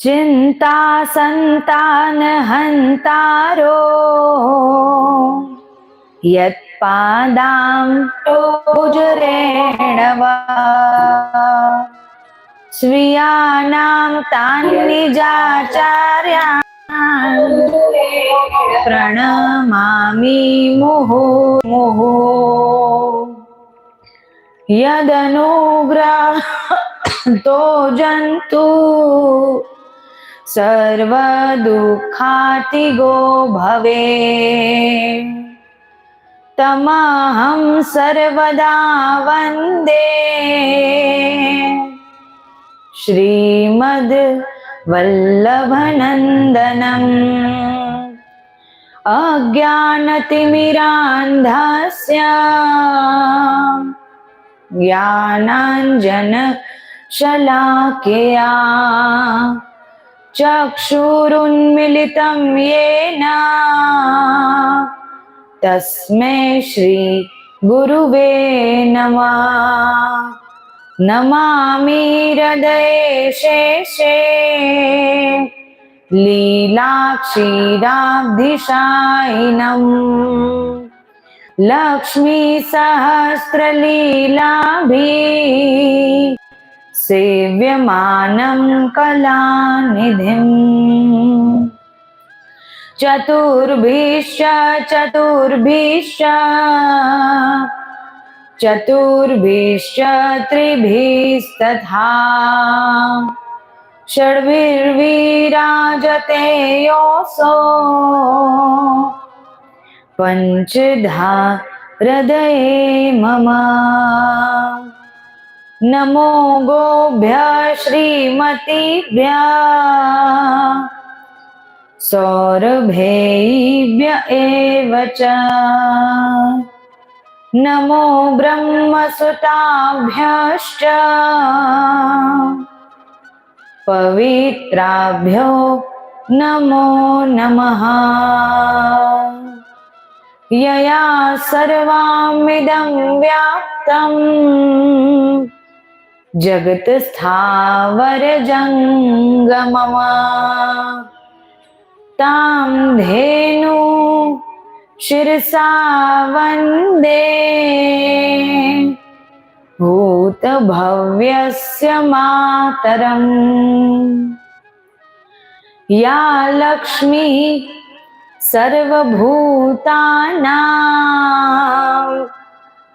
चिंता संतान हंतारो यत्पादां टोजुरेणवा स्वीयानां तान् निजाचार्यान् प्रणमामि मुहुर्मुहुः यदनुग्रहो जन्तु सर्वदुःखातिगो भवेत् तमहं सर्वदा वन्दे श्रीमद् वल्लभनन्दनम् अज्ञानतिमिरान्धस्य ज्ञानाञ्जनशलाकया चक्षुरुन्मिलितं येन तस्मै श्री गुरुवे नमः। नमामि हृदये शेषे लीलाक्षीराब्धिशायिनम् लक्ष्मीसहस्रलीलाभिः सेव्यमानं कलानिधिम् चतुर्भिश्च त्रिभिस्तथा षड्भिर्विराजते योऽसौ पञ्चधा हृदये मम। नमो गोभ्यः श्रीमतीभ्यः सौरभेभ्य एव च नमो ब्रह्मसुताभ्यश्च पवित्राभ्यो नमो नमः। यया सर्वमिदं व्याप्तं जगत् स्थावरजङ्गमम् तां धेनु शिरसा वन्दे भूतभव्यस्य मातरम्। या लक्ष्मी सर्वभूतानां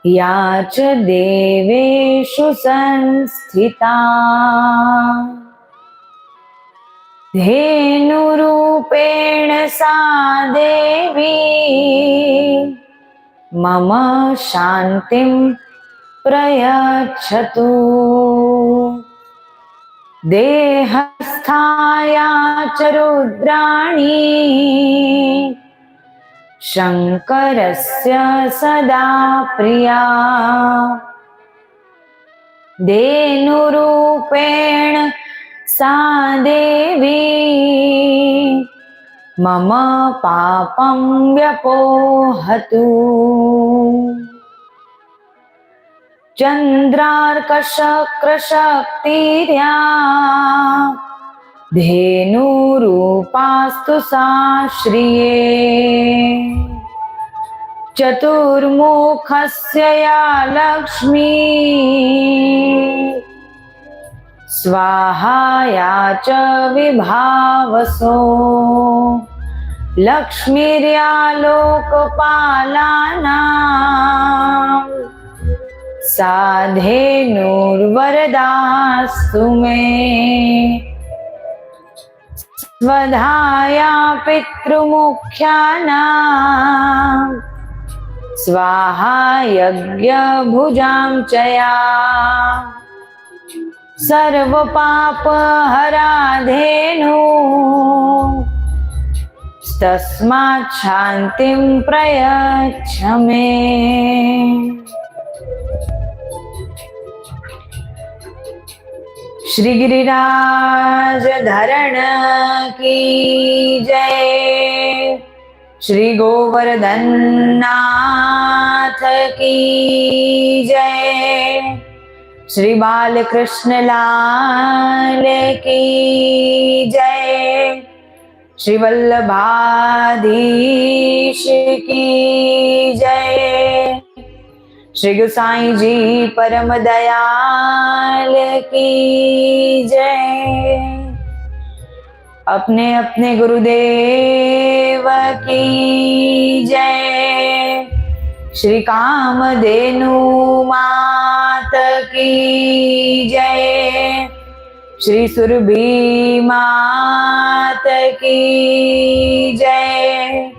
या च देवेषु संस्थिता धेनुरूपेण सा देवी मम शान्तिं प्रयच्छतु। देहस्थाया च रुद्राणी शङ्करस्य सदा प्रिया धेनुरूपेण सा देवी मम पापं व्यपोहतु। चन्द्रार्कशक्रशक्तिर्या धेनुरूपास्तु सा श्रिये चतुर्मुखस्य या लक्ष्मी स्वाहा या च विभावसो लक्ष्मीर्या लोकपालानां सा धेनुर्वरदास्तु मे। स्वधाया पितृमुख्यानां स्वाहा यज्ञभुजां च या सर्वपापहरा धेनु तस्मात् शान्तिं प्रयच्छ मे। श्री गिरिराज धरण की जय। श्री गोवर्धन नाथ की जय। श्री बालकृष्ण लाल की जय। श्री वल्लभाधीश की जय। श्री गोसाई जी परम दयाल की जय। अपने अपने गुरुदेव की जय। श्री कामधेनु मात की जय। श्री सुरभि मात की जय।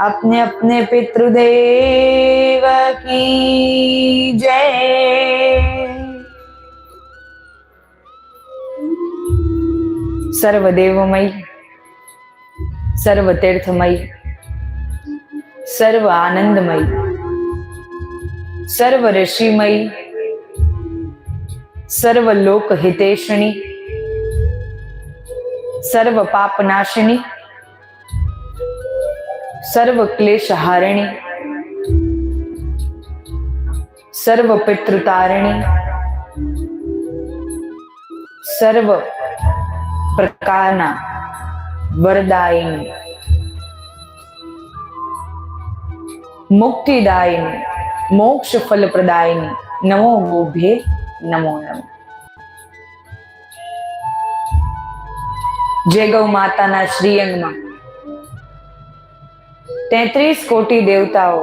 अपने अपने पितृदेव की जय। सर्वदेवमयी, सर्वतीर्थमयी, सर्व आनंदमयी, सर्व ऋषिमयी, सर्व लोक हितेशिणी, सर्व पापनाशिनी, सर्व क्लेश हारिणी, सर्व पितृतारिणी, सर्व प्रकारना वरदायिनी, मुक्तिदायिनी, मोक्ष फल प्रदायिनी नमो गोभ्ये नमो नमः। जय गौ माताना श्रीअंगમાં 33 કોટી દેવતાઓ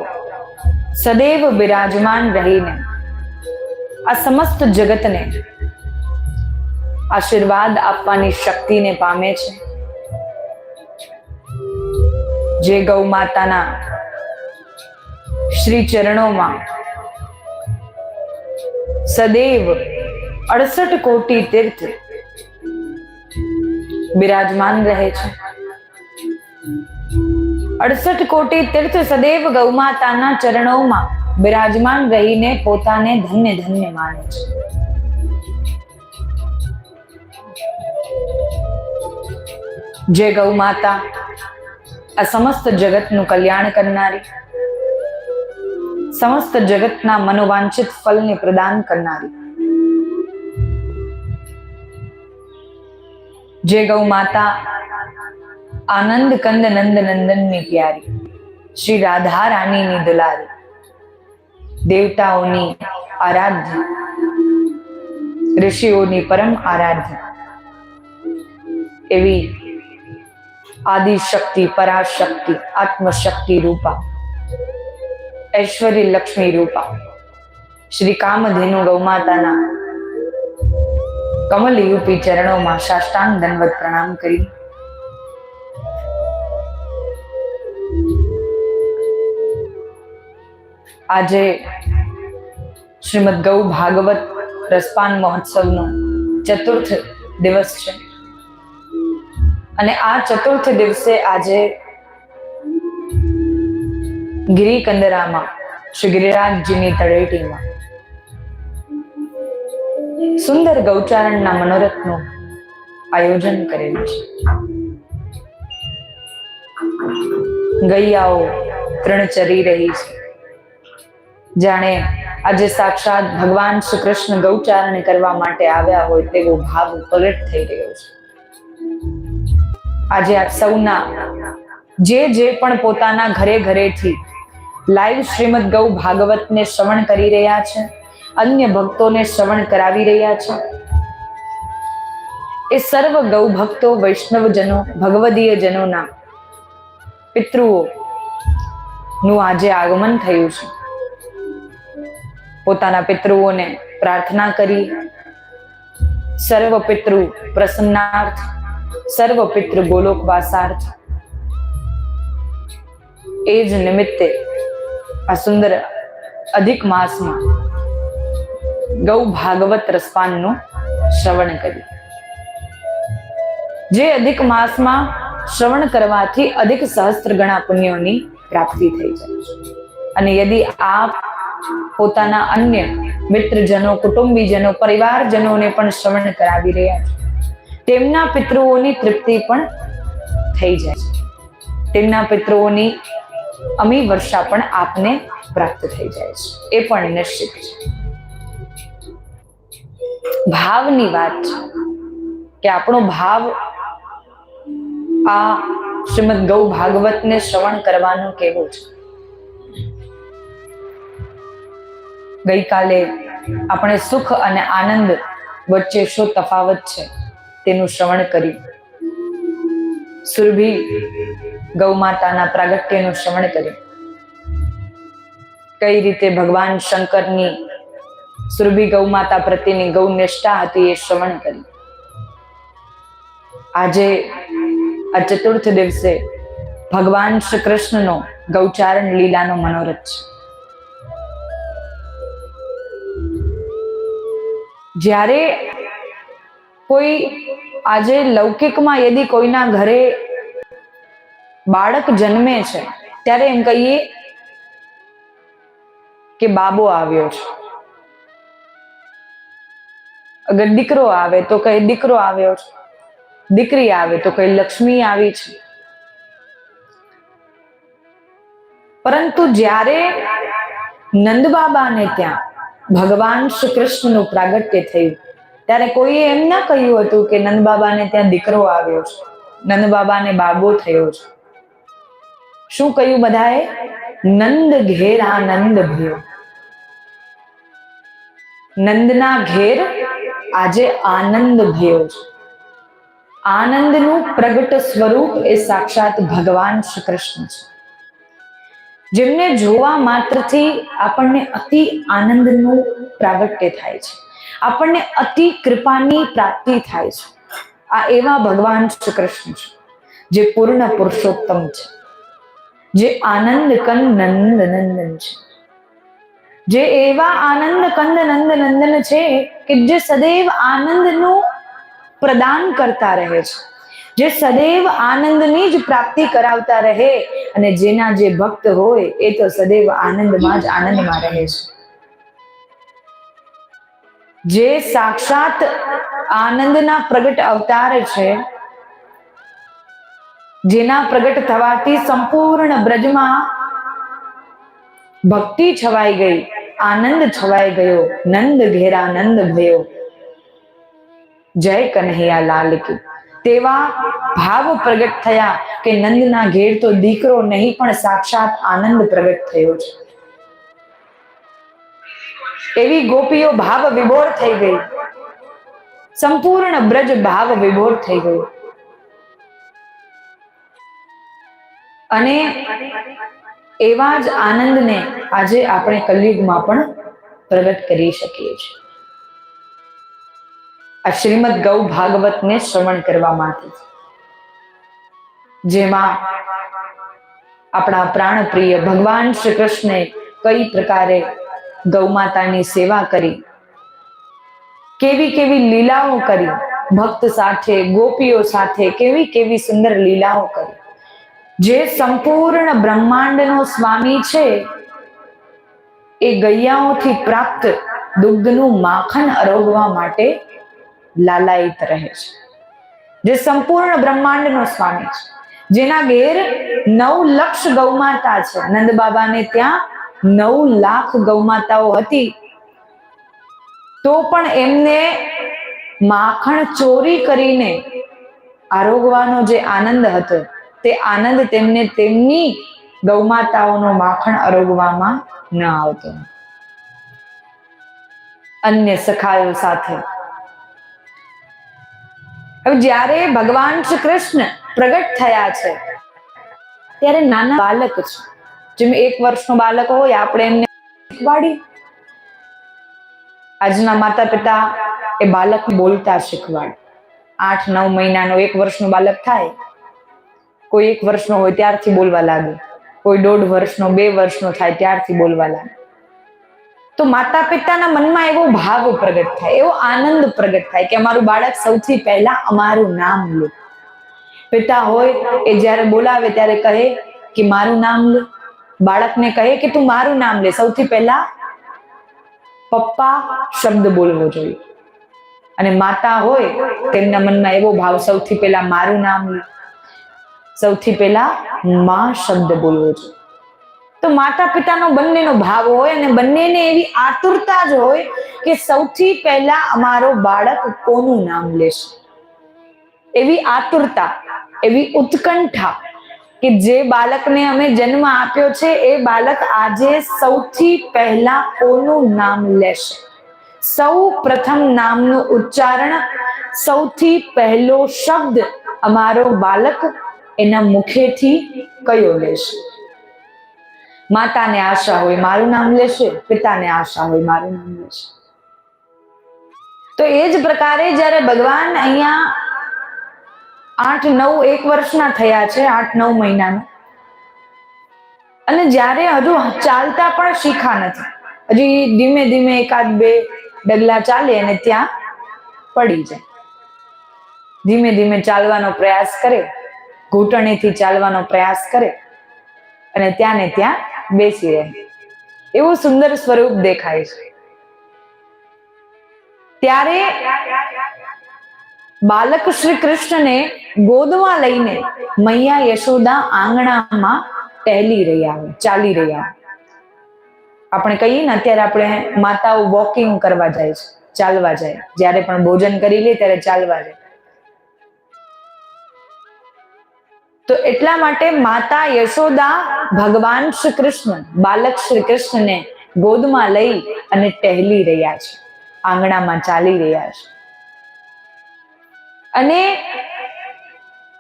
સદૈવ બિરાજમાન રહીને આ સમસ્ત જગતને આશીર્વાદ આપવાની શક્તિને પામે છે। જે ગૌ માતાના શ્રી ચરણોમાં સદૈવ 68 કોટી તીર્થ બિરાજમાન રહે છે। 68 કોટી તીર્થ સદૈવ ગૌ માતાના ચરણોમાં બિરાજમાન રહીને પોતાને ધન્ય ધન્ય માને છે। જે ગૌ માતા આ સમસ્ત જગતનું કલ્યાણ કરનારી, સમસ્ત જગતના મનોવાંછિત ફલને પ્રદાન કરનારી, જે ગૌ માતા આનંદ કંદ નંદ નંદનની પ્યારી, શ્રી રાધા રાણીની દુલારી, દેવતાઓની આરાધ્ય, ઋષિઓની પરમ આરાધ્ય એવી આદિશક્તિ, પરાશક્તિ, આત્મશક્તિ રૂપા, ऐश्वर्य लक्ष्मी रूपा श्री कामधेनु गौमाताना कमल युपी चरणों में साष्टांग दंडवत प्रणाम करी आजे श्रीमद गौ भागवत रसपान महोत्सव नो चतुर्थ दिवस छे अने आ चतुर्थ दिवसे आजे गिरी कंदरामा श्री गिरिराज जी नी तळेटी में सुंदर गौचारण ना मनोरथ नु आयोजन करेलुं छे। गैयाओ तृण चरी रही छे, जाने आज साक्षात भगवान श्री कृष्ण गौचारण करवा माटे आव्या होय तेवो भाव प्रगट थई रह्यो छे। आज आप सौना जे पण पोताना घरे घरे थी लाइव श्रीमद गौ भागवत ने श्रवण करी रह्या छे, अन्य भक्तों ने श्रवण करावी रह्या छे, ए सर्व गौ भक्तों, वैष्णव जनों, भगवदीय जनों ना पितृओ नु आजे आगमन थयुं छे। पोताना पितृओ ने प्रार्थना करी सर्व पितृ प्रसन्नार्थ, सर्व पितृ गोलोकवासार्थ एज निमित्ते आ सुंदर अधिक मास में गौ भागवत रसपान नु श्रवण करी। जे अधिक मास में श्रवण करवाथी अधिक सहस्त्र गणा पुण्योनी प्राप्ति थई जाय छे। अने यदि आप पोताना अन्य मित्रजनों, कुटुंबीजनों, परिवारजनों ने पण श्रवण करावी रह्या छे, तेमना पितृओनी तृप्ति पण थई जाय छे। तेमना पितृओनी अमी वर्षा पण आपने प्राप्त थई जाय छे, ए पण निश्चित छे। भावनी वात छे। કે આપણો ભાવ આ શ્રીમદ ગૌ ભાગવતને શ્રવણ કરવાનો કેવો છે. ગઈકાલે આપણે સુખ અને આનંદ વચ્ચે શું તફાવત છે તેનું શ્રવણ કર્યું. સુરભી ગૌ માતાના પ્રાગટ્યનું શ્રવણ કર્યું. કઈ રીતે ભગવાન શંકરની સુરભી ગૌ માતા પ્રત્યેની ગૌ નિષ્ઠા હતી એ શ્રવણ કર્યું. આજે આ ચતુર્થ દિવસે ભગવાન શ્રી કૃષ્ણનો ગૌચારણ લીલાનો મનોરથ છે. જ્યારે કોઈ આજે લૌકિકમાં યદી કોઈના ઘરે બાળક જન્મે છે ત્યારે એમ કહીએ કે બાબો આવ્યો છે. અગર દીકરો આવે તો કઈ દીકરો આવ્યો છે, દીકરી આવે તો કઈ લક્ષ્મી આવી છે. પરંતુ જ્યારે નંદ બાબાને ત્યાં ભગવાન શ્રી કૃષ્ણનું પ્રાગટ્ય થયું ત્યારે કોઈએ એમ ના કહ્યું હતું કે નંદ બાબાને ત્યાં દીકરો આવ્યો છે, નંદ બાબાને બાબો થયો છે. શું કહ્યું બધાએ? નંદ ઘેર આનંદ ભયો. નંદના ઘેર આજે આનંદ ભયો છે. આનંદનું પ્રગટ સ્વરૂપ એ સાક્ષાત ભગવાન શ્રી કૃષ્ણ છે, જેમને જોવા માત્રથી આપણને અતિ આનંદનું પ્રાગટ્ય થાય છે, આપણને અતિ કૃપાની પ્રાપ્તિ થાય છે. આ એવા ભગવાન શ્રી કૃષ્ણ છે જે પૂર્ણ પુરુષોત્તમ છે, જે આનંદ કંદ નંદ નંદન છે, જે એવા આનંદ કંદ નંદ નંદન છે કે જે સદૈવ આનંદનું પ્રદાન કરતા રહે છે, જે સદૈવ આનંદની જ પ્રાપ્તિ કરાવતા રહે અને જેના જે ભક્ત હોય એ તો સદૈવ આનંદમાં જ આનંદમાં રહે છે. જે સાક્ષાત આનંદના પ્રગટ અવતાર છે, જેના પ્રગટ થવાથી સંપૂર્ણ બ્રજમાં ભક્તિ છવાઈ ગઈ, આનંદ છવાઈ ગયો. નંદ ઘેરા નંદ ભયો, જય કન્હૈયા લાલ કી. તેવા ભાવ પ્રગટ થયા કે નંદના ઘેર તો દીકરો નહીં પણ સાક્ષાત આનંદ પ્રગટ થયો છે. એવી ગોપીઓ ભાવ વિભોર થઈ ગઈ, સંપૂર્ણ બ્રજ ભાવ વિભોર થઈ ગયું. અને એવા જ આનંદને આજે આપણે કલયુગમાં પણ પ્રગટ કરી શકીએ છીએ. આ શ્રીમદ ગૌ ભાગવતને શ્રવણ કરવા માટે, જેમાં આપણા પ્રાણ પ્રિય ભગવાન શ્રી કૃષ્ણે કઈ પ્રકારે ગૌ માતાની સેવા કરી, કેવી કેવી લીલાઓ કરી, ભક્ત સાથે ગોપીઓ સાથે કેવી કેવી સુંદર લીલાઓ કરી. જે સંપૂર્ણ બ્રહ્માંડનો સ્વામી છે એ ગૈયાઓથી પ્રાપ્ત દુગ્ધનું માખણ આરોગવા માટે લાલાયિત રહે છે. જે સંપૂર્ણ બ્રહ્માંડનો સ્વામી છે, જેના ઘેર 9 લક્ષ ગૌમાતા છે. નંદ બાબાને ત્યાં 9 લાખ ગૌમાતાઓ હતી, તો પણ એમને માખણ ચોરી કરીને આરોગવાનો જે આનંદ હતો તે આનંદ તેમને તેમની ગૌમાતાઓનો માખણ આરોગવામાં ન આવતો. અન્ય સખાઓ સાથે. હવે જ્યારે ભગવાન શ્રી કૃષ્ણ પ્રગટ થયા છે ત્યારે નાના બાળક છે, જેમ 1 વર્ષનો બાળક હોય આપણે એમને શીખવાડી. આજના માતા પિતા એ બાળક બોલતા શીખવાડે. 8-9 મહિનાનો 1 વર્ષનો બાળક થાય, કોઈ 1 વર્ષનો હોય ત્યારથી બોલવા લાગે, કોઈ 1.5 વર્ષનો 2 વર્ષનો થાય ત્યારથી બોલવા લાગે. તો માતા પિતાના મનમાં એવો ભાવ પ્રગટ થાય, એવો આનંદ પ્રગટ થાય કે અમારું બાળક સૌથી પહેલા અમારું નામ લે. પિતા હોય એ જ્યારે બોલાવે ત્યારે કહે કે મારું નામ લે. બાળકને કહે કે તું મારું નામ લે. સૌથી પહેલા પપ્પા શબ્દ બોલવો જોઈએ. અને માતા હોય તેમના મનમાં એવો ભાવ સૌથી પહેલા મારું નામ લે, સૌથી પહેલા માં શબ્દ બોલવો જોઈએ. તો માતા પિતાનો બંનેનો ભાવ હોય અને બંનેને એવી આતુરતા જ હોય કે સૌથી પહેલા અમારો બાળક કોનું નામ લેશે. એવી આતુરતા, એવી ઉત્કંઠા કે જે બાળકને અમે જન્મ આપ્યો છે એ બાળક આજે સૌથી પહેલા કોનું નામ લેશે, સૌ પ્રથમ નામનું ઉચ્ચારણ, સૌથી પહેલો શબ્દ અમારો બાળક એના મુખેથી કયો લેશે? માતાને આશા હોય મારું નામ લેશે, પિતાને આશા હોય મારું નામ લેશે. તો એ જ પ્રકારે જ્યારે ભગવાન અહીંયા 8-9 1 વર્ષના થયા છે, 8-9 મહિનાના, અને જ્યારે હજુ ચાલતા પણ શીખા નથી, હજી ધીમે ધીમે 1-2 ડગલા ચાલે અને ત્યાં પડી જાય. ધીમે ધીમે ચાલવાનો પ્રયાસ કરે, ઘૂંટણેથી ચાલવાનો પ્રયાસ કરે અને ત્યાં ને ત્યાં બેસી રહે. એવું સુંદર સ્વરૂપ દેખાય છે. ત્યારે બાલક શ્રી કૃષ્ણને ગોદમાં લઈને મૈયા યશોદા આંગણામાં ટહેલી રહ્યા હોય, ચાલી રહ્યા હોય. આપણે કહીએ ને અત્યારે આપણે માતાઓ વોકિંગ કરવા જાય છે, ચાલવા જાય, જ્યારે પણ ભોજન કરી લે ત્યારે ચાલવા જાય. તો એટલા માટે માતા યશોદા ભગવાન શ્રી કૃષ્ણ, બાલક શ્રી કૃષ્ણને ગોદમાં લઈ અને ટહેલી રહ્યા છે, આંગણામાં ચાલી રહ્યા છે. અને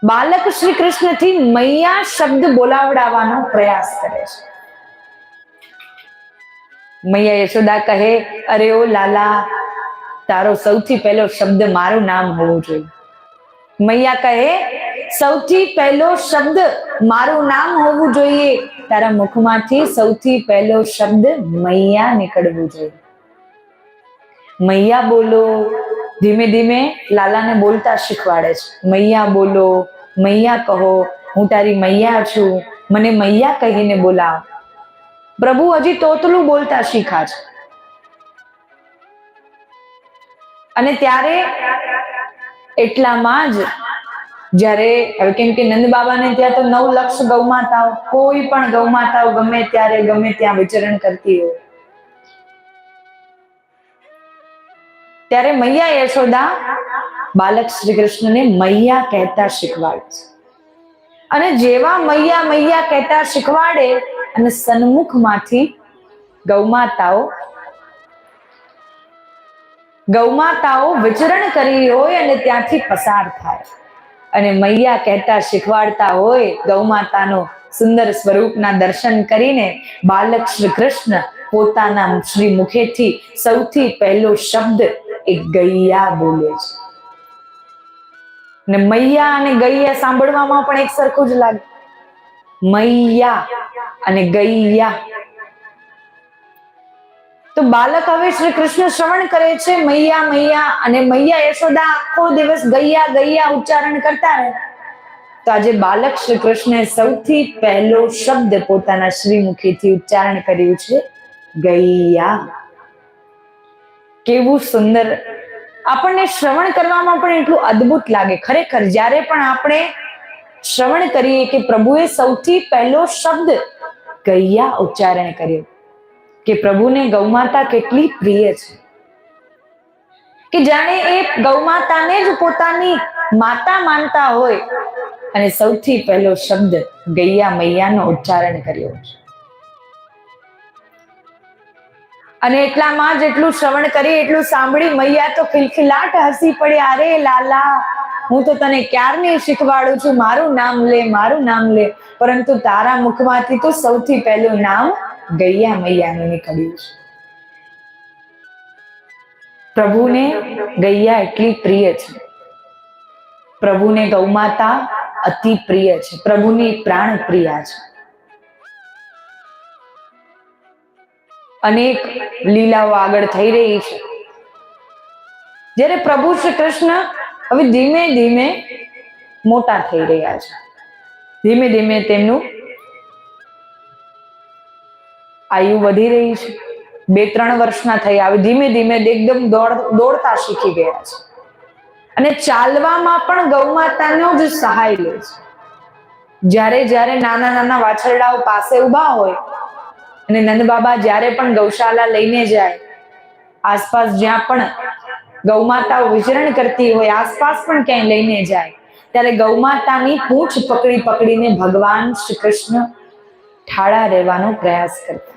બાલક શ્રી કૃષ્ણથી મૈયા શબ્દ બોલાવડાવવાનો પ્રયાસ કરે છે. મૈયા યશોદા કહે, અરે ઓ લાલા, તારો સૌથી પહેલો શબ્દ મારું નામ હોવું જોઈએ. મૈયા કહે, સૌથી પહેલો શબ્દ મારું નામ હોવું જોઈએ, તારા મુખમાંથી સૌથી પહેલો શબ્દ મૈયા નીકળવું જોઈએ. મૈયા બોલો, ધીમે ધીમે લાલાને બોલતા શીખવાડે છે. મૈયા બોલો, મૈયા કહો, હું તારી મૈયા છું, મને મૈયા કહીને બોલાવ. પ્રભુ હજી તોતલું બોલતા શીખા છે. અને ત્યારે એટલામાં જ જ્યારે હવે કેમ કે નંદ બાબાને ત્યાં તો 9 લક્ષ ગૌમાતાઓ, કોઈ પણ ગૌમાતાઓ ગમે ત્યારે ગમે ત્યાં વિચરણ કરતી હોય, ત્યારે મૈયા યશોદા બાલક શ્રી કૃષ્ણને મૈયા કહેતા શીખવાડે છે. અને જેવા મૈયા મૈયા કહેતા શીખવાડે અને સન્મુખમાંથી ગૌમાતાઓ વિચરણ કરી હોય અને ત્યાંથી પસાર થાય અને મૈયા કહેતા શીખવાડતા હોય, ગૌમાતાનો સુંદર સ્વરૂપના દર્શન કરીને બાલક શ્રી કૃષ્ણ પોતાના શ્રી મુખેથી સૌથી પહેલો શબ્દ એ ગૈયા બોલે છે. ને મૈયા અને ગૈયા સાંભળવામાં પણ એક સરખું જ લાગે. મૈયા અને ગૈયા. તો બાલક હવે શ્રી કૃષ્ણ શ્રવણ કરે છે મૈયા મૈયા, અને મૈયા યશોદા આખો દિવસ ગૈયા ગૈયા ઉચ્ચારણ કરતા રહે. તો આજે બાલક શ્રી કૃષ્ણે સૌથી પહેલો શબ્દ પોતાના શ્રી મુખેથી ઉચ્ચારણ કર્યું છે ગૈયા. કેવું સુંદર! આપણને શ્રવણ કરવામાં પણ એટલું અદ્ભુત લાગે. ખરેખર જ્યારે પણ આપણે શ્રવણ કરીએ કે પ્રભુએ સૌથી પહેલો શબ્દ ગૈયા ઉચ્ચારણ કર્યો, કે પ્રભુને ગૌમાતા કેટલી પ્રિય છે, કે જાણે એ ગૌમાતાને જ પોતાની માતા માનતા હોય અને સૌથી પહેલો શબ્દ ગૈયા મૈયાનો ઉચ્ચારણ કર્યો છે. અને એટલામાં જ એટલું શ્રવણ કરી, એટલું સાંભળી મૈયા તો ખિલખિલાટ હસી પડી. અરે લાલા, હું તો તને ક્યારની શીખવાડું છું, મારું નામ લે, મારું નામ લે, પરંતુ તારા મુખમાંથી તો સૌથી પહેલું નામ ગૈયા મૈયાનું નીકળ્યું છે. પ્રભુને ગૈયા એટલી પ્રિય છે, પ્રભુને ગૌમાતા અતિ પ્રિય છે, પ્રભુની પ્રાણ પ્રિયા છે. અનેક લીલાઓ આગળ થઈ રહી છે. જ્યારે પ્રભુ શ્રી કૃષ્ણ હવે ધીમે ધીમે મોટા થઈ રહ્યા છે, ધીમે ધીમે તેમનું આયુ વધી રહી છે. 2-3 વર્ષના થયા, હવે ધીમે ધીમે એકદમ દોડતા શીખી ગયા છે. અને ચાલવામાં પણ ગૌમાતાનો જ સહાય લે છે. જ્યારે જ્યારે નાના નાના વાછરડાઓ પાસે ઉભા હોય અને નંદ બાબા જ્યારે પણ ગૌશાલા લઈને જાય, આસપાસ જ્યાં પણ ગૌમાતાઓ વિચરણ કરતી હોય, આસપાસ પણ ક્યાંય લઈને જાય, ત્યારે ગૌમાતાની પૂંછ પકડી પકડીને ભગવાન શ્રી કૃષ્ણ ઠાળા રહેવાનો પ્રયાસ કરતા.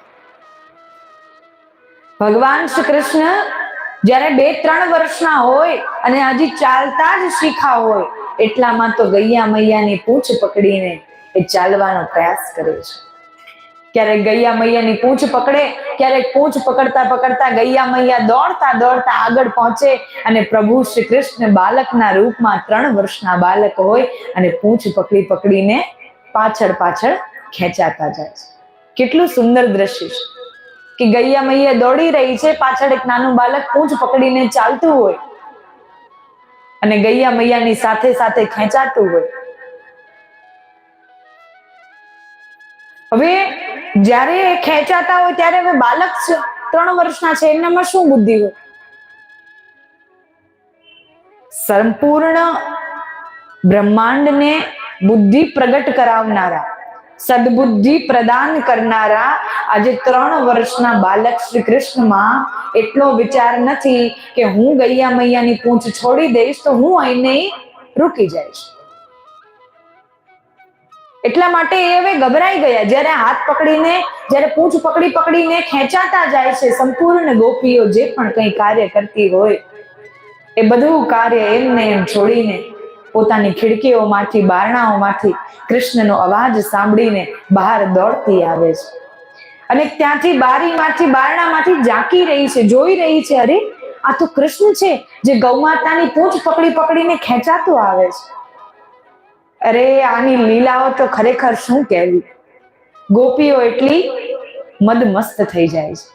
ભગવાન શ્રી કૃષ્ણ જ્યારે 2-3 વર્ષના હોય અને હજી ચાલતા જ શીખા હોય એટલામાં તો ગૈયા મૈયાની પૂંછ પકડીને એ ચાલવાનો પ્રયાસ કરે છે. ક્યારેક ગૈયા મૈયાની પૂંછ પકડે, ક્યારેક પૂંછ પકડતા પકડતા ગૈયા મૈયા દોડતા દોડતા આગળ પહોંચે અને પ્રભુ શ્રી કૃષ્ણ બાલકના રૂપમાં 3 વર્ષના બાલક હોય અને પૂંછ પકડી પકડીને પાછળ પાછળ ખેંચાતા જાય છે. કેટલું સુંદર દ્રશ્ય છે કે ગૈયા મૈયા દોડી રહી છે, પાછળ એક નાનું બાલક પૂંછ પકડીને ચાલતું હોય અને ગૈયા મૈયાની સાથે સાથે ખેંચાતું હોય. હવે જ્યારે ખેંચાતા હોય ત્યારે હવે બાલક 3 વર્ષના છે, એમનામાં શું બુદ્ધિ હોય? સંપૂર્ણ બ્રહ્માંડને બુદ્ધિ પ્રગટ કરાવનારા, સદબુદ્ધિ પ્રદાન કરનારા આજે 3 વર્ષના બાલક શ્રી કૃષ્ણમાં એટલો વિચાર નથી કે હું ગૈયા મૈયાની પૂંછ છોડી દઈશ તો હું અહીંને રૂકી જઈશ. એટલા માટે એ હવે ગભરાઈ ગયા. જ્યારે હાથ પકડીને, જ્યારે પૂંછ પકડી પકડીને ખેંચાતા જાય છે, સંપૂર્ણ ગોપીઓ જે પણ કંઈ કાર્ય કરતી હોય એ બધું કાર્ય એમને એમ છોડીને પોતાની ખિડકીઓમાંથી, બારણાઓમાંથી કૃષ્ણનો અવાજ સાંભળીને બહાર દોડતી આવે છે અને ત્યાંથી બારીમાંથી, બારણામાંથી ઝાંકી રહી છે, જોઈ રહી છે, અરે આ તો કૃષ્ણ છે જે ગૌમાતાની પૂંછ પકડી પકડીને ખેંચાતો આવે છે. અરે આની લીલાઓ તો ખરેખર શું કહેવી. ગોપીઓ એટલી મદમસ્ત થઈ જાય છે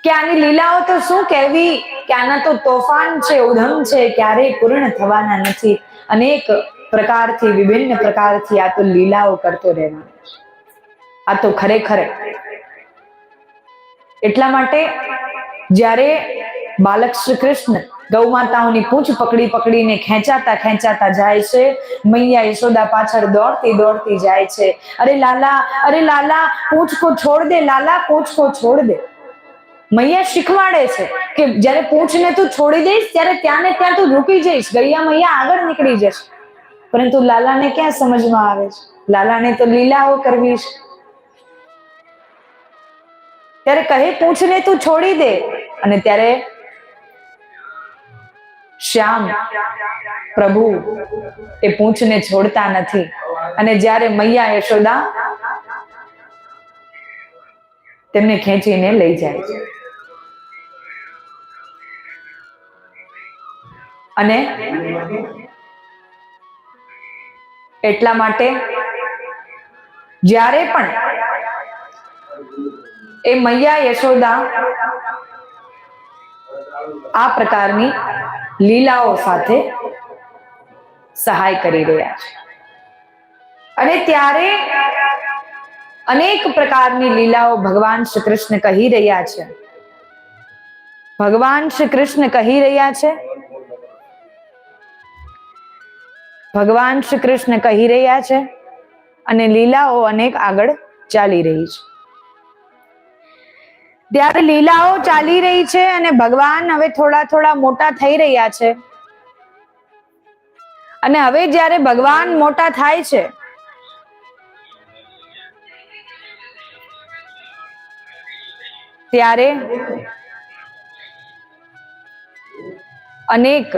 કે આની લીલાઓ તો શું કહેવી, કે આના તો તોફાન છે, ઉધમ છે, ક્યારેય પૂર્ણ થવાના નથી. અનેક પ્રકારથી, વિભિન્ન પ્રકારથી આ તો લીલાઓ કરતો રહેવાનો. આ તો ખરેખર એટલા માટે જ્યારે બાલક શ્રી કૃષ્ણ ગૌમાતાઓની પૂંછ પકડી પકડીને ખેંચાતા ખેંચાતા જાય છે, મૈયા યશોદા પાછળ દોડતી દોડતી જાય છે. અરે લાલા પૂંછ કો છોડ દે, લાલા પૂંછ કો છોડ દે. મૈયા શીખવાડે છે કે જ્યારે પૂંછને તું છોડી દઈશ ત્યારે ત્યાં ને ત્યાં તું રૂકી જઈશ, ગૈયા મૈયા આગળ નીકળી જશે. પરંતુ લાલાને ક્યાં સમજમાં આવે છે? લાલાને તો લીલાઓ કરવી છે. ત્યારે કહે પૂંછને તું છોડી દે અને ત્યારે શ્યામ પ્રભુ એ પૂંછને છોડતા નથી અને જ્યારે મૈયા યશોદા તેમને ખેંચીને લઈ જાય છે અને એટલા માટે જ્યારે પણ એ મૈયા યશોદા આ પ્રકારની લીલાઓ સાથે સહાય કરી રહ્યા છે અને ત્યારે અનેક પ્રકારની લીલાઓ ભગવાન શ્રી કૃષ્ણ કહી રહ્યા છે. ભગવાન શ્રી કૃષ્ણ કહી રહ્યા છે, ભગવાન શ્રી કૃષ્ણ કહી રહ્યા છે અને લીલાઓ અનેક આગળ ચાલી રહી છે. ત્યારે લીલાઓ ચાલી રહી છે અને ભગવાન હવે થોડા થોડા મોટા થઈ રહ્યા છે અને હવે જ્યારે ભગવાન મોટા થાય છે ત્યારે અનેક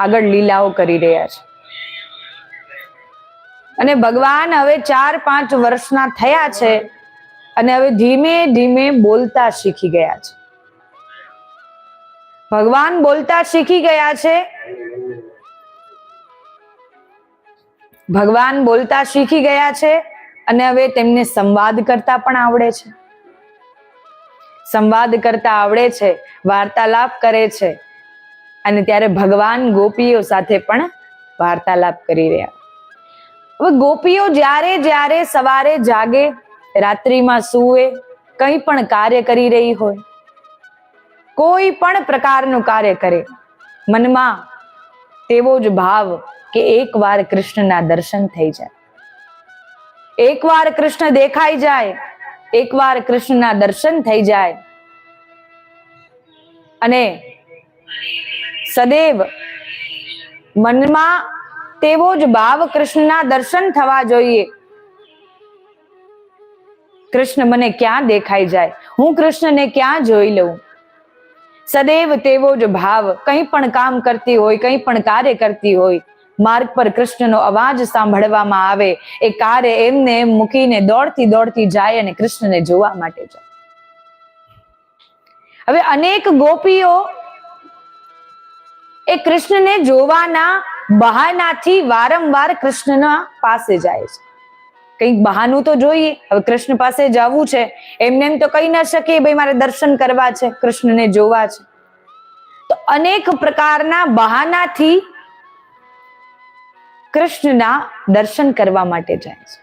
આગળ લીલાઓ કરી રહ્યા છે અને ભગવાન હવે 4-5 વર્ષના થયા છે અને હવે ધીમે ધીમે બોલતા શીખી ગયા છે. ભગવાન બોલતા શીખી ગયા છે. ભગવાન બોલતા શીખી ગયા છે અને હવે તેમને સંવાદ કરતા પણ આવડે છે. સંવાદ કરતા આવડે છે, વાર્તાલાપ કરે છે અને ત્યારે ભગવાન ગોપીઓ સાથે પણ વાર્તાલાપ કરી રહ્યા. હવે ગોપીઓ જ્યારે જ્યારે સવારે જાગે, રાત્રિમાં સૂવે, કંઈ પણ કાર્ય કરી રહી હોય, કોઈ પણ પ્રકારનું કાર્ય કરે, મનમાં તેવો જ ભાવ કે એકવાર કૃષ્ણના દર્શન થઈ જાય, એકવાર કૃષ્ણ દેખાઈ જાય, એકવાર કૃષ્ણના દર્શન થઈ જાય અને સદૈવ મનમાં તેવો જ ભાવ કૃષ્ણના દર્શન થવા જોઈએ. કૃષ્ણ મને ક્યાં દેખાઈ જાય, હું કૃષ્ણને ક્યાં જોઈ લઉં. સદૈવ તેવો જ ભાવ, કંઈ પણ કામ કરતી હોય, કંઈ પણ કાર્ય કરતી હોય, માર્ગ પર કૃષ્ણનો અવાજ સાંભળવામાં આવે, એ કાર્ય એમને એમ મૂકીને દોડતી દોડતી જાય અને કૃષ્ણને જોવા માટે જાય. હવે અનેક ગોપીઓ એ કૃષ્ણને જોવાના બહાનાથી વારંવાર કૃષ્ણના પાસે જાય છે. કંઈક બહાનું તો જોઈએ. હવે કૃષ્ણ પાસે જવું છે, એમને એમ તો કહી ના શકે ભાઈ મારે દર્શન કરવા છે, કૃષ્ણને જોવા છે. તો અનેક પ્રકારના બહાનાથી કૃષ્ણના દર્શન કરવા માટે જાય છે.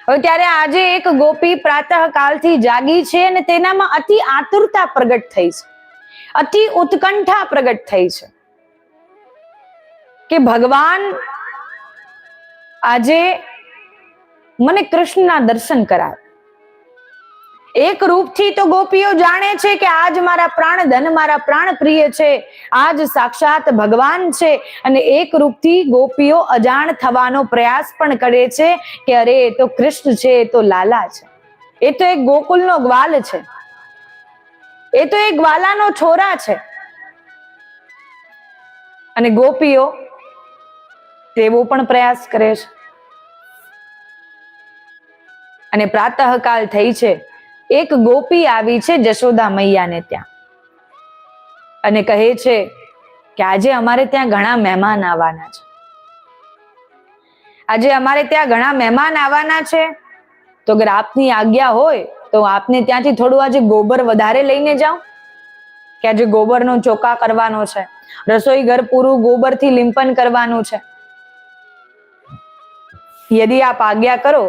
હવે ત્યારે આજે એક ગોપી પ્રાતઃકાલથી જાગી છે અને તેનામાં અતિ આતુરતા પ્રગટ થઈ છે, અતિ ઉત્કંઠા પ્રગટ થઈ છે કે ભગવાન આજે મને કૃષ્ણના દર્શન કરાવે. એક રૂપથી તો ગોપીઓ જાણે છે કે આજ મારા પ્રાણધન, મારા પ્રાણ પ્રિય છે, આજ સાક્ષાત ભગવાન છે. અને એક રૂપથી ગોપીઓ અજાણ થવાનો પ્રયાસ પણ કરે છે કે અરે એ તો કૃષ્ણ છે, એ તો લાલા છે, એ તો એક ગોકુલનો ગ્વાલ છે, એ તો એક ગ્વાલાનો છોરા છે. અને ગોપીઓ તેવો પણ પ્રયાસ કરે છે. અને પ્રાતઃકાલ થઈ છે, એક ગોપી આવી છે જશોદા મૈયાને ત્યાં અને કહે છે કે આજે અમારે ત્યાં ઘણા મહેમાન આવવાના છે, આજે અમારે ત્યાં ઘણા મહેમાન આવવાના છે, તો અગર આપની આજ્ઞા હોય તો આપને ત્યાંથી થોડું આજે ગોબર વધારે લઈને જાઉં, કે આજે ગોબરનો ચોકા કરવાનો છે, રસોઈ ઘર પૂરું ગોબરથી લીંપન કરવાનું છે. યદિ આપ આજ્ઞા કરો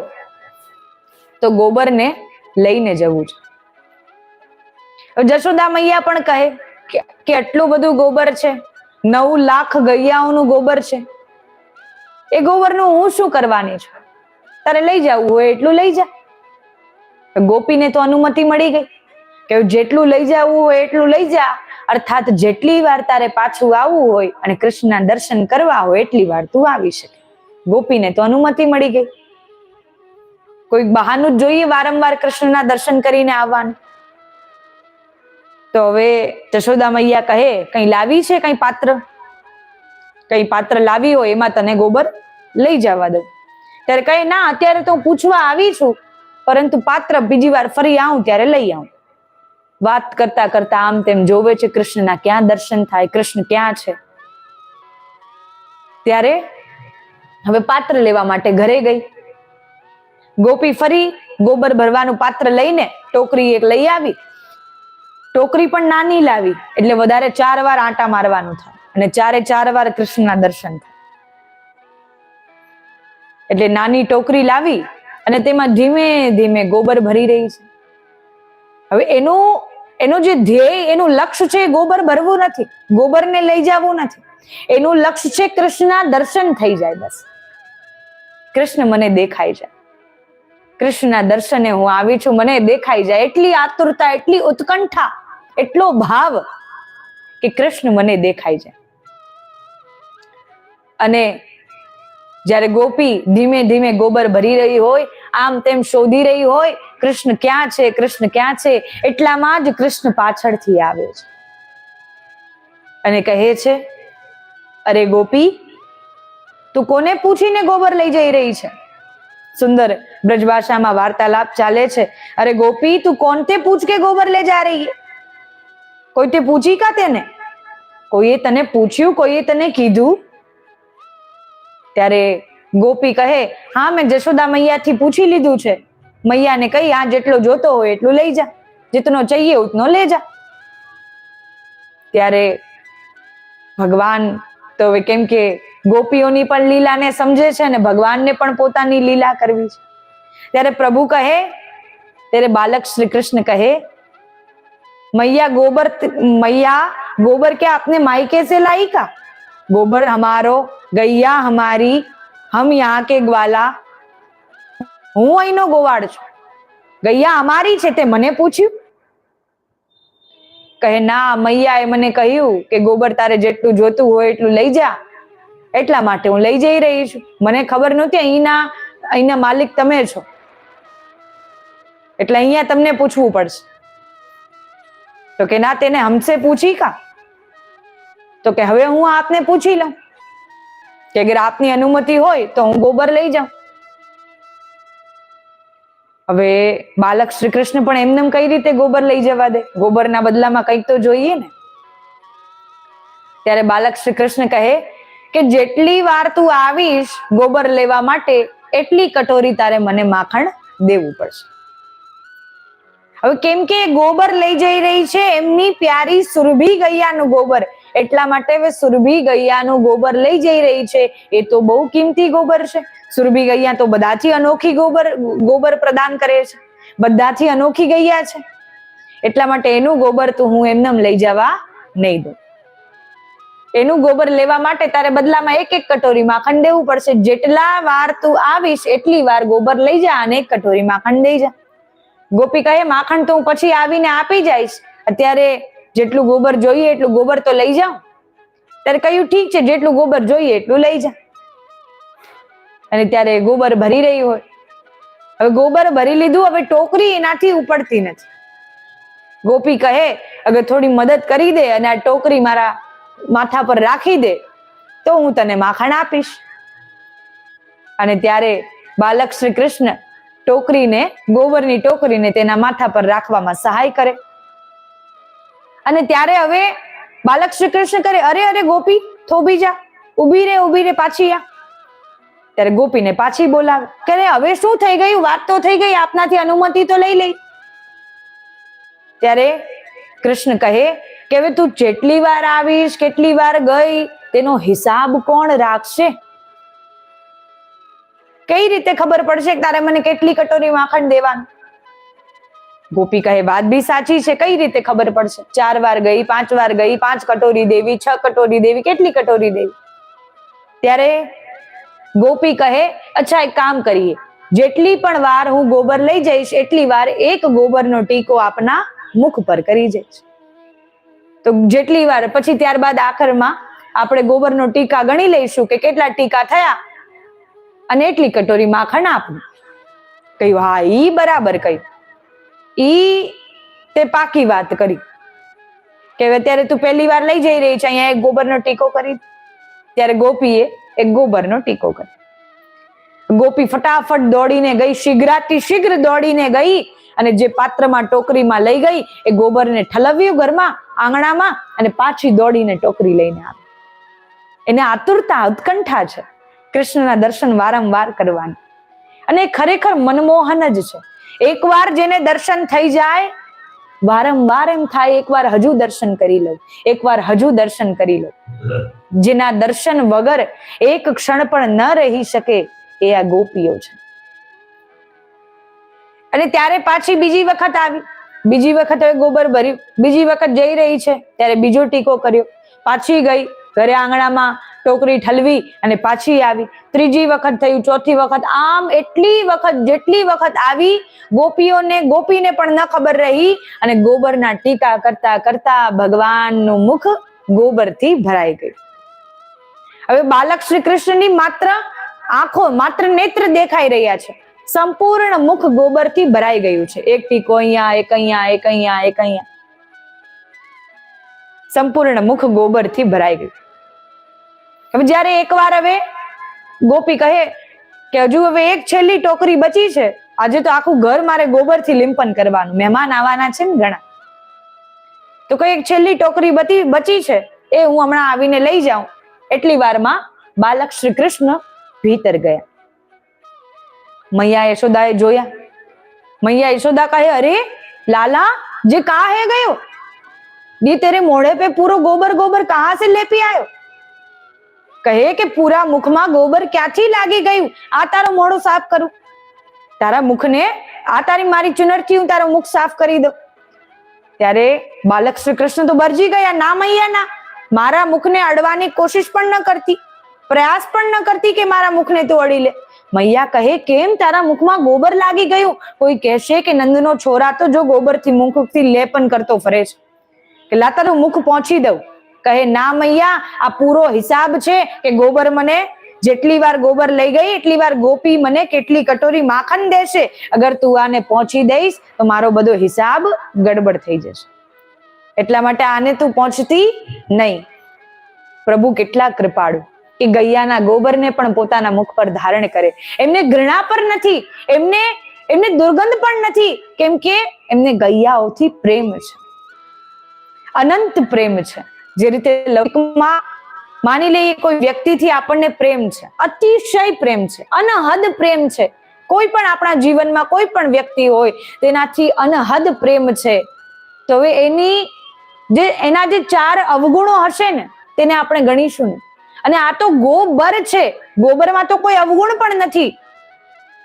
તો ગોબરને લઈને જવું છે. જશોદા મૈયા પણ કહે કે આટલું બધું ગોબર છે, 9 લાખ ગૈયાઓનું ગોબર છે, એ ગોબરનું હું શું કરવાની છું, તારે લઈ જવું હોય એટલું લઈ જા. ગોપીને તો અનુમતિ મળી ગઈ કે જેટલું લઈ જવું હોય એટલું લઈ જા, અર્થાત જેટલી વાર તારે પાછું આવવું હોય અને કૃષ્ણના દર્શન કરવા હોય એટલી વાર તું આવી શકે. ગોપીને તો અનુમતિ મળી ગઈ. કોઈક બહાનું જ જોઈએ વારંવાર કૃષ્ણના દર્શન કરીને આવવાનું. તો હવે જશોદા મૈયા કહે કઈ લાવી છે, કઈ પાત્ર લાવી હોય એમાં તને ગોબર લઈ જવા દઉં. ત્યારે કહે ના, અત્યારે તો હું પૂછવા આવી છું, પરંતુ પાત્ર બીજી વાર ફરી આવું ત્યારે લઈ આવું. વાત કરતા કરતા આમ તેમ જોવે છે કૃષ્ણના ક્યાં દર્શન થાય, કૃષ્ણ ક્યાં છે. ત્યારે હવે પાત્ર લેવા માટે ઘરે ગઈ. ગોપી ફરી ગોબર ભરવાનું પાત્ર લઈને ટોકરી એક લઈ આવી. ટોકરી પણ નાની લાવી એટલે વધારે 4 વાર આંટા મારવાનું થાય અને 4 વાર કૃષ્ણના દર્શન થાય. એટલે નાની ટોકરી લાવી અને તેમાં ધીમે ધીમે ગોબર ભરી રહી છે. હવે એનું જે ધ્યેય, એનું લક્ષ્ય છે ગોબર ભરવું નથી, ગોબરને લઈ જવું નથી. એનું લક્ષ્ય છે કૃષ્ણના દર્શન થઈ જાય. બસ કૃષ્ણ મને દેખાઈ જાય, કૃષ્ણના દર્શને હું આવી છું, મને દેખાઈ જાય. એટલી આતુરતા, એટલી ઉત્કંઠા, એટલો ભાવ કે કૃષ્ણ મને દેખાઈ જાય. અને જ્યારે ગોપી ધીમે ધીમે ગોબર ભરી રહી હોય, આમ તેમ શોધી રહી હોય કૃષ્ણ ક્યાં છે, કૃષ્ણ ક્યાં છે, એટલામાં જ કૃષ્ણ પાછળથી આવે છે અને કહે છે અરે ગોપી, તું કોને પૂછીને ગોબર લઈ જઈ રહી છે? સુંદર બ્રજભાષામાં વાર્તાલાપ ચાલે છે. અરે ગોપી, તું કોનતે પૂછ કે ગોબર ले जा रही है? કોઈ તે પૂછી કા તેને? કોઈએ તને પૂછ્યું, કોઈએ તને કીધું? ત્યારે ગોપી કહે હા, મેં જશોદા મૈયાથી પૂછી લીધું છે. મૈયાને કહી આ જેટલો જોતો હોય એટલું લઈ જા, जितनो चाहिए उतनो ले जा. ત્યારે ભગવાન તો હવે કેમ કે ગોપીઓની પણ લીલાને સમજે છે અને ભગવાનને પણ પોતાની લીલા કરવી છે. ત્યારે પ્રભુ કહે, ત્યારે બાલક શ્રી કૃષ્ણ કહે मैया गोबर क्या आपने मायके से लाई का? गोबर हमारो, गैया हमारी, हम यहाँ के ग्वाला, હું અહીંનો ગોવાળ છું, ગૈયા અમારી છે, તે મને પૂછ્યું? કહે ના, મૈયાએ મને કહ્યું કે ગોબર તારે જેટલું જોતું હોય એટલું લઈ જા, એટલા માટે હું લઈ જઈ રહી છું. મને ખબર નહોતી અહીંના માલિક તમે છો, એટલે અહીંયા તમને પૂછવું પડશે. તો કે ના, તેને હમસે પૂછી કા? તો કે હવે હું આપને પૂછી લઉં કે અગર આપની અનુમતિ હોય તો હું ગોબર લઈ જાઉં. હવે બાલક શ્રી કૃષ્ણ પણ એમને કઈ રીતે ગોબર લઈ જવા દે? ગોબરના બદલામાં કંઈક તો જોઈએ ને. ત્યારે બાલક શ્રી કૃષ્ણ કહે કે જેટલી વાર તું આવીશ ગોબર લેવા માટે એટલી કટોરી તારે મને માખણ દેવું પડશે. હવે કેમ કે ગોબર લઈ જઈ રહી છે એમની પ્યારી સુરભી ગૈયાનું ગોબર, એટલા માટે હવે સુરભી ગૈયાનું ગોબર લઈ જઈ રહી છે. એ તો બહુ કિંમતી ગોબર છે. સુરભી ગૈયા તો બધાથી અનોખી ગોબર પ્રદાન કરે છે, બધાથી અનોખી ગૈયા છે. એટલા માટે એનું ગોબર તો હું એમને લઈ જવા નહીં દઉં. એનું ગોબર લેવા માટે તારે બદલામાં એક એક કટોરી માખણ દેવું પડશે. જેટલા વાર તું આવીશ એટલી વાર ગોબર લઈ જા અને એક કટોરી માખણ દઈ જા. ગોપી કહે માખણ તો હું પછી આવીને આપી જઈશ, અત્યારે જેટલું ગોબર જોઈએ એટલું ગોબર તો લઈ જાઉં. ત્યારે કહ્યું ઠીક છે, જેટલું ગોબર જોઈએ એટલું લઈ જા. અને ત્યારે ગોબર ભરી રહી હોય. હવે ગોબર ભરી લીધું, હવે ટોકરી એનાથી ઉપડતી નથી. ગોપી કહે અગર થોડી મદદ કરી દે અને આ ટોકરી મારા માથા પર રાખી દે તો હું તને માખણ આપીશ. અને ત્યારે બાલક શ્રી કૃષ્ણ ગોબરની ટોકરીને તેના માથા પર રાખવામાં સહાય કરે. અને ત્યારે હવે બાલક શ્રી કૃષ્ણ કરે, અરે અરે ગોપી થોભી જા, ઉભી રે પાછી આ. ત્યારે ગોપીને પાછી બોલાવે કે હવે શું થઈ ગયું? વાત તો થઈ ગઈ, આપનાથી અનુમતિ તો લઈ લઈ. ત્યારે કૃષ્ણ કહે કે હવે તું જેટલી વાર આવીશ, કેટલી વાર ગઈ, તેનો હિસાબ કોણ રાખશે? કઈ રીતે ખબર પડશે કે તારે મને કેટલી કટોરી માખણ દેવાનું? ગોપી કહે વાત બી સાચી છે, કઈ રીતે ખબર પડશે? 4 વાર ગઈ, 5 વાર ગઈ, 5 કટોરી દેવી, 6 કટોરી દેવી, કેટલી કટોરી દેવી? ત્યારે ગોપી કહે અચ્છા એક કામ કરીએ, જેટલી પણ વાર હું ગોબર લઈ જઈશ એટલી વાર એક ગોબરનો ટીકો આપના મુખ પર કરી જઈશ. તો જેટલી વાર પછી ત્યારબાદ આખરમાં આપણે ગોબરનો ટીકા ગણી લઈશું કે કેટલા ટીકા થયા અને એટલી કટોરી માખણ આપવું. કહ્યું હા, ઈ બરાબર કહ્યું, ઈ તે પાકી વાત કરી કે અત્યારે તું પહેલી વાર લઈ જઈ રહી છે, અહીંયા એક ગોબરનો ટીકો કરી. ત્યારે ગોપીએ એક ગોબરનો ટીકો કર્યો. ગોપી ફટાફટ દોડીને ગઈ, શીઘ્રાતિ શીઘ્ર દોડીને ગઈ અને જે પાત્રમાં ટોકરીમાં લઈ ગઈ એ ગોબરને ઠલવ્યું ઘરમાં આંગણામાં અને પાછી દોડીને ટોકરી લઈને આવી. એને આતુરતા, ઉત્કંઠા છે કૃષ્ણના દર્શન વારંવાર કરવાની. અને ખરેખર મનમોહન જ છે. એકવાર જેને દર્શન થઈ જાય વારંવાર એમ થાય એકવાર હજુ દર્શન કરી લઉં, એકવાર હજુ દર્શન કરી લઉં. જેના દર્શન વગર એક ક્ષણ પણ ન રહી શકે એ આ ગોપીઓ છે. અને ત્યારે પાછી બીજી વખત આવી, બીજી વખત હવે ગોબર ભર્યું, બીજી વખત જઈ રહી છે ત્યારે બીજો ટીકો કર્યો, પાછી ગઈ ઘરે આંગણામાં ટોકરી ઠલવી અને પાછી આવી. ત્રીજી વખત થયું, ચોથી વખત, આમ એટલી વખત જેટલી વખત આવી ગોપીને પણ ન ખબર રહી અને ગોબરના ટીકા કરતા કરતા ભગવાનનું મુખ ગોબરથી ભરાઈ ગયું. હવે બાલક શ્રી કૃષ્ણની માત્ર આંખો, માત્ર નેત્ર દેખાઈ રહ્યા છે, સંપૂર્ણ મુખ ગોબરથી ભરાઈ ગયું છે. એક ટીકો અહીંયા, એક અહીંયા, એક અહીંયા, એક અહીંયા, સંપૂર્ણ મુખ ગોબરથી ભરાઈ ગયું. હવે જ્યારે એકવાર હવે ગોપી કહે કે હજુ હવે એક છેલ્લી ટોકરી બચી છે, આજે તો આખું ઘર મારે ગોબરથી લીંપન કરવાનું, મહેમાન આવવાના છે ને ઘણા, તો કઈ એક છેલ્લી ટોકરી બચી છે એ હું હમણાં આવીને લઈ જાઉં. એટલી વારમાં બાલક શ્રી કૃષ્ણ ભીતર ગયા. મૈયા યશોદાએ જોયા. મૈયા યશોदा કહે અરે लाला ये कहाँ है गयो? ये तेरे मोढ़े पे पूरा गोबर गोबर कहाँ से लेपी आयो? કહે કે પૂરા મુખમાં ગોબર ક્યાંથી લાગી ગયું? આ તારો મોઢું સાફ કરું, તારા મુખને આ તારી મારી ચુનરથી હું તારો મુખ સાફ કરી દઉં. ત્યારે બાલક શ્રી કૃષ્ણ તો બરજી ગયા, ના મૈયા ના, મારા મુખને અડવાની કોશિશ પણ ન કરતી, પ્રયાસ પણ ન કરતી કે મારા મુખને તું અડી લે. મૈયા કહે કેમ તારા મુખમાં ગોબર લાગી ગયું? કોઈ કહેશે કે નંદનો છોરા તો જો ગોબરથી મુખથી લેપન કરતો ફરે છે, કે લા તારું મુખ પહોંચી દઉં, કહે ના મૈયા, આ પૂરો હિસાબ છે કે ગોબર મને જેટલી વાર ગોબર લઈ ગઈ એટલી વાર ગોપી મને કેટલી કટોરી માખણ દેશે. અગર તું આને પહોંચી દઈશ તો મારો બધો હિસાબ ગડબડ થઈ જશે, એટલા માટે આને તું પહોંચતી નહીં. પ્રભુ કેટલા કૃપાળુ કે ગૈયાના ગોબરને પણ પોતાના મુખ પર ધારણ કરે. એમને ઘૃણા પર નથી, એમને દુર્ગંધ પણ નથી, કેમ કે એમને ગૈયાઓથી પ્રેમ છે, અનંત પ્રેમ છે. જે રીતે લૌકિકમાં માની લઈએ કોઈ વ્યક્તિથી આપણને પ્રેમ છે, અતિશય પ્રેમ છે, અનહદ પ્રેમ છે. કોઈ પણ આપણા જીવનમાં કોઈ પણ વ્યક્તિ હોય તેનાથી અનહદ પ્રેમ છે, તો હવે એના જે 4 અવગુણો હશે ને તેને આપણે ગણીશું ને. અને આ તો ગોબર છે, ગોબરમાં તો કોઈ અવગુણ પણ નથી.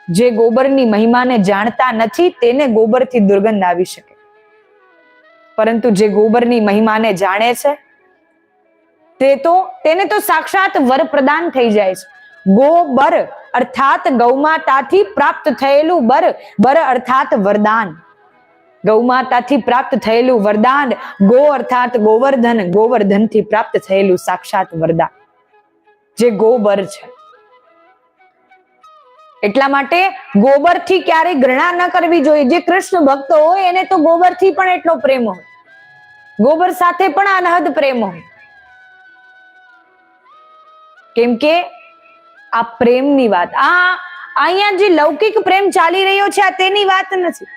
જે ગોબરની મહિમાને જાણતા નથી તેને ગોબરથી દુર્ગંધ આવી શકે, પરંતુ જે ગોબરની મહિમાને જાણે છે તેને તો સાક્ષાત વર પ્રદાન થઈ જાય છે. ગોબર અર્થાત ગૌમાતાથી પ્રાપ્ત થયેલું બર અર્થાત વરદાન, ગૌમાતાથી પ્રાપ્ત થયેલું વરદાન. ગો અર્થાત ગોવર્ધન, ગોવર્ધનથી પ્રાપ્ત થયેલું સાક્ષાત વરદાન જે ગોબર છે. એટલા માટે ગોબરથી ક્યારેય ઘૃણા ન કરવી જોઈએ. જે કૃષ્ણ ભક્ત હોય એને તો ગોબરથી પણ એટલો પ્રેમ હોય, ગોબર સાથે પણ અનહદ પ્રેમ હોય, કેમ કે આ પ્રેમની વાત, અહીંયા જે લૌકિક પ્રેમ ચાલી રહ્યો છે આ તેની વાત નથી,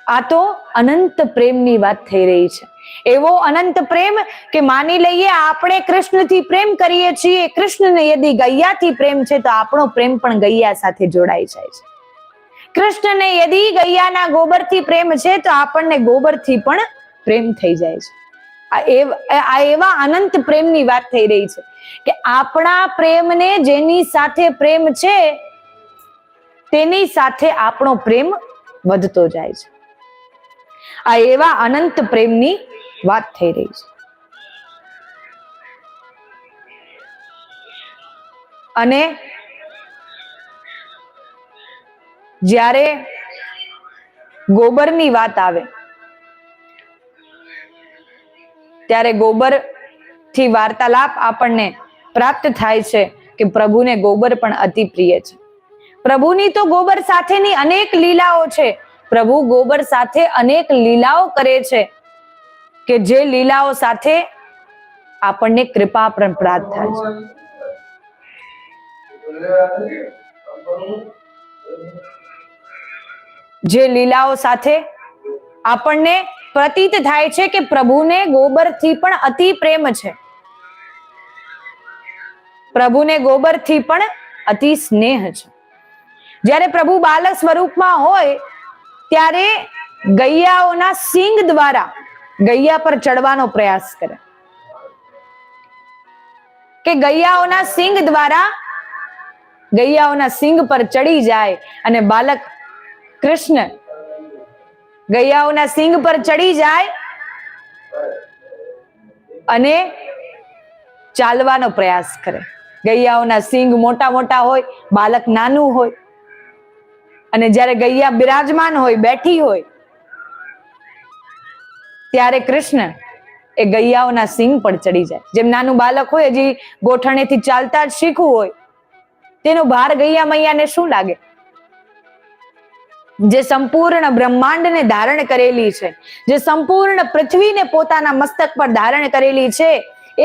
આ તો અનંત પ્રેમની વાત થઈ રહી છે. એવો અનંત પ્રેમ કે માની લઈએ આપણે કૃષ્ણથી પ્રેમ કરીએ છીએ, કૃષ્ણને યદી ગૈયાથી પ્રેમ છે તો આપણો પ્રેમ પણ ગૈયા સાથે જોડાઈ જાય છે. કૃષ્ણને યદી ગૈયાના ગોબરથી પ્રેમ છે તો આપણને ગોબરથી પણ પ્રેમ થઈ જાય છે. આ એવા અનંત પ્રેમની વાત થઈ રહી છે કે આપણા પ્રેમને જેની સાથે પ્રેમ છે તેની સાથે આપણો પ્રેમ વધતો જાય છે. આ એવા અનંત પ્રેમની વાત થઈ રહી છે. અને જ્યારે ગોબરની વાત આવે ત્યારે ગોબર થી વાર્તાલાપ આપણને પ્રાપ્ત થાય છે કે પ્રભુને ગોબર પણ અતિ પ્રિય છે. પ્રભુની તો ગોબર સાથેની અનેક લીલાઓ છે. પ્રભુ ગોબર સાથે અનેક લીલાઓ કરે છે કે જે લીલાઓ સાથે આપણને કૃપા પણ પ્રાપ્ત થાય છે. જે લીલાઓ સાથે આપણને પ્રતીત થાય છે કે પ્રભુને ગોબરથી પણ અતિ પ્રેમ છે, પ્રભુને ગોબરથી પણ અતિ સ્નેહ છે. જ્યારે પ્રભુ બાલક સ્વરૂપમાં હોય ત્યારે ગૈયાઓના સિંગ દ્વારા ગૈયા પર ચડવાનો પ્રયાસ કરે, કે ગૈયાઓના સિંગ દ્વારા ગૈયાઓના સિંગ પર ચડી જાય અને બાલક કૃષ્ણ ગૈયાઓના સિંગ પર ચડી જાય અને ચાલવાનો પ્રયાસ કરે. ગૈયાઓના સિંગ મોટા મોટા હોય, બાલક નાનું હોય, અને જ્યારે ગૈયા બિરાજમાન હોય, બેઠી હોય, ત્યારે કૃષ્ણ એ ગૈયાઓના સિંગ પર ચડી જાય. જેમ નાનું બાલક હોય, હજી ગોઠણેથી ચાલતા જ શીખવું હોય, તેનો ભાર ગૈયા મૈયાને શું લાગે? જે સંપૂર્ણ બ્રહ્માંડને ધારણ કરેલી છે, જે સંપૂર્ણ પૃથ્વીને પોતાના મસ્તક પર ધારણ કરેલી છે,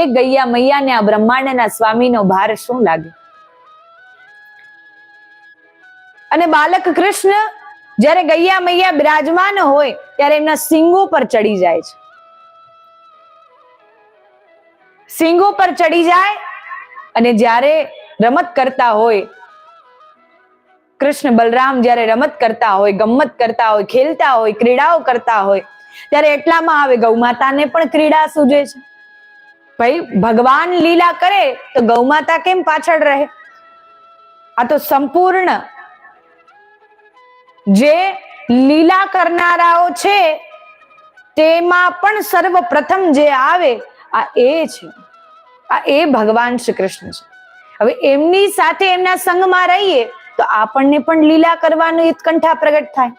એ ગૈયા મૈયાને આ બ્રહ્માંડના સ્વામીનો ભાર શું લાગે? અને બાલક કૃષ્ણ જ્યારે ગૈયા મૈયા બિરાજમાન હોય ત્યારે એમના સિંગો પર ચડી જાય છે. સિંગો પર ચડી જાય અને જ્યારે રમત કરતા હોય, કૃષ્ણ બલરામ જ્યારે રમત કરતા હોય, ગમ્મત કરતા હોય, ખેલતા હોય, ક્રીડાઓ કરતા હોય, ત્યારે એટલામાં આવે ગૌમાતાને પણ ક્રીડા સૂજે છે. ભાઈ ભગવાન લીલા કરે તો ગૌમાતા કેમ પાછળ રહે? આ તો સંપૂર્ણ જે લીલા કરનારાઓ છે તેમાં પણ સર્વપ્રથમ જે આવે આ એ છે, આ એ ભગવાન શ્રી કૃષ્ણ છે. હવે એમની સાથે એમના સંગમાં રહીએ તો આપણને પણ લીલા કરવાનું ઉત્કંઠા પ્રગટ થાય.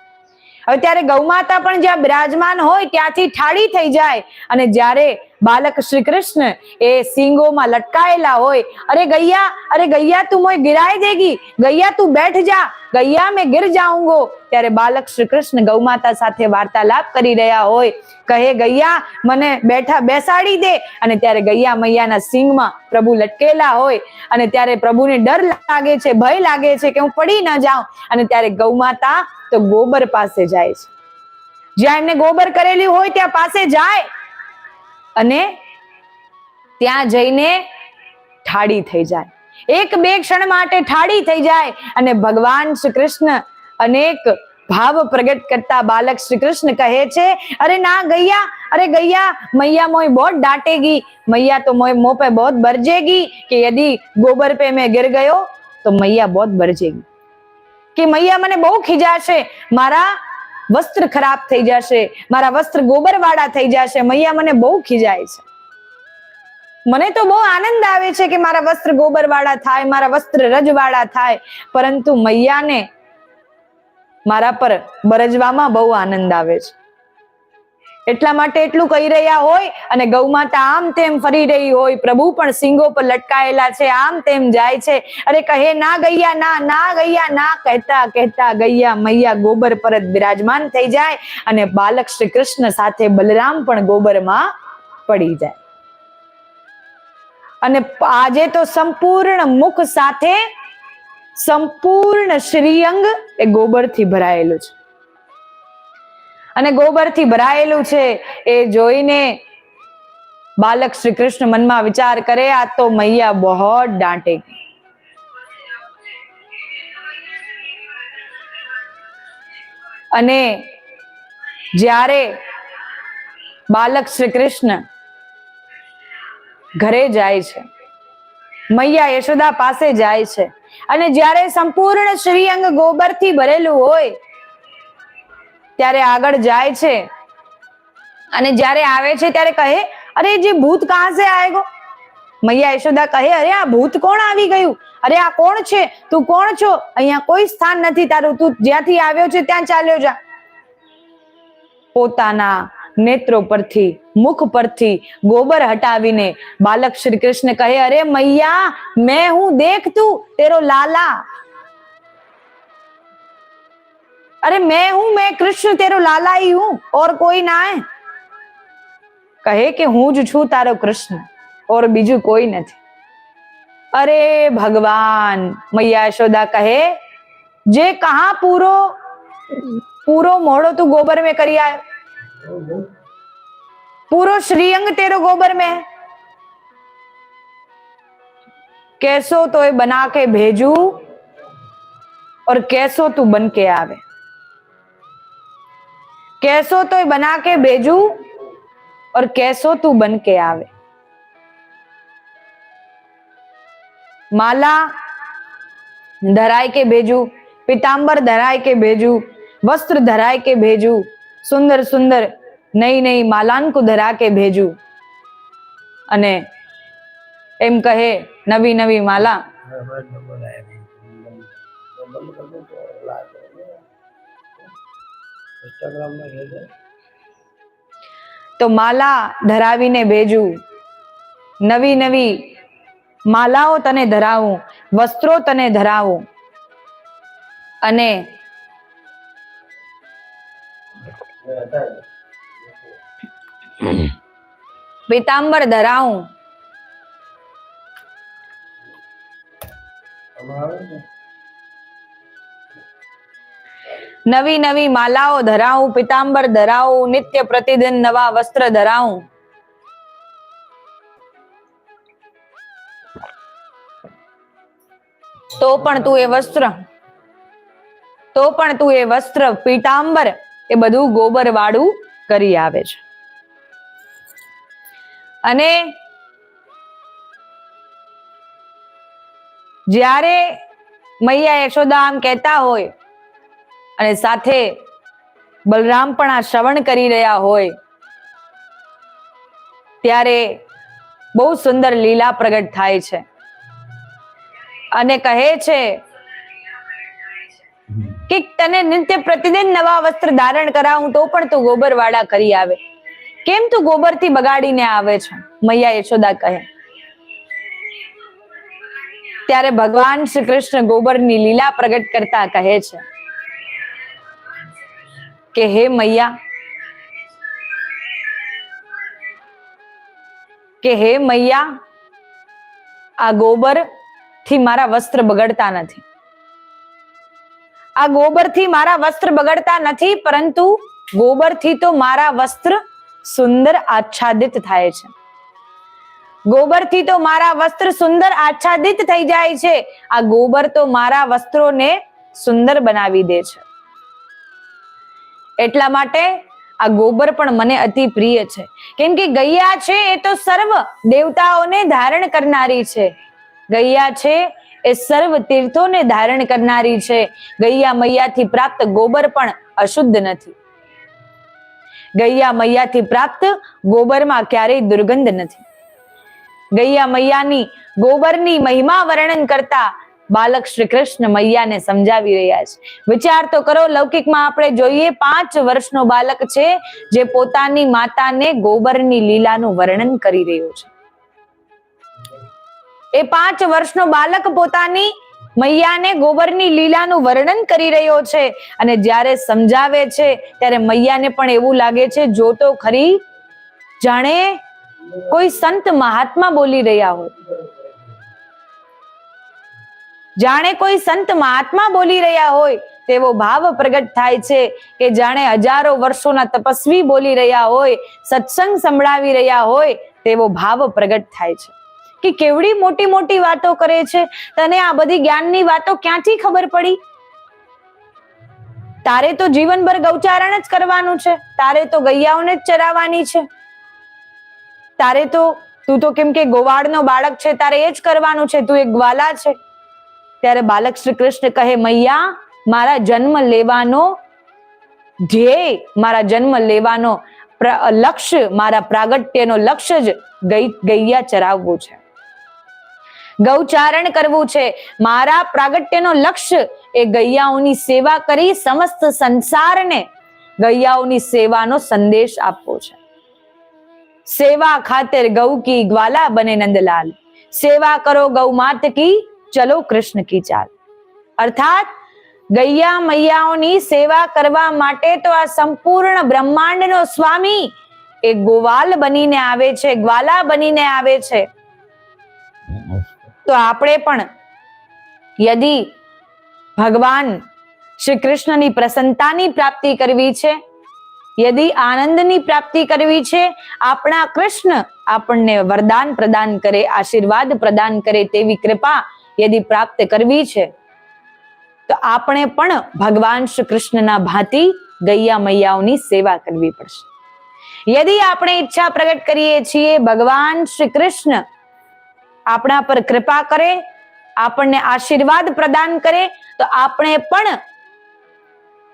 હવે ત્યારે ગૌમાતા પણ જ્યાં બિરાજમાન હોય ત્યાંથી ઠાડી થઈ જાય અને જ્યારે બાલક શ્રી કૃષ્ણ એ સિંગોમાં લટકાયેલા હોય, અરે ગૈયા તું મોય ગિરાઈ દેગી, ગૈયા તું બેઠ જા, ગૈયા મેં ગિર જાઉંગો. ત્યારે બાલક શ્રી કૃષ્ણ ગૌમાતા સાથે વાર્તાલાપ કરી રહ્યા હોય, કહે ગૈયા મને બેસાડી દે. અને ત્યારે ગૈયા મૈયાના સિંગમાં પ્રભુ લટકેલા હોય અને ત્યારે પ્રભુને ડર લાગે છે, ભય લાગે છે કે હું પડી ન જાઉં. અને ત્યારે ગૌમાતા તો ગોબર પાસે જાય છે, જ્યાં એમને ગોબર કરેલી હોય ત્યાં પાસે જાય અને ત્યાં જઈને ઠાડી થઈ જાય, એક બે ક્ષણ માટે ઠાડી થઈ જાય. અને ભગવાન શ્રી કૃષ્ણ અનેક ભાવ પ્રગટ કરતા બાલક શ્રી કૃષ્ણ કહે છે, અરે ના ગૈયા, अरे गैया मैया मोई बहुत डांटेगी, मैया तो मुंह पे बहुत बरजेगी कि यदि गोबर पे मैं गिर गयो तो मैया बहुत बरजेगी, कि मैया મને બહુ ખીજાશે, મારા વસ્ત્ર ખરાબ થઈ જશે, મારા વસ્ત્ર ગોબર વાળા થઈ જશે, મૈયા મને બહુ ખીજાય છે. મને તો બહુ આનંદ આવે છે કે મારા વસ્ત્ર ગોબર વાળા થાય, મારા વસ્ત્ર રજ વાળા થાય, પરંતુ મૈયાને મારા પર બરજવામાં બહુ આનંદ આવે છે. એટલા માટે એટલું કહી રહ્યા હોય અને ગૌમાતા આમ તેમ ફરી રહી હોય, પ્રભુ પણ સિંગો પર લટકાયેલા છે, આમ તેમ જાય છે. અરે કહે ના ગૈયા ના, ના ગૈયા ના, કહેતા કહેતા ગૈયા મૈયા ગોબર પર જ બિરાજમાન થઈ જાય અને બાલક શ્રી કૃષ્ણ સાથે બલરામ પણ ગોબરમાં પડી જાય. અને આજે તો સંપૂર્ણ મુખ સાથે સંપૂર્ણ શ્રીઅંગ એ ગોબરથી ભરાયેલું છે. અને ગોબરથી ભરાયેલું છે એ જોઈને બાલક શ્રી કૃષ્ણ મનમાં વિચાર કરે, આ તો મૈયા બહોત ડાંટેગી. અને જ્યારે બાલક શ્રી કૃષ્ણ ઘરે જાય છે, મૈયા યશોદા પાસે જાય છે અને જ્યારે સંપૂર્ણ શ્રીઅંગ ગોબરથી ભરેલું હોય ત્યારે આગળ જાય છે અને જ્યારે આવે છે ત્યારે કહે, અરે જે ભૂત કહાં સે આયેગો? મૈયા યશોદા કહે, અરે આ ભૂત કોણ આવી ગયું? અરે આ કોણ છે? તું કોણ છો? અહીંયા કોઈ સ્થાન નથી તારું, તું જ્યાંથી આવ્યો છે ત્યાં ચાલ્યો જા. પોતાના નેત્રો પરથી, મુખ પરથી ગોબર હટાવીને બાલક શ્રી કૃષ્ણ કહે, અરે મૈયા मैं हूं, देख तू तेरो लाला, अरे मैं हूं, मैं कृष्ण तेरो लाला ही हूं और कोई ना है. કહે કે હું જ છું તારો કૃષ્ણ और બીજું કોઈ નથી. અરે ભગવાન, મૈયા યશોદા કહે, જે કહા પૂરો મોડો તું गोबर में કરી આયો, पूरो श्रीअंग तेरो गोबर में है, कैसो तो बना के भेजू और कैसो तू बन के आवे, कैसो तो बना के भेजू और कैसो तू बन के आवे. माला धराय के भेजू, पीतांबर धराय के भेजू, वस्त्र धराय के भेजू, सुंदर सुंदर नई नई मालान को धरा के भेजू. અને એમ કહે નવી નવી માલા તો માલા ધરાવીને ભેજું, નવી નવી માલાઓ તને ધરાવું, વસ્ત્રો તને ધરાવું અને પીતાંબર ધરાવું. નવી નવી માલાઓ ધરાવું, પીતાંબર ધરાવું, નિત્ય પ્રતિદિન નવા વસ્ત્ર ધરાવું. તો પણ તું એ વસ્ત્ર પીતાંબર એ બધું ગોબર વાળું કરી આવે છે. અને જ્યારે મૈયા યશોદા આમ કહેતા હોય અને સાથે બલરામ પણ આ શ્રવણ કરી રહ્યા હોય ત્યારે બહુ સુંદર લીલા પ્રગટ થાય છે અને કહે છે કે તને નિત્ય પ્રતિદિન નવા વસ્ત્ર ધારણ કરાવું તો પણ તું ગોબર વાળા કરી આવે. કેમ તું ગોબરથી બગાડીને આવે છે? મૈયા યશોદા કહે. ત્યારે ભગવાન શ્રી કૃષ્ણ ગોબરની લીલા પ્રગટ કરતા કહે છે કે હે મૈયા, આ ગોબર થી મારા વસ્ત્ર બગડતા નથી. આ ગોબરથી મારા વસ્ત્ર બગડતા નથી, પરંતુ ગોબરથી તો મારા વસ્ત્ર સુંદર આચ્છાદિત થાય છે. ગોબરથી તો મારા વસ્ત્ર સુંદર આચ્છાદિત થઈ જાય છે. આ ગોબર તો મારા વસ્ત્રોને સુંદર બનાવી દે છે. એટલા માટે આ ગોબર પણ મને અતિ પ્રિય છે. કેમ કે ગૈયા છે એ તો સર્વ દેવતાઓને ધારણ કરનારી છે. ગૈયા છે એ સર્વ તીર્થોને ધારણ કરનારી છે. ગૈયા મૈયાથી પ્રાપ્ત ગોબર પણ અશુદ્ધ નથી. ગૈયા મૈયાથી પ્રાપ્ત ગોબરમાં ક્યારેય દુર્ગંધ નથી. ગૈયા મૈયાની ગોબરની મહિમા વર્ણન કરતા બાલક શ્રી કૃષ્ણ મૈયાને સમજાવી રહ્યા છે. વિચાર તો કરો, લૌકિકમાં આપણે જોઈએ 5 વર્ષનો બાલક છે જે પોતાની માતાને ગોબરની લીલાનું વર્ણન કરી રહ્યો છે. એ 5 વર્ષનો બાલક પોતાની મૈયાને ગોબરની લીલાનું વર્ણન કરી રહ્યો છે. અને જ્યારે સમજાવે છે ત્યારે મૈયાને પણ એવું લાગે છે, જો તો ખરી જાણે કોઈ સંત મહાત્મા બોલી રહ્યા હોય. જાણે કોઈ સંત મહાત્મા બોલી રહ્યા હોય તેવો ભાવ પ્રગટ થાય છે કે જાણે હજારો વર્ષોના તપસ્વી બોલી રહ્યા હોય, સત્સંગ સંભળાવી રહ્યા હોય તેવો ભાવ પ્રગટ થાય છે કે કેવડી મોટી મોટી વાતો કરે છે. તને આ બધી જ્ઞાનની વાતો ક્યાંથી ખબર પડી? તારે તો જીવનભર ગૌચારણ જ કરવાનું છે. તારે તો ગૈયાઓને જ ચરાવવાની છે. તારે તો તું તો કેમ કે ગોવાળનો બાળક છે, તારે એ જ કરવાનું છે. તું એક ગ્વાલા છે. ત્યારે બાલક શ્રી કૃષ્ણ કહે, મૈયા, મારા જન્મ લેવાનો ધ્યેય, મારા જન્મ લેવાનો લક્ષ્ય, મારા પ્રાગટ્યનો લક્ષ્ય જ ગૈયા ચરાવવું છે, ગૌચારણ કરવું છે. મારા પ્રાગટ્યનો લક્ષ્ય એ ગૈયાઓની સેવા કરી સમસ્ત સંસારને ગૈયાઓની સેવાનો સંદેશ આપવો છે. સેવા ખાતર ગૌ કી ગ્વાલા બને નંદલાલ, સેવા કરો ગૌ માત કી, ચલો કૃષ્ણ કી ચાલ. અર્થાત ગૈયા મૈયાઓની સેવા કરવા માટે તો આ સંપૂર્ણ બ્રહ્માંડનો સ્વામી એ ગોવાલ બનીને આવે છે, ગ્વાલા બનીને આવે છે. તો આપણે પણ યદી ભગવાન શ્રી કૃષ્ણની પ્રસન્નતાની પ્રાપ્તિ કરવી છે, યદી આનંદની પ્રાપ્તિ કરવી છે, આપણા કૃષ્ણ આપણને વરદાન પ્રદાન કરે, આશીર્વાદ પ્રદાન કરે તેવી કૃપા યદી પ્રાપ્ત કરવી છે, તો આપણે પણ ભગવાન શ્રી કૃષ્ણના ભાંતિ ગૈયા મૈયાઓની સેવા કરવી પડશે. યદી આપણે ઈચ્છા પ્રગટ કરીએ છીએ ભગવાન શ્રી કૃષ્ણ આપણા પર કૃપા કરે, આપણને આશીર્વાદ પ્રદાન કરે, તો આપણે પણ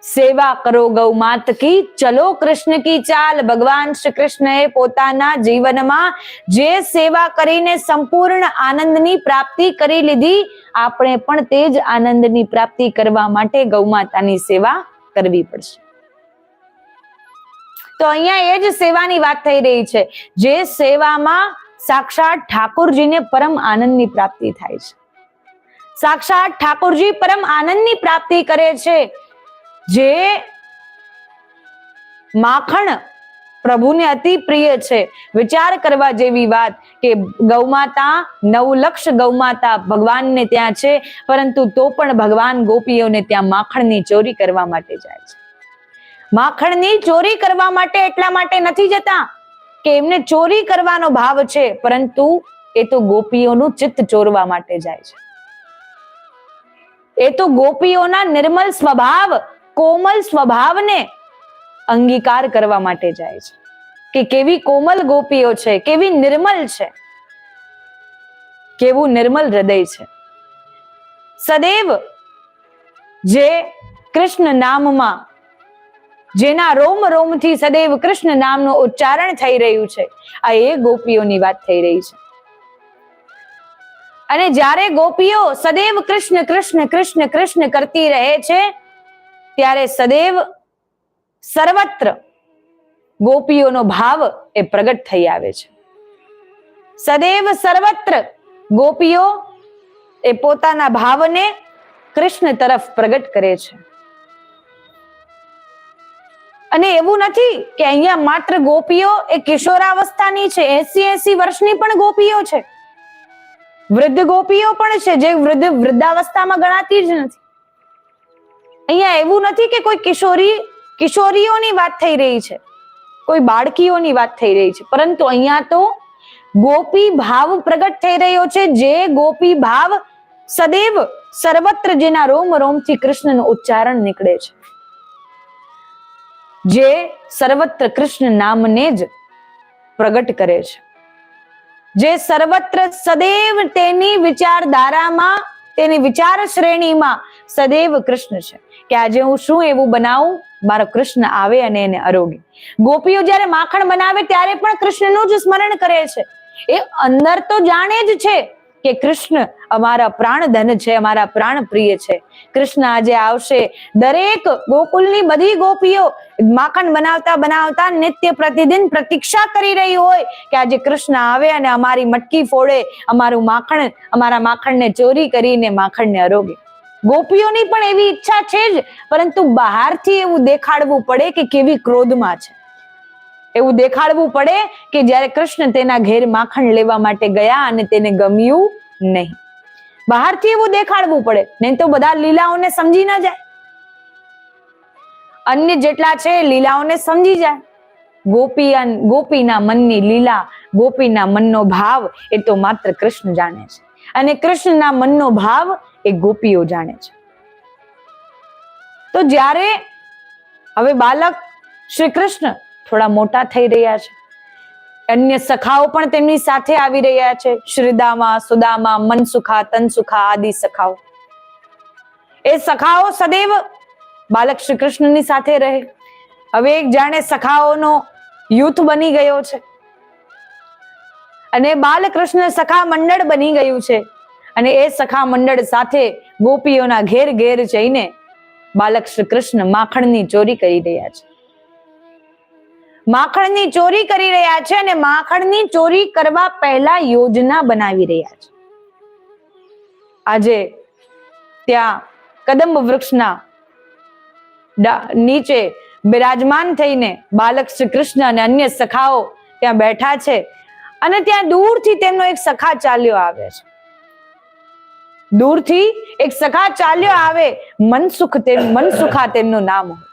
સેવા કરો ગૌ માત કી, ચલો કૃષ્ણ કી ચાલ. ભગવાન શ્રી કૃષ્ણએ પોતાના જીવનમાં જે સેવા કરીને સંપૂર્ણ આનંદની પ્રાપ્તિ કરી લીધી, આપણે પણ તે જ આનંદની પ્રાપ્તિ કરવા માટે ગૌ માતાની સેવા કરવી પડશે. તો અહીંયા એ જ સેવાની વાત થઈ રહી છે, જે સેવામાં સાક્ષાત ઠાકોરજીને પરમ આનંદની પ્રાપ્તિ થાય છે. સાક્ષાત ઠાકોરજી પરમ આનંદની પ્રાપ્તિ કરે છે. જે માખણ પ્રભુને અતિ પ્રિય છે. વિચાર કરવા જેવી વાત કે ગૌમાતા 9 લક્ષ ગૌમાતા ભગવાનને ત્યાં છે, પરંતુ તો પણ ભગવાન ગોપીઓને ત્યાં માખણની ચોરી કરવા માટે જાય છે. માખણની ચોરી કરવા માટે એટલા માટે નથી જતા કે એમને ચોરી કરવાનો ભાવ છે, પરંતુ એ તો ગોપીઓનું ચિત્ત ચોરવા માટે જાય છે. એ તો ગોપીઓના નિર્મલ સ્વભાવ, કોમલ સ્વભાવને અંગીકાર કરવા માટે જાય છે કે કેવી કોમલ ગોપીઓ છે, કેવી નિર્મલ છે, કેવું નિર્મલ હૃદય છે. સદૈવ જે કૃષ્ણ નામમાં, જેના રોમ રોમથી સદૈવ કૃષ્ણ નામનું ઉચ્ચારણ થઈ રહ્યું છે, આ એ ગોપીઓની વાત થઈ રહી છે. અને જ્યારે ગોપીઓ સદૈવ કૃષ્ણ કૃષ્ણ કૃષ્ણ કૃષ્ણ કરતી રહે છે, ત્યારે સદૈવ સર્વત્ર ગોપીઓનો ભાવ એ પ્રગટ થઈ આવે છે. સદૈવ સર્વત્ર ગોપીઓ એ પોતાના ભાવને કૃષ્ણ તરફ પ્રગટ કરે છે. અને એવું નથી કે અહીંયા માત્ર ગોપીઓ એ કિશોરાવસ્થાની છે, 80 વર્ષની પણ ગોપીઓ છે, વૃદ્ધ ગોપીઓ પણ છે જે વૃદ્ધાવસ્થામાં ગણાતી જ નથી. અહીંયા એવું નથી કે કોઈ કિશોરીઓની વાત થઈ રહી છે, કોઈ બાળકીઓની વાત થઈ રહી છે, પરંતુ અહીંયા તો ગોપી ભાવ પ્રગટ થઈ રહ્યો છે, જે ગોપી ભાવ સદૈવ સર્વત્ર જેના રોમ રોમથી કૃષ્ણનું ઉચ્ચારણ નીકળે છે, જે સર્વત્ર કૃષ્ણ નામને જ પ્રગટ કરે છે, જે સર્વત્ર સદૈવ તેની વિચારધારામાં, તેની વિચાર શ્રેણીમાં સદૈવ કૃષ્ણ છે કે આજે હું શું એવું બનાવું મારો કૃષ્ણ આવે અને એને આરોગે. ગોપીઓ જ્યારે માખણ બનાવે ત્યારે પણ કૃષ્ણનું જ સ્મરણ કરે છે. એ અંદર તો જાણે જ છે કે કૃષ્ણ અમારા પ્રાણધન છે, અમારા પ્રાણ પ્રિય છે. કૃષ્ણ આજે આવશે. દરેક ગોકુલની બધી ગોપીઓ માખણ બનાવતા બનાવતા નિત્ય પ્રતિદિન પ્રતીક્ષા કરી રહી હોય કે આજે કૃષ્ણ આવે અને અમારી મટકી ફોડે, અમારું માખણ, અમારા માખણને ચોરી કરીને માખણને આરોગે. ગોપીઓની પણ એવી ઈચ્છા છે જ, પરંતુ બહારથી એવું દેખાડવું પડે કે કેવી ક્રોધમાં છે. એવું દેખાડવું પડે કે જ્યારે કૃષ્ણ તેના ઘેર માખણ લેવા માટે ગયા અને તેને ગમ્યું નહીં. બહારથી એવું દેખાડવું પડે, નહીં તો બધા લીલાઓને સમજી ન જાય. અન્ય જેટલા છે લીલાઓને સમજી જાય. ગોપીના મનની લીલા, ગોપીના મનનો ભાવ એ તો માત્ર કૃષ્ણ જાણે છે, અને કૃષ્ણના મનનો ભાવ એ ગોપીઓ જાણે છે. તો જ્યારે હવે બાલક શ્રી કૃષ્ણ થોડા મોટા થઈ રહ્યા છે, અન્ય સખાઓ પણ તેમની સાથે આવી રહ્યા છે, શ્રીદામા, સુદામા, મનસુખા, તનસુખા આદિ સખાઓ. એ સખાઓ સદૈવ બાલક શ્રી કૃષ્ણની સાથે રહે. હવે એક જાણે સખાઓનો યુથ બની ગયો છે અને બાલકૃષ્ણ સખા મંડળ બની ગયું છે, અને એ સખા મંડળ સાથે ગોપીઓના ઘેર ઘેર જઈને બાલક શ્રી કૃષ્ણ માખણની ચોરી કરી રહ્યા છે. માખણની ચોરી કરી રહ્યા છે અને માખણની ચોરી કરવા પહેલા યોજના બનાવી રહ્યા છે. આજે ત્યાં કદંબ વૃક્ષના નીચે બિરાજમાન થઈને બાલક શ્રી કૃષ્ણ અને અન્ય સખાઓ ત્યાં બેઠા છે, અને ત્યાં દૂરથી તેમનો એક સખા ચાલ્યો આવે છે. દૂરથી એક સખા ચાલ્યો આવે, મનસુખા તેમનું નામ હોય,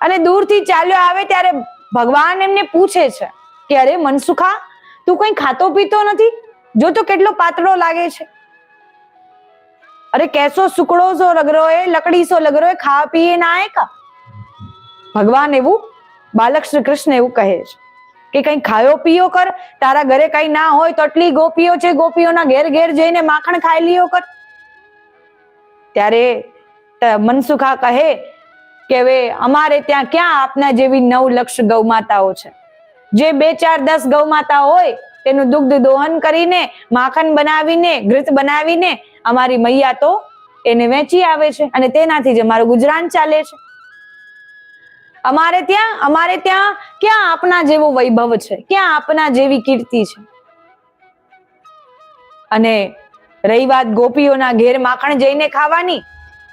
અને દૂરથી ચાલ્યો આવે ત્યારે ભગવાન એમને પૂછે છે કે અરે મનસુખા, તું કઈ ખાતો પીતો નથી? જો તો કેટલો પાતળો લાગે છે. અરે કેસો સુકડો સો લગ રહ્યો હે, લકડી સો લગ રહ્યો હે, ખા પીએ ના આए કા? ભગવાન એવું બાલક શ્રી કૃષ્ણ એવું કહે છે કે કઈ ખાયો પીયો કર. તારા ઘરે કઈ ના હોય તો આટલી ગોપીઓ છે, ગોપીઓના ઘેર ઘેર જઈને માખણ ખાઈ લ્યો કર. ત્યારે મનસુખા કહે કે હવે અમારે ત્યાં ક્યાં આપના જેવી 9 લક્ષ ગૌમાતાઓ છે, જે 2, 4, 10 ગૌમાતા હોય તેનું દુગ્ધ દોહન કરીને, માખણ બનાવીને, ઘૃત બનાવીને અમારી મૈયા તો એને વેચી આવે છે, અને તેનાથી જ અમારું ગુજરાન ચાલે છે. અમારે ત્યાં ક્યાં આપના જેવો વૈભવ છે, ક્યાં આપના જેવી કીર્તિ છે. અને રહી વાત ગોપીઓના ઘેર માખણ જઈને ખાવાની,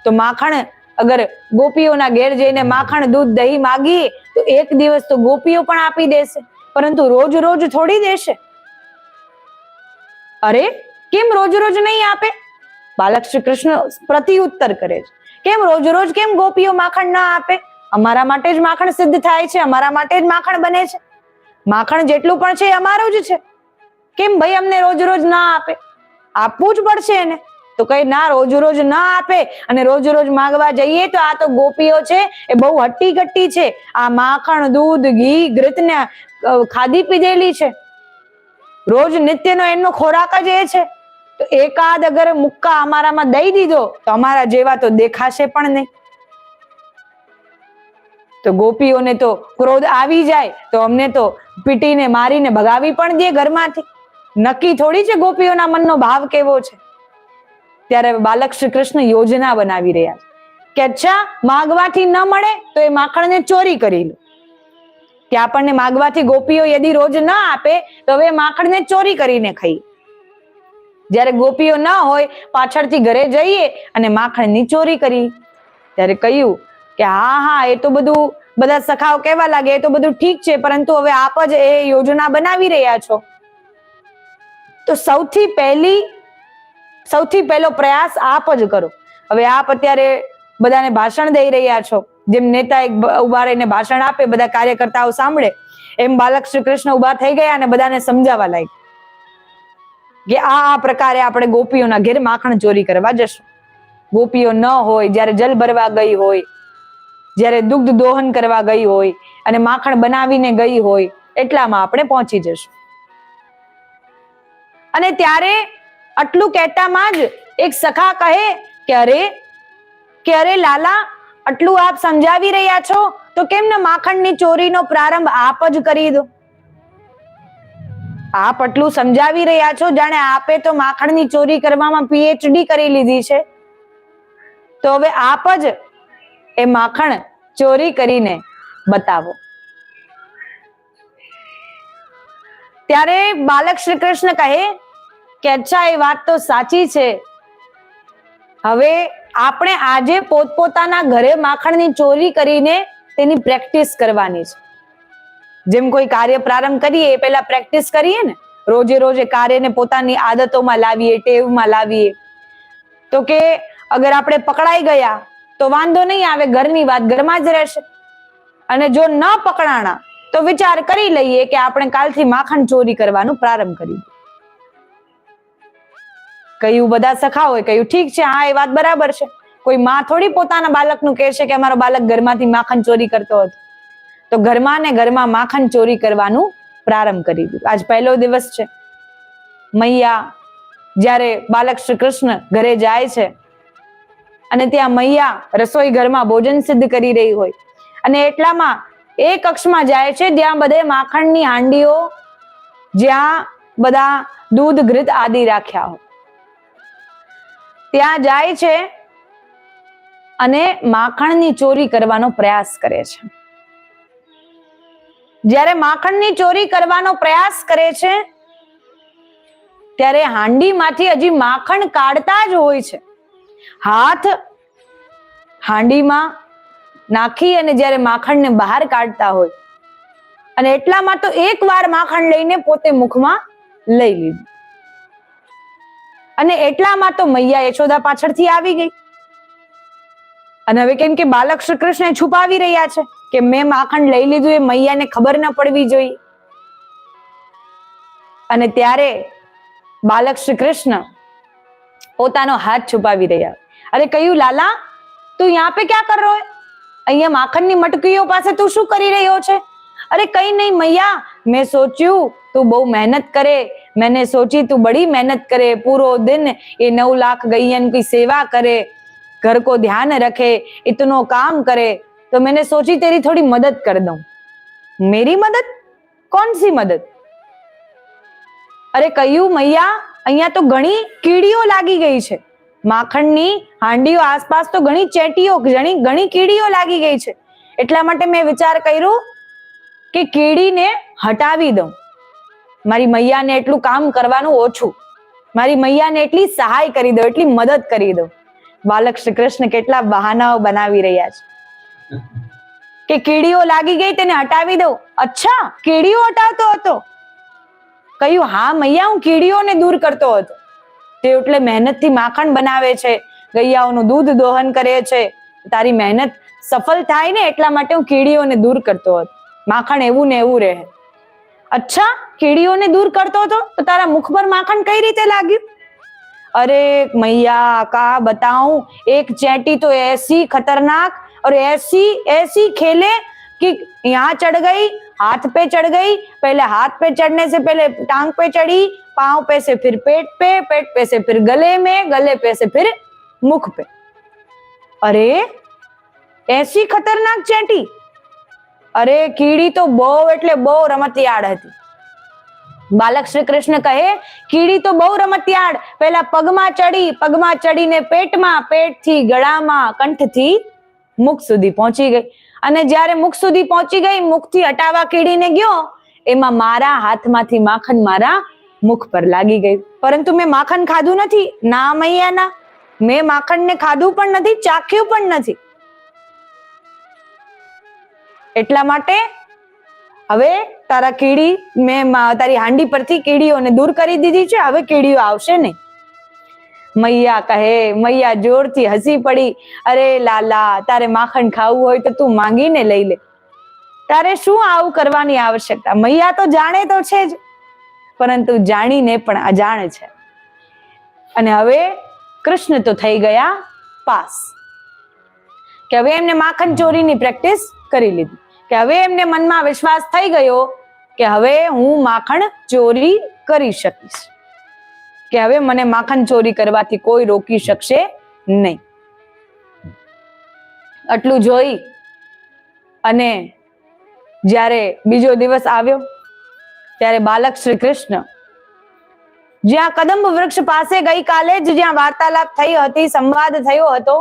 તો માખણ અગર ગોપીઓના ઘેર જઈને માખણ, દૂધ, દહીં માગીએ તો એક દિવસ તો ગોપીઓ પણ આપી દેશે, પરંતુ રોજ રોજ થોડી દેશે. અરે કેમ રોજ રોજ નહીં આપે? બાલક શ્રી કૃષ્ણ પ્રતિ ઉત્તર કરે છે, કેમ રોજ રોજ કેમ ગોપીઓ માખણ ના આપે? અમારા માટે જ માખણ સિદ્ધ થાય છે, અમારા માટે જ માખણ બને છે. માખણ જેટલું પણ છે એ અમારું જ છે. કેમ ભાઈ અમને રોજ રોજ ના આપે? આપવું જ પડશે એને. તો કઈ ના, રોજ રોજ ના આપે અને રોજ રોજ માંગવા જઈએ તો આ તો ગોપીઓ છે એ બહુ હટ્ટી ગટ્ટી છે. આ માખણ, દૂધ, ઘી, ઘૃતને ખાધી પીધેલી છે, રોજ નિત્યનો એનો ખોરાક જ એ છે. તો એકાદ અગર મુક્કા અમારામાં દઈ દીધો તો અમારા જેવા તો દેખાશે પણ નહીં. તો ગોપીઓને તો ક્રોધ આવી જાય તો અમને તો પીટીને મારીને ભગાવી પણ દે ઘરમાંથી. નક્કી થોડી છે ગોપીઓના મનનો ભાવ કેવો છે. ત્યારે બાલક શ્રી કૃષ્ણ યોજના બનાવી રહ્યા છે કે અચ્છા, માગવાથી ન મળે તો એ માખણને ચોરી કરી લો. કે આપણને માગવાથી ગોપીઓ યદી રોજ ન આપે તો હવે માખણને ચોરી કરીને ખાઈ. જ્યારે ગોપીઓ ન હોય પાછળથી ઘરે જઈએ અને માખણની ચોરી કરી. ત્યારે કહ્યું કે હા, એ તો બધું બધા સખાઓ કહેવા લાગે એ તો બધું ઠીક છે, પરંતુ હવે આપ જ એ યોજના બનાવી રહ્યા છો. તો સૌથી પહેલો પ્રયાસ આપ જ કરો. હવે આપ અત્યારે બધાને ભાષણ દઈ રહ્યા છો, જેમ નેતા એક ઉભા રહીને ભાષણ આપે, બધા કાર્યકર્તાઓ સાંભળે, એમ બાલક શ્રી કૃષ્ણ ઉભા થઈ ગયા અને બધાને સમજાવવા લાગ્યા કે આ પ્રકારે આપણે ગોપીઓના ઘેર માખણ ચોરી કરવા જશું. ગોપીઓ ન હોય, જ્યારે જલ ભરવા ગઈ હોય, જ્યારે દુગ્ધ દોહન કરવા ગઈ હોય અને માખણ બનાવીને ગઈ હોય, એટલામાં આપણે પહોંચી જશું. અને ત્યારે આટલું કહેતામાં જ એક સખા કહે કે અરે લાલા, આટલું આપ સમજાવી રહ્યા છો તો કેમ ન માખણની ચોરીનો પ્રારંભ આપ જ કરી દો. આપ આટલું સમજાવી રહ્યા છો જાણે આપે તો માખણની ચોરી કરવામાં PhD કરી લીધી છે, તો હવે આપ જ એ માખણ ચોરી કરીને બતાવો. ત્યારે બાલક શ્રી કૃષ્ણ કહે કે અચ્છા, એ વાત તો સાચી છે. હવે આપણે આજે પોતપોતાના ઘરે માખણની ચોરી કરીને તેની પ્રેક્ટિસ કરવાની છે. જેમ કોઈ કાર્ય પ્રારંભ કરીએ એ પહેલા પ્રેક્ટિસ કરીએ ને, રોજે રોજે કાર્યને પોતાની આદતોમાં લાવીએ, ટેવમાં લાવીએ. તો કે અગર આપણે પકડાઈ ગયા તો વાંધો નહીં આવે, ઘરની વાત ઘરમાં જ રહેશે. અને જો ન પકડાણા તો વિચાર કરી લઈએ કે આપણે કાલથી માખણ ચોરી કરવાનું પ્રારંભ કરી દઈએ. કહ્યું બધા સખાઓએ કહ્યું ઠીક છે, હા એ વાત બરાબર છે. કોઈ માં થોડી પોતાના બાળકનું કહેશે કે અમારો બાળક ઘરમાંથી માખણ ચોરી કરતો હતો. તો ઘરમાં ને ઘરમાં માખણ ચોરી કરવાનું પ્રારંભ કરી દીધું. આજ પહેલો દિવસ છે. મૈયા જ્યારે બાલક શ્રી કૃષ્ણ ઘરે જાય છે અને ત્યાં મૈયા રસોઈ ઘરમાં ભોજન સિદ્ધ કરી રહી હોય, અને એટલામાં એ કક્ષમાં જાય છે જ્યાં બધે માખણની હાંડીઓ, જ્યાં બધા દૂધ ઘૃત આદિ રાખ્યા હોય, ત્યાં જાય છે અને માખણની ચોરી કરવાનો પ્રયાસ કરે છે. જ્યારે માખણની ચોરી કરવાનો પ્રયાસ કરે છે ત્યારે હાંડીમાંથી હજી માખણ કાઢતા જ હોય છે, હાથ હાંડીમાં નાખી અને જ્યારે માખણને બહાર કાઢતા હોય, અને એટલામાં તો એકવાર માખણ લઈને પોતે મુખમાં લઈ લીધું. અને એટલામાં તો મૈયા યશોદા પાછળથી આવી ગઈ. અને હવે કેમ કે બાલક શ્રી કૃષ્ણ છુપાવી રહ્યા છે કે મેં માખણ લઈ લીધું, એ મૈયાને ખબર ન પડવી જોઈએ. અને ત્યારે બાલક શ્રી કૃષ્ણ પોતાનો હાથ છુપાવી રહ્યા. અરે કહ્યું લાલા, તું યહાં પે ક્યા કર રહો હે? અહીંયા માખણની મટકીઓ પાસે તું શું કરી રહ્યો છે? અરે કઈ નહીં મૈયા, મેં સોચ્યું તું બહુ મહેનત કરે, मैंने सोची तू बड़ी मेहनत करे, पूरो दिन ये 9 लाख गैयन की सेवा करे, घर को ध्यान रखे, इतनो काम करे, तो मैंने सोची तेरी थोड़ी मदद कर दूं. मेरी मदद? कौन सी मदद? અરે કહ્યું મૈયા, અહીંયા તો ઘણી કીડીઓ લાગી ગઈ છે. માખણની હાંડીઓ આસપાસ તો ઘણી ચેટીઓ, ઘણી કીડીઓ લાગી ગઈ છે. એટલા માટે મેં વિચાર કર્યો કે કીડીને હટાવી દઉં. મારી મૈયાને એટલું કામ કરવાનું ઓછું, મારી મૈયાને એટલી સહાય કરી દો, એટલી મદદ કરી દો. બાલક શ્રી કૃષ્ણ કેટલા બહાનાઓ બનાવી રહ્યા છે કે કીડીઓ લાગી ગઈ તેને હટાવી દો. અચ્છા, કીડીઓ હટાવતો હતો? કહ્યું હા મૈયા, હું કીડીઓને દૂર કરતો હતો. તે એટલે મહેનતથી માખણ બનાવે છે, ગૈયાઓનું દૂધ દોહન કરે છે, તારી મહેનત સફળ થાય ને એટલા માટે હું કીડીઓને દૂર કરતો હતો. માખણ એવું ને એવું રહે. અચ્છા, કીડીઓને દૂર કરતો હતો તો તારા મુખ પર માખણ કઈ રીતે લાગ્યું? अरे मैया का बताऊं, एक चैटी तो ऐसी खतरनाक और ऐसी खेले कि यहाँ चढ़ गई, हाथ पे चढ़ गई, पहले हाथ पे चढ़ने से पहले टांग पे चढ़ी, पांव पे से फिर पेट पे से फिर गले में, गले पे से फिर मुख पे. अरे ऐसी खतरनाक चैटी. अरे કીડી તો બહુ એટલે બહુ રમતિયાળ હતી. બાલક શ્રી કૃષ્ણ કહે કીડી તો બહુ રમતિયાળ, પહેલા પગમાં ચડીને પેટમાં, પેટથી ગળામાં, કંઠથી મુખ સુધી પહોંચી ગઈ. અને જ્યારે મુખ સુધી પહોંચી ગઈ, મુખથી હટાવવા કીડીને ગયો, એમાં મારા હાથમાંથી માખણ મારા મુખ પર લાગી ગઈ. પરંતુ મેં માખણ ખાધું નથી. ના મૈયા ના, મેં માખણને ખાધું પણ નથી, ચાખ્યું પણ નથી. એટલા માટે હવે તારા કીડી, મેં તારી હાંડી પરથી કીડીઓને દૂર કરી દીધી છે, હવે કીડીઓ આવશે નહીં. મૈયા કહે, મૈયા જોરથી હસી પડી, અરે લાલા, તારે માખણ ખાવું હોય તો તું માંગીને લઈ લે, તારે શું આવું કરવાની આવશ્યકતા. મૈયા તો જાણે તો છે જ, પરંતુ જાણીને પણ અજાણ છે. અને હવે કૃષ્ણ તો થઈ ગયા પાસ, કે હવે એમને માખણ ચોરીની પ્રેક્ટિસ કરી લીધી, કે હવે એમને મનમાં વિશ્વાસ થઈ ગયો કે હવે હું માખણ ચોરી કરી શકીશ, કે હવે મને માખણ ચોરી કરવાથી કોઈ રોકી શકશે નહીં. આટલું જોઈ અને જ્યારે બીજો દિવસ આવ્યો ત્યારે બાલક શ્રી કૃષ્ણ જ્યાં કદંબ વૃક્ષ પાસે ગઈકાલે જ જ્યાં વાર્તાલાપ થઈ હતી, સંવાદ થયો હતો,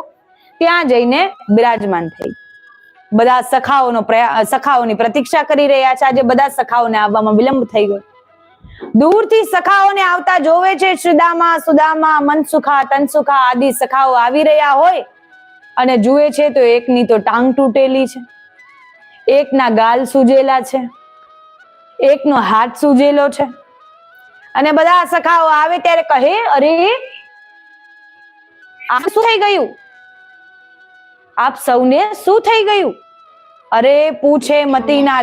ત્યાં જઈને બિરાજમાન થઈ. બધા સખાઓની પ્રતીક્ષા કરી રહ્યા છે. આજે બધા સખાઓને આવવામાં વિલંબ થઈ ગયો. દૂરથી સખાઓને આવતા જોવે છે. શ્રીદામા, સુદામા, મનસુખા, તનસુખા આદિ સખાઓ આવી રહ્યા હોય અને જુએ છે તો એકની તો ટાંગ તૂટેલી છે, એકના ગાલ સૂજેલા છે, એકનો હાથ સૂજેલો છે. અને બધા સખાઓ આવે ત્યારે કહે, અરે આ શું થઈ ગયું? આપ સૌને શું થઈ ગયું? અરે પૂછે મતીના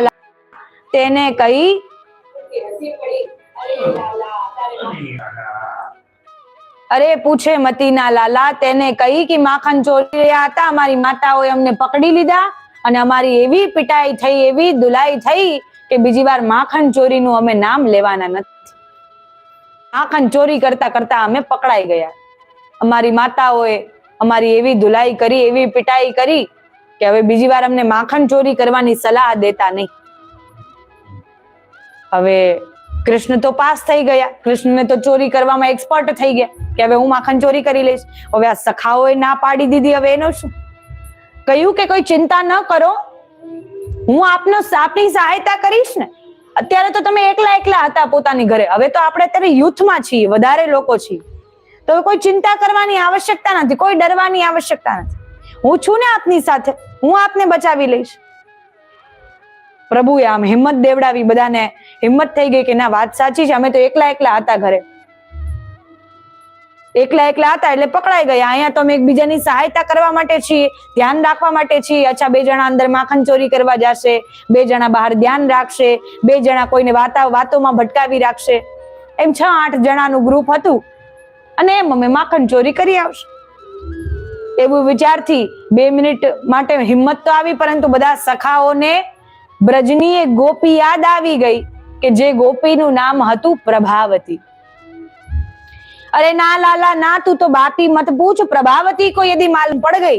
તેને કહી, અરે પૂછે મતીના લાલા તેને કહી કે માખણ ચોરી રહ્યા હતા, અમારી માતાઓએ અમને પકડી લીધા અને અમારી એવી પિટાઈ થઈ, એવી દુલાઈ થઈ કે બીજી વાર માખણ ચોરીનું અમે નામ લેવાના નથી. માખણ ચોરી કરતા કરતા અમે પકડાઈ ગયા. અમારી માતાઓએ અમારી એવી ધુલાઈ કરી, એવી પિટાઈ કરી કે હવે બીજી વાર અમને માખણ ચોરી કરવાની સલાહ દેતા નહીં. હવે કૃષ્ણ તો પાસ થઈ ગયા, કૃષ્ણને તો ચોરી કરવામાં એક્સપર્ટ થઈ ગયા કે હવે હું માખણ ચોરી કરી લઈશ. હવે આ સખાઓએ ના પાડી દીધી, હવે એનો શું? કહ્યું કે કોઈ ચિંતા ન કરો, હું આપની સહાયતા કરીશ ને. અત્યારે તો તમે એકલા હતા પોતાની ઘરે, હવે તો આપણે અત્યારે યુથમાં છીએ, વધારે લોકો છીએ, તો કોઈ ચિંતા કરવાની આવશ્યકતા નથી, કોઈ ડરવાની આવશ્યકતા નથી. હું છું ને આપની સાથે, હું આપને બચાવી લઈશ. પ્રભુએ આમ હિંમત દેવડાવી, બધાને હિંમત થઈ ગઈ કે ના વાત સાચી છે, અમે તો એકલા હતા ઘરે, એકલા હતા એટલે પકડાઈ ગયા. અહીંયા તો અમે એકબીજાની સહાયતા કરવા માટે છીએ, ધ્યાન રાખવા માટે છીએ. અચ્છા, 2 જણા અંદર માખણ ચોરી કરવા જશે, 2 જણા બહાર ધ્યાન રાખશે, 2 જણા કોઈને વાતોમાં ભટકાવી રાખશે. એમ 6-8 જણાનું ગ્રુપ હતું અને એમ અમે માખણ ચોરી કરી આવશે. એવું વિચારથી 2 મિનિટ માટે હિંમત તો આવી, પરંતુ બધા સખાઓને બ્રજની એક ગોપી યાદ આવી ગઈ કે જે ગોપીનું નામ હતું પ્રભાવતી. अरे ना लाला ना, तू तो बात ही मत पूछ, प्रभावती को यदि मालूम पड़ गई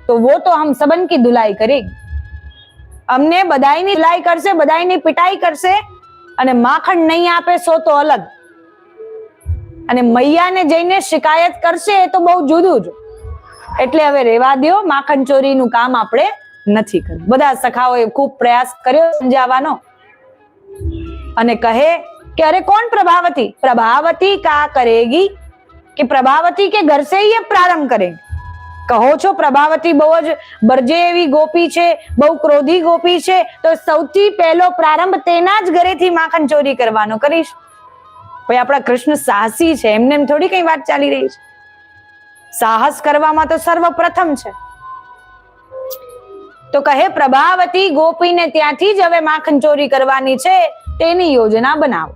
तो वो तो हम सबन की धुलाई करेगी, અમને બધાયની ધુલાઈ કરશે, બધાયની પિટાઈ કરશે અને માખણ નહીં આપે સો તો અલગ, અને મૈયાને જઈને શિકાયત કરશે એ તો બહુ જુદું જ. એટલે હવે રેવા દ્યો, માખણ ચોરીનું કામ આપણે નથી કરવું. બધા સખાઓએ ખૂબ પ્રયાસ કર્યો સમજાવવાનો અને કહે कि अरे कौन प्रभावती, प्रभावती क्या करेगी कि प्रभावती के घर से ही प्रारंभ करेंगे. કહો છો પ્રભાવતી બહુ જ બરજે એવી ગોપી છે, બહુ ક્રોધી ગોપી છે, તો સૌથી પહેલો પ્રારંભ તેના જ ઘરેથી માખણ ચોરી કરવાનો કરીશ. ભાઈ આપણા કૃષ્ણ સાહસી છે, એમને એમ થોડી કઈ વાત ચાલી રહી છે. સાહસ કરવામાં તો સર્વપ્રથમ છે. તો કહે પ્રભાવતી ગોપીને ત્યાંથી જ હવે માખણ ચોરી કરવાની છે તેની યોજના બનાવો.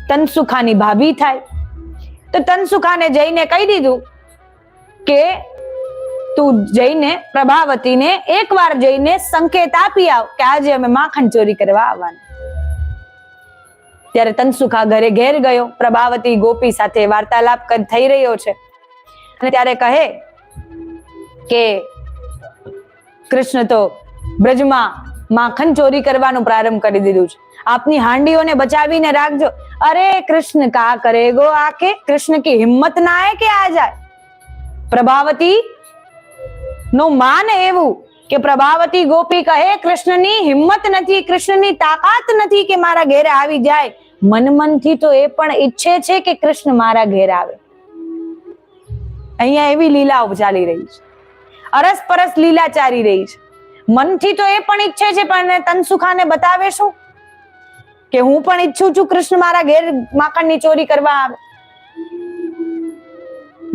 તનસુખાની ભાભી થાય તો તનસુખાને જઈને કહી દીધું કે તું જઈને પ્રભાવતીને એકવાર જઈને સંકેત આપી આવ કે આજે અમે માખણ ચોરી કરવા આવવાના. ત્યારે તનસુખા ઘેર ગયો, પ્રભાવતી ગોપી સાથે વાર્તાલાપ થઈ રહ્યો છે અને ત્યારે કહે કે કૃષ્ણ તો બ્રજમાં માખણ ચોરી કરવાનું પ્રારંભ કરી દીધું છે, આપની હાંડીઓને બચાવીને રાખજો. અરે કૃષ્ણ કા કરેગો આકે, કૃષ્ણ की हिम्मत ना है कि आ जाए. प्रभावती નું માન એવું કે પ્રભાવતી ગોપી કહે કૃષ્ણની હિંમત નથી, કૃષ્ણની તાકાત નથી કે મારા ઘેરે આવી જાય. મનથી તો એ પણ ઈચ્છે છે કે કૃષ્ણ મારા ઘેર આવે. અહીંયા એવી લીલાઓ ચાલી રહી છે, અરસપરસ લીલા ચાલી રહી છે. મનથી તો એ પણ ઈચ્છે છે, પણ તનસુખાને બતાવે શું કે હું પણ ઈચ્છું છું કૃષ્ણ મારા ઘેર માખણની ચોરી કરવા આવે.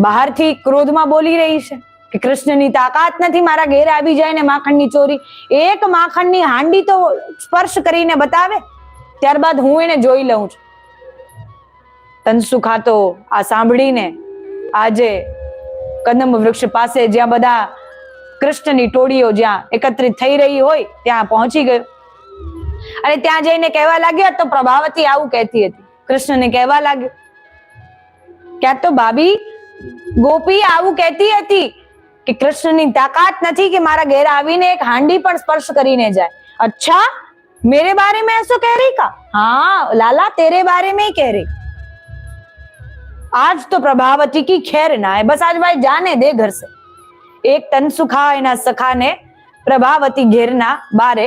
બહારથી ક્રોધમાં બોલી રહી છે કે કૃષ્ણની તાકાત નથી મારા ઘેર આવી જાય ને માખણની ચોરી. એક માખણની હાંડી તો સ્પર્શ કરીને બતાવે, ત્યારબાદ હું એને જોઈ લઉં છું. તનસુખા તો આ સાંભળીને આજે કદંબ વૃક્ષ પાસે જ્યાં બધા કૃષ્ણની ટોળીઓ જ્યાં એકત્રિત થઈ રહી હોય ત્યાં પહોંચી ગયો અને ત્યાં જઈને કહેવા લાગ્યો. તો પ્રભાવતી આવું કહેતી હતી, કૃષ્ણને કહેવા લાગ્યો કે આ તો ભાભી ગોપી આવું કહેતી હતી કે કૃષ્ણની તાકાત નથી કે મારા ઘેર આવીને એક હાંડી પણ સ્પર્શ કરીને જાય. अच्छा मेरे बारे में ऐसा कह रही का? हाँ लाला तेरे बारे में ही कह रही. आज तो प्रभावती की खैर ना है, बस आज भाई जाने दे घर से. એક તનસુખા એના સખાને પ્રભાવતી ઘેરના બારે,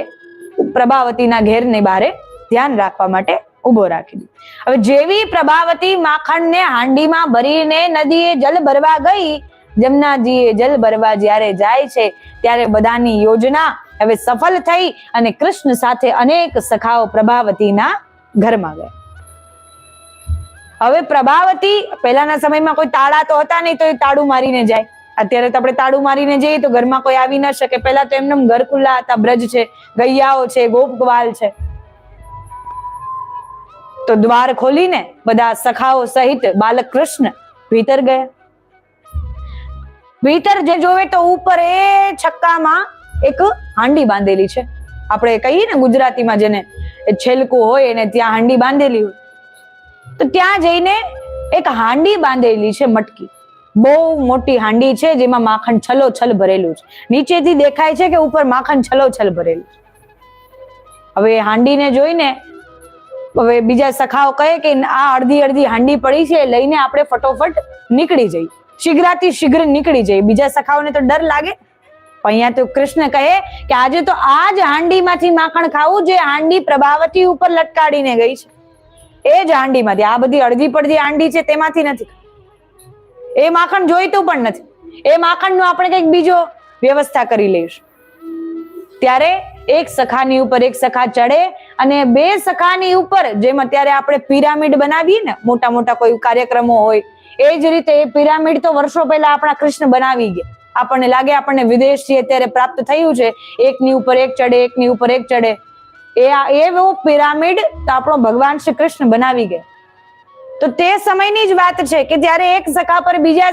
પ્રભાવતીના ઘેરની બારે ધ્યાન રાખવા માટે ઉભો રાખી દીધો. હવે જેવી પ્રભાવતી માખણને હાંડીમાં ભરીને નદીએ જલ ભરવા ગઈ, જમનાજીએ જલ ભરવા જ્યારે જાય છે ત્યારે બધાની યોજના હવે સફળ થઈ અને કૃષ્ણ સાથે અનેક સખાઓ પ્રભાવતીના ઘરમાં ગયા. હવે પ્રભાવતી, પહેલાના સમયમાં કોઈ તાળા તો હતા નહીં, તો એ તાળું મારીને જાય. અત્યારે તો આપણે તાળું મારીને જઈએ તો ઘરમાં કોઈ આવી ન શકે. પહેલા તો એમને ઘર ખુલ્લા હતા, બ્રજ છે, ગૈયાઓ છે, ગોપગવાલ છે. તો દ્વાર ખોલીને બધા સખાઓ સહિત બાલક કૃષ્ણ ભીતર ગયા. ભીતર જે જોવે તો ઉપર એ છક્કામાં એક હાંડી બાંધેલી છે. આપણે કહીએ ને ગુજરાતીમાં જેને છેલકું હોય એને ત્યાં હાંડી બાંધેલી હોય. તો ત્યાં જઈને એક હાંડી બાંધેલી છે, મટકી, બહુ મોટી હાંડી છે જેમાં માખણ છલોછલ ભરેલું છે. નીચેથી દેખાય છે કે ઉપર માખણ છલોછલ ભરેલું છે. હવે હાંડીને જોઈને હવે બીજા સખાઓ કહે કે આ અડધી અડધી હાંડી પડી છે, લઈને આપણે ફટોફટ નીકળી જઈએ, શીઘ્રાથી શીઘ્ર નીકળી જઈએ. બીજા સખાઓને તો ડર લાગે. અહીંયા તો કૃષ્ણ કહે કે આજે તો આ જ હાંડીમાંથી માખણ ખાવું જે હાંડી પ્રભાવતી ઉપર લટકાડીને ગઈ છે. એ જ હાંડીમાંથી, આ બધી અડધી પડધી હાંડી છે તેમાંથી નથી. એ માખણ જોઈતું પણ નથી. એ માખણનો આપણે કંઈક બીજો વ્યવસ્થા કરી લઈશું. ત્યારે એક સખાની ઉપર એક સખા ચડે અને બે સખાની ઉપર, જેમ અત્યારે આપણે પિરામિડ બનાવીએ ને, મોટા મોટા કોઈ કાર્યક્રમો હોય, એ જ રીતે એ પિરામિડ તો વર્ષો પહેલા આપણા કૃષ્ણ બનાવી ગયા. આપણને લાગે આપણને વિદેશથી અત્યારે પ્રાપ્ત થયું છે, એકની ઉપર એક ચડે, એકની ઉપર એક ચડે. એવો પિરામિડ તો આપણો ભગવાન શ્રી કૃષ્ણ બનાવી ગયા. તો તે સમયની જ વાત છે કે ત્યારે એક સખા પર બીજા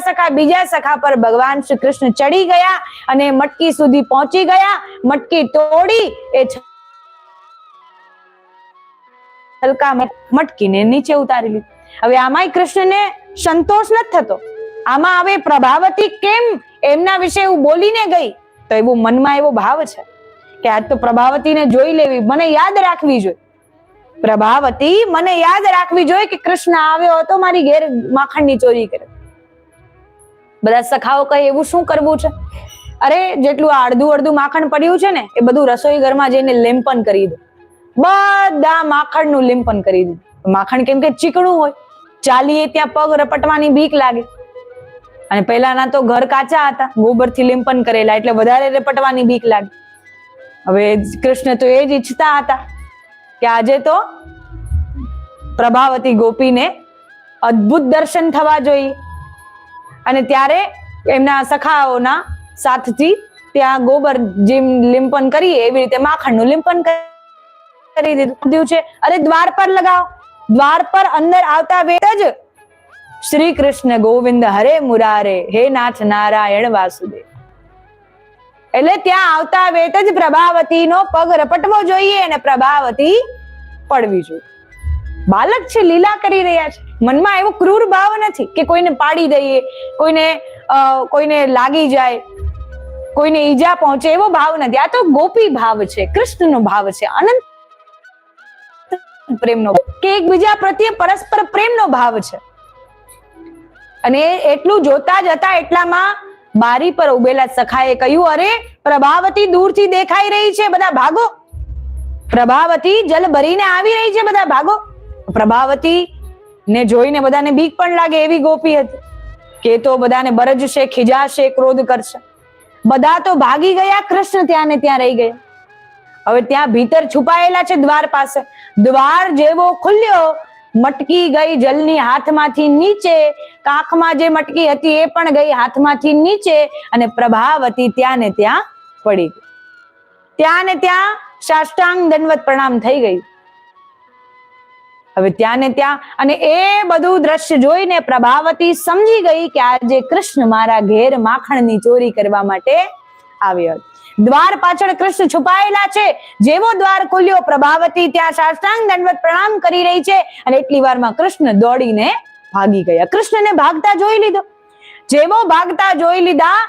સખા પર ભગવાન શ્રી કૃષ્ણ ચડી ગયા અને મટકી સુધી પહોંચી ગયા. મટકી તોડી એ છલકા મટકીને નીચે ઉતારી લીધી. હવે આમાંય કૃષ્ણને સંતોષ નથી થતો. આમાં હવે પ્રભાવતી કેમ એમના વિશે એવું બોલીને ગઈ, તો એવું મનમાં એવો ભાવ છે કે આજ તો પ્રભાવતીને જોઈ લેવી, મને યાદ રાખવી જોઈએ. પ્રભાવતી મને યાદ રાખવી જોઈએ કે કૃષ્ણ આવ્યો હતો મારી ઘેર માખણની ચોરી કરે. બધા સખાઓ કહે એવું શું કરવું છે? અરે જેટલું અડધું માખણ પડ્યું છે ને એ બધું રસોઈ ઘરમાં જઈને લેમ્પન કરી દો. બધા માખણનું લેમ્પન કરી દીધું. માખણ કેમ કે ચીકણું હોય, ચાલીએ ત્યાં પગ રપટવાની બીક લાગે. અને પહેલાના તો ઘર કાચા હતા, ગોબરથી લેમ્પન કરેલા, એટલે વધારે રપટવાની બીક લાગે. હવે કૃષ્ણ તો એ જ ઈચ્છતા હતા કે આજે તો પ્રભાવતી ગોપીને અદ્ભુત દર્શન થવા જોઈએ. અને ત્યારે એમના સખાઓના સાથથી ત્યાં ગોબર જેમ લીંપન કરીએ એવી રીતે માખણનું લીંપન કરી દીધું છે. અરે દ્વાર પર લગાવો. દ્વાર પર અંદર આવતા વેત જ શ્રી કૃષ્ણ ગોવિંદ હરે મુરારે હે નાથ નારાયણ વાસુદેવ. એટલે ત્યાં આવતા વેત જ પ્રભાવતીનો પગ રપટવો જોઈએ અને પ્રભાવતી પડવી જોઈએ. બાલક છે, લીલા કરી રહ્યા છે. મનમાં એવો ક્રૂર ભાવ નથી કે કોઈને પાડી દઈએ, કોઈને લાગી જાય, કોઈને ઈજા પહોંચે, એવો ભાવ નથી. આ તો ગોપી ભાવ છે, કૃષ્ણનો ભાવ છે, અનંત પ્રેમનો, કે એકબીજા પ્રત્યે પરસ્પર પ્રેમનો ભાવ છે. અને એટલું જોતા જતા એટલામાં બારી પર ઉભેલા સખાએ કહ્યું, અરે પ્રભાવતી દૂરથી દેખાઈ રહી છે, બધા ભાગો. પ્રભાવતી જલ ભરીને આવી રહી છે, બધા ભાગો. પ્રભાવતી ને જોઈને બધાને બીક પણ લાગે એવી ગોપી હતી કે તો બધાને બરજશે, ખીજાશે, ક્રોધ કરશે. બધા તો ભાગી ગયા, કૃષ્ણ ત્યાં ને ત્યાં રહી ગયા. હવે ત્યાં ભીતર છુપાયેલા છે દ્વાર પાસે. દ્વાર જેવો ખુલ્યો, મટકી ગઈ જલની હાથમાંથી નીચે, કાંખમાં જે મટકી હતી એ પણ ગઈ હાથમાંથી નીચે, અને પ્રભાવતી ત્યાં ને ત્યાં પડી ગઈ. ત્યાં ને ત્યાં સાષ્ટાંગ દંડવત પ્રણામ થઈ ગઈ. હવે ત્યાં ને ત્યાં, અને એ બધું દ્રશ્ય જોઈને પ્રભાવતી સમજી ગઈ કે આજે કૃષ્ણ મારા ઘેર માખણની ચોરી કરવા માટે આવ્યો. દ્વાર પાછળ કૃષ્ણ છુપાયેલા છે. જેવો દ્વાર ખુલ્યો, પ્રભાવતી ત્યાં સાષ્ટાંગ દંડવત પ્રણામ કરી રહી છે, અને એટલી વારમાં કૃષ્ણ દોડીને ભાગી ગયા. કૃષ્ણને ભાગતા જોઈ લીધો. જેવો ભાગતા જોઈ લીધા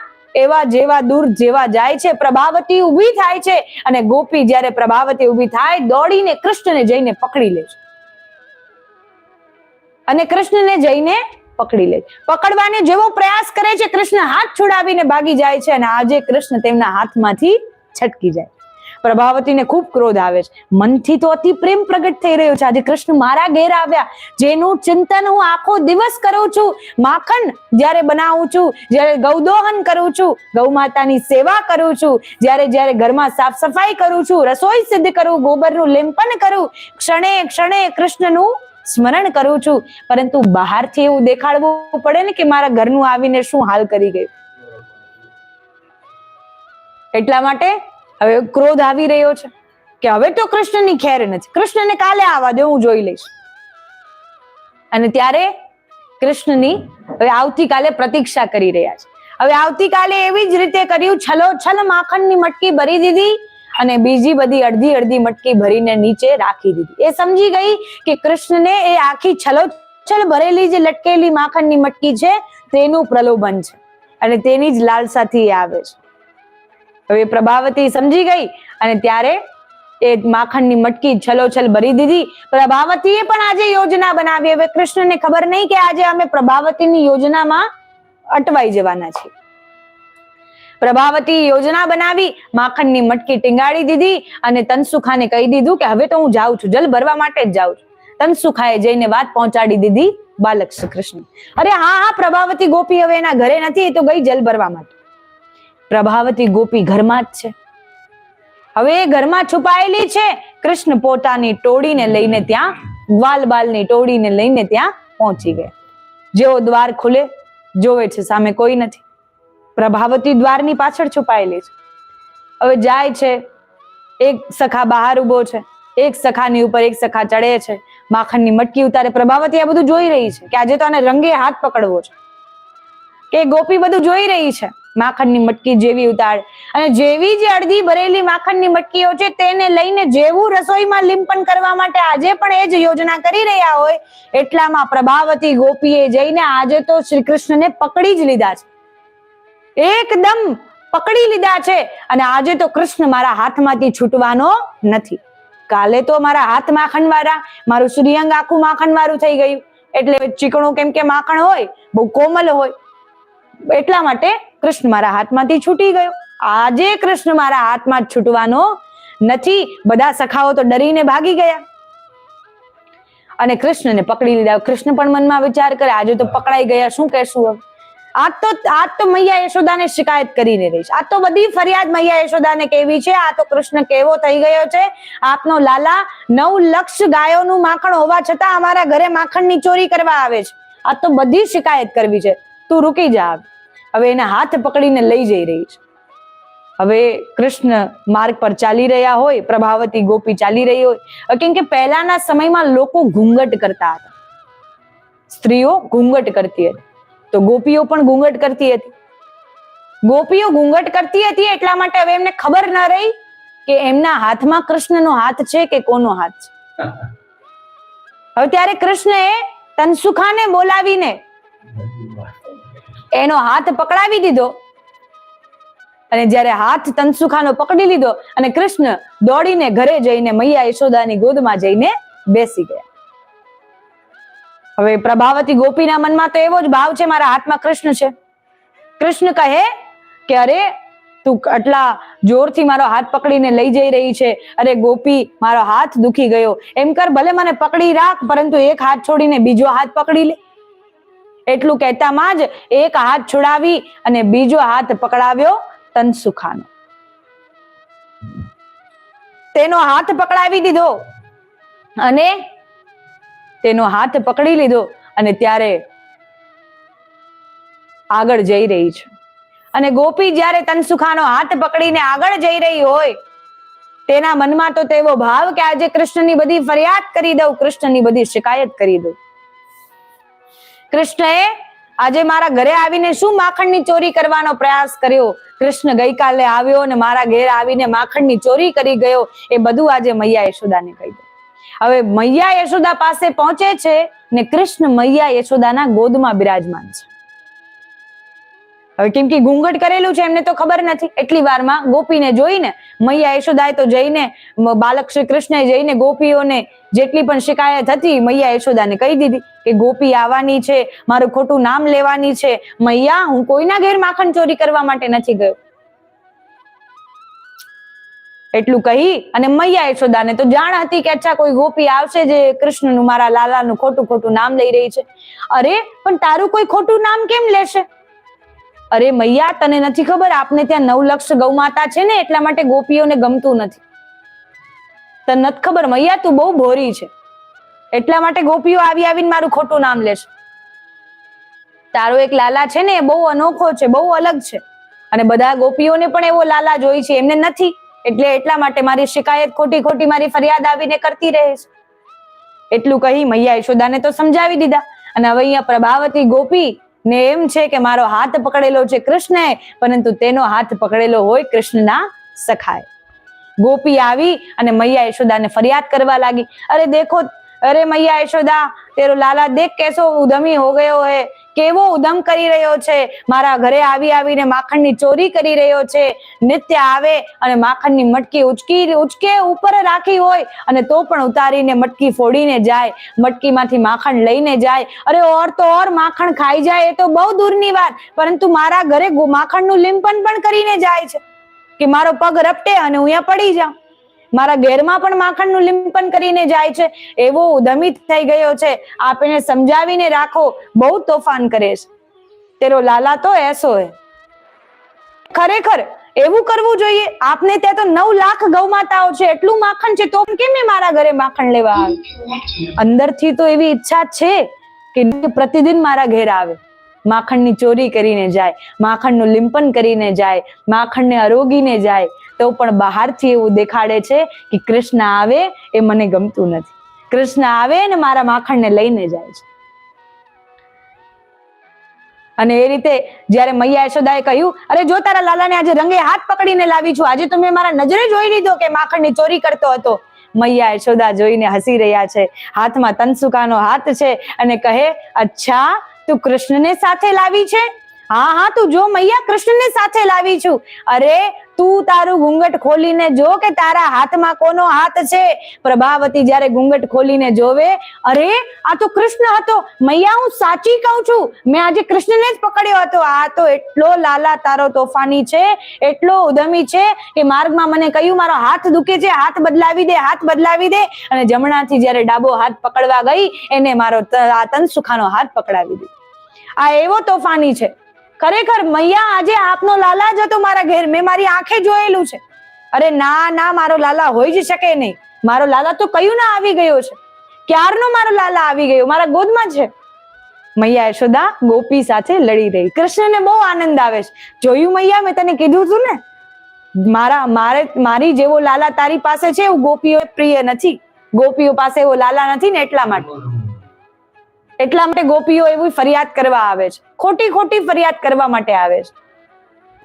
એવા જેવા દૂર જેવા જાય છે, પ્રભાવતી ઊભી થાય છે, અને ગોપી જ્યારે પ્રભાવતી ઊભી થાય, દોડીને કૃષ્ણને જઈને પકડી લે છે. અને કૃષ્ણને જઈને પકડી લે. પકડવાનો જેવો પ્રયાસ કરે છે, કૃષ્ણ હાથ છોડાવીને ભાગી જાય છે, અને આજે કૃષ્ણ તેમના હાથમાંથી છટકી જાય. પ્રભાવતીને ખૂબ ક્રોધ આવે છે. મનથી તો અતિ પ્રેમ પ્રગટ થઈ રહ્યો છે. આજે કૃષ્ણ મારા ઘેર આવ્યા, જેનું ચિંતન હું આખો દિવસ કરું છું, માખણ જ્યારે બનાવું છું, જ્યારે ગૌદોહન કરું છું, ગૌ માતાની સેવા કરું છું, જ્યારે ઘરમાં સાફ સફાઈ કરું છું, રસોઈ સિદ્ધ કરું, ગોબરનું લેમ્પન કરું, ક્ષણે ક્ષણે કૃષ્ણનું સ્મરણ કરું છું, પરંતુ બહારથી એવું દેખાડવું પડે ને કે મારા ઘરનું આવીને શું હાલ કરી ગયું. એટલા માટે હવે ક્રોધ આવી રહ્યો છે કે હવે તો કૃષ્ણની ખેર નથી, કૃષ્ણને કાલે આવવા દે, હું જોઈ લઈશ. અને ત્યારે કૃષ્ણની હવે આવતીકાલે પ્રતીક્ષા કરી રહ્યા છે. હવે આવતીકાલે એવી જ રીતે કર્યું, છલોછલ માખણની મટકી ભરી દીધી, અને બીજી બધી અડધી અડધી મટકી ભરીને નીચે રાખી દીધી. એ સમજી ગઈ કે કૃષ્ણને એ આખી છલોછલ ભરેલી જે લટકેલી માખણની મટકી છે તેનું પ્રલોભન છે, અને તેની જ લાલસાથી આવે છે. હવે પ્રભાવતી સમજી ગઈ, અને ત્યારે એ માખણની મટકી છલોછલ ભરી દીધી. પ્રભાવતીએ પણ આજે યોજના બનાવી. હવે કૃષ્ણને ખબર નહીં કે આજે અમે પ્રભાવતીની યોજનામાં અટવાઈ જવાના છીએ. પ્રભાવતી યોજના બનાવી, માખણની મટકી ટીંગાડી દીધી, અને તનસુખાને કહી દીધું કે હવે તો હું જાઉં છું, જલ ભરવા માટે જ જાઉં છું. તનસુખાએ જઈને વાત પહોંચાડી દીધી બાલક શ્રી કૃષ્ણ. અરે હા, પ્રભાવતી ગોપી હવે એના ઘરે નથી, એ તો ગઈ જલ ભરવા માટે. પ્રભાવતી ગોપી ઘરમાં જ છે. હવે એ ઘરમાં છુપાયેલી છે. કૃષ્ણ પોતાની ટોળીને લઈને ત્યાં, ગ્વાલ બાલની ટોળીને લઈને ત્યાં પહોંચી ગયા. જેવો દ્વાર ખુલે, જોવે છે સામે કોઈ નથી. પ્રભાવતી દ્વારની પાછળ છુપાયેલી છે. હવે જાય છે, એક સખા બહાર ઉભો છે, એક સખાની ઉપર એક સખા ચડે છે, માખણની મટકી ઉતારે. પ્રભાવતી આ બધું જોઈ રહી છે કે આજે તો આને રંગે હાથ પકડવો છે, કે ગોપી બધું જોઈ રહી છે. માખણની મટકી જેવી ઉતારે, અને જેવી જે અડધી ભરેલી માખણની મટકીઓ છે તેને લઈને જેવું રસોઈમાં લીંપન કરવા માટે આજે પણ એ જ યોજના કરી રહ્યા હોય, એટલામાં પ્રભાવતી ગોપીએ જઈને આજે તો શ્રી કૃષ્ણને પકડી જ લીધા છે. એકદમ પકડી લીધા છે, અને આજે તો કૃષ્ણ મારા હાથમાંથી છૂટવાનો નથી. કાલે તો મારા હાથ માખણ વાળા, મારું સૂર્યાંગ આખું માખણ વાળું થઈ ગયું, એટલે ચીકણું કેમ કે માખણ હોય, બહુ કોમલ હોય, એટલા માટે કૃષ્ણ મારા હાથમાંથી છૂટી ગયો. આજે કૃષ્ણ મારા હાથમાં છૂટવાનો નથી. બધા સખાઓ તો ડરીને ભાગી ગયા, અને કૃષ્ણને પકડી લીધા. કૃષ્ણ પણ મનમાં વિચાર કરે, આજે તો પકડાઈ ગયા, શું કહેશું હવે? આજ તો મૈયા યશોદાને શિકાયત કરીને રહીશ. આ તો બધી ફરિયાદ મૈયા યશોદાને કેવી છે. આ તો કૃષ્ણ કેવો થઈ ગયો છે, આપનો લાલા 9 લાખ ગાયોનું માખણ હોવા છતાં અમારા ઘરે માખણની ચોરી કરવા આવે છે. આ તો બધી શિકાયત કરવી છે, તું રૂકી જા. હવે એને હાથ પકડીને લઈ જઈ રહી છે. હવે કૃષ્ણ માર્ગ પર ચાલી રહ્યા હોય, પ્રભાવતી ગોપી ચાલી રહી હોય, કેમ કે પહેલાના સમયમાં લોકો ઘૂંઘટ કરતા હતા, સ્ત્રીઓ ઘૂંઘટ કરતી હતી, તો ગોપીઓ પણ ઘૂંઘટ કરતી હતી. ગોપીઓ ઘૂંઘટ કરતી હતી એટલા માટે હવે એમને ખબર ન રહી કે એમના હાથમાં કૃષ્ણનો હાથ છે કે કોનો હાથ છે. હવે ત્યારે કૃષ્ણએ તનસુખાને બોલાવીને એનો હાથ પકડાવી દીધો, અને જ્યારે હાથ તનસુખાનો પકડી લીધો, અને કૃષ્ણ દોડીને ઘરે જઈને મૈયા યશોદાની ગોદમાં જઈને બેસી ગયા. હવે પ્રભાવતી ગોપીના મનમાં તો એવો જ ભાવ છે, મારા હાથમાં કૃષ્ણ છે, કૃષ્ણ કહે કે અરે તું આટલા જોરથી મારો હાથ પકડીને લઈ જઈ રહી છે, અરે ગોપી મારો હાથ દુખી ગયો, એમ કર ભલે મને પકડી રાખ પરંતુ એક હાથ છોડીને બીજો હાથ પકડી લે. એટલું કહેતામાં જ એક હાથ છોડાવી અને બીજો હાથ પકડાવ્યો તનસુખાનો. તેનો હાથ પકડાવી દીધો અને તેનો હાથ પકડી લીધો અને ત્યારે આગળ જઈ રહી છે. અને ગોપી જ્યારે તનસુખાનો હાથ પકડીને આગળ જઈ રહી હોય તેના મનમાં તો તેવો ભાવ કે આજે કૃષ્ણની બધી ફરિયાદ કરી દઉં, કૃષ્ણની બધી શિકાયત કરી દઉં. કૃષ્ણએ આજે મારા ઘરે આવીને શું માખણની ચોરી કરવાનો પ્રયાસ કર્યો, કૃષ્ણ ગઈકાલે આવ્યો અને મારા ઘેર આવીને માખણની ચોરી કરી ગયો, એ બધું આજે મૈયા યશોદાને કહી દો. હવે મૈયા યશોદા પાસે પહોંચે છે ને કૃષ્ણ મૈયા યશોદાના ગોદમાં બિરાજમાન છે. હવે કેમ કે ઘૂંઘટ કરેલું છે એમને તો ખબર નથી. એટલી વારમાં ગોપીને જોઈને મૈયા યશોદાએ તો જઈને બાલક શ્રી કૃષ્ણએ જઈને ગોપીઓને જેટલી પણ શિકાયત હતી મૈયા યશોદાને કહી દીધી કે ગોપી આવવાની છે, મારું ખોટું નામ લેવાની છે. મૈયા, હું કોઈના ઘેર માખણ ચોરી કરવા માટે નથી ગયો. એટલું કહી અને મૈયા યશોદાને તો જાણ હતી કે અચ્છા કોઈ ગોપી આવશે જે કૃષ્ણનું, મારા લાલાનું ખોટું ખોટું નામ લઈ રહી છે. અરે પણ તારું કોઈ ખોટું નામ કેમ લેશે? અરે મૈયા, તને નથી ખબર આપને ત્યાં 9 લક્ષ ગૌમાતા છે ને એટલા માટે ગોપીઓને ગમતું નથી. તને નથી ખબર મૈયા, તું બહુ ભોરી છે એટલા માટે ગોપીઓ આવી આવીને મારું ખોટું નામ લેશે. તારો એક લાલા છે ને એ બહુ અનોખો છે, બહુ અલગ છે અને બધા ગોપીઓને પણ એવો લાલા જોઈ છે, એમને નથી, એટલે એટલા માટે મારી શિકાયત ખોટી ખોટી મારી ફરિયાદ આવીને કરતી રહે છે. એટલું કહી મૈયા યશોદાને તો સમજાવી દીધા. અને હવે અહીંયા પ્રભાવતી ગોપી ને એમ છે કે મારો હાથ પકડેલો છે કૃષ્ણએ, પરંતુ તેનો હાથ પકડેલો હોય કૃષ્ણના સખાએ. ગોપી આવી અને મૈયા યશોદાને ફરિયાદ કરવા લાગી. અરે દેખો, અરે મૈયા યશોદા, તેરો લાલા દેખ कैसो उदमी हो गयो है, કેવો ઉદમ કરી રહ્યો છે, મારા ઘરે આવી આવીને માખણની ચોરી કરી રહ્યો છે. નિત્ય આવે અને માખણની મટકી ઉચકે ઉપર રાખી હોય અને તો પણ ઉતારીને મટકી ફોડીને જાય, મટકીમાંથી માખણ લઈને જાય. અરે ઓર તો ઓર માખણ ખાઈ જાય એ તો બહુ દૂરની વાત, પરંતુ મારા ઘરે માખણનું લીંપન પણ કરીને જાય છે કે મારો પગ રપટે અને હું અહીંયા પડી જાઉં. મારા ઘેરમાં પણ માખણનું લીંપન કરીને જાય છે. એવો ઉદમિત થઈ ગયો છે, આપ એને સમજાવીને રાખો, બહુ તોફાન કરે છે. તેરો લાલા તો એસો હે. ખરેખર એવું કરવું જોઈએ. આપને ત્યાં તો 9 લાખ ગૌમાતાઓ છે, એટલું માખણ છે, તો કેમ મારા ઘરે માખણ લેવા આવે? અંદરથી તો એવી ઈચ્છા છે કે પ્રતિદિન મારા ઘેર આવે, માખણની ચોરી કરીને જાય, માખણનું લીંપન કરીને જાય, માખણને અરોગીને જાય, તો પણ બહારથી એવું દેખાડે છે કે કૃષ્ણ આવે એ મને ગમતું નથી. કૃષ્ણ આવે ને મારા માખણને લઈને જાય છે. અને એ રીતે જ્યારે મૈયા યશોદાએ કહ્યું, અરે જો તારા લાલાને આજે રંગે હાથ પકડીને લાવી છું, આજે તો મેં મારા નજરે જોઈ લીધો કે માખણની ચોરી કરતો હતો. મૈયા યશોદા જોઈને હસી રહ્યા છે, હાથમાં તનસુકાનો હાથ છે અને કહે, અચ્છા તું કૃષ્ણને સાથે લાવી છે? હા હા, તું જો મૈયા, કૃષ્ણને સાથે લાવી છું. અરે તું તારું ઘૂંઘટ ખોલીને જો કે તારા હાથમાં કોનો હાથ છે. પ્રભાવતી જ્યારે ઘૂંઘટ ખોલીને જોવે, અરે આ તો કૃષ્ણ હતો. મૈયા, હું સાચી કહું છું, મેં આજે કૃષ્ણને જ પકડ્યો હતો. આ તો એટલો લાલા તારો તોફાની છે, એટલો ઉદમી છે કે માર્ગમાં મને કહ્યું મારો હાથ દુખે છે, હાથ બદલાવી દે, હાથ બદલાવી દે. અને જમણાથી જ્યારે ડાબો હાથ પકડવા ગઈ એને મારો તનસુખાનો હાથ પકડાવી દીધો. આ એવો તોફાની છે. ખરેખર મૈયા, આજે આપનો લાલા જ હતો મારા ઘેર, મેં મારી આંખે જોયેલું છે. અરે ના ના, મારો લાલા હોઈ જ શકે નહીં. મારો લાલા તો કયું ના આવી ગયો છે, ક્યારનો મારો લાલા આવી ગયો, મારા ગોદમાં છે. મૈયા યશોદા ગોપી સાથે લડી રહી. કૃષ્ણને બહુ આનંદ આવે છે. જોયું મૈયા, મેં તને કીધું હતું ને, મારી જેવો લાલા તારી પાસે છે એવું ગોપીઓ પ્રિય નથી. ગોપીઓ પાસે એવો લાલા નથી ને એટલા માટે ગોપીઓ એવી ફરિયાદ કરવા આવે છે, ખોટી ખોટી ફરિયાદ કરવા માટે આવે છે.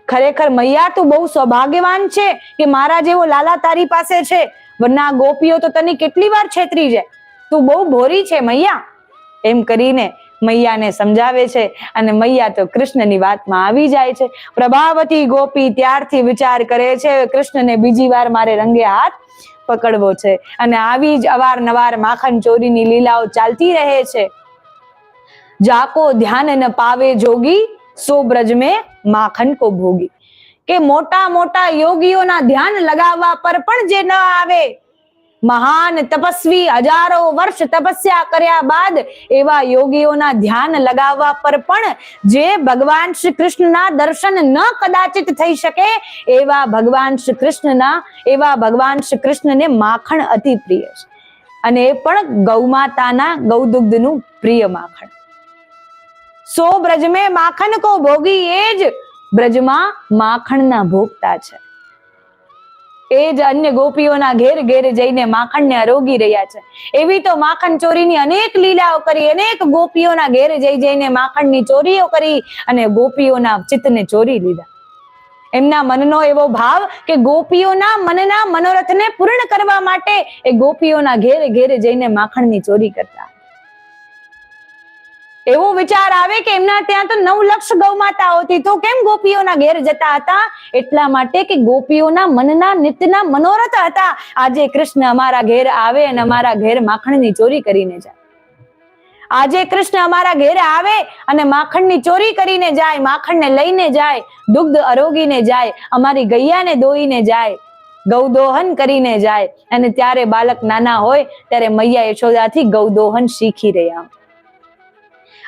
ખરેખર મૈયા, તું બહુ સૌભાગ્યવાન છે કે મારા જેવો લાલા તારી પાસે છે, વરના ગોપીઓ તો તને કેટલી વાર છેતરી જાય. તું બહુ ભોરી છે મૈયા. એમ કરીને મૈયાને સમજાવે છે અને મૈયા તો કૃષ્ણની વાતમાં આવી જાય છે. પ્રભાવતી ગોપી ત્યારથી વિચાર કરે છે, કૃષ્ણને બીજી વાર મારે રંગે હાથ પકડવો છે. અને આવી જ અવારનવાર માખણ ચોરીની લીલાઓ ચાલતી રહે છે. જાકો ધ્યાન ન પાવે જોગી, સો બ્રજ में માખન કો ભોગી, કે મોટા મોટા યોગીઓના ધ્યાન લગાવવા પર પણ જે ન આવે, મહાન તપસ્વી હજારો વર્ષ તપસ્યા કર્યા બાદ એવા યોગીઓના ધ્યાન લગાવવા પર પણ જે ભગવાન શ્રી કૃષ્ણના દર્શન ન કદાચિત થઈ શકે, એવા ભગવાન શ્રી કૃષ્ણને માખણ અતિ પ્રિય છે, અને એ પણ ગૌમાતાના ગૌદુગ્ધનું પ્રિય માખણ. સો બ્રજ મેં માખન કો ભોગી, એ જ બ્રજમાં માખણના ભોગતા છે. એ જ અન્ય ગોપીઓના ઘેર ઘેર જઈને માખણને આરોગી રહ્યા છે. એવી તો માખણ ચોરીની અનેક લીલાઓ કરી, અનેક ગોપીઓના ઘેર જઈને માખણની ચોરીઓ કરી અને ગોપીઓના ચિત્તને ચોરી લીધા. એમના મનનો એવો ભાવ કે ગોપીઓના મનના મનોરથને પૂર્ણ કરવા માટે એ ગોપીઓના ઘેર ઘેર જઈને માખણની ચોરી કરતા. એવો વિચાર આવે કે એમના ત્યાં તો 9 લાખ ગૌમાતા હતી, તો કેમ ગોપીઓના ઘેર જતા હતા? એટલા માટે કે ગોપીઓના મનના નિત્યના મનોરથ હતા, આજે કૃષ્ણ અમારા ઘેર આવે અને અમારા ઘેર માખણની ચોરી કરીને જાય. આજે કૃષ્ણ અમારા ઘેર આવે અને માખણની ચોરી કરીને જાય, માખણને લઈને જાય, દુગ્ધ આરોગીને જાય, અમારી ગૈયાને દોઈને જાય, ગૌદોહન કરીને જાય. અને ત્યારે બાળક નાના હોય ત્યારે મૈયા યશોદાથી ગૌદોહન શીખી રહ્યા.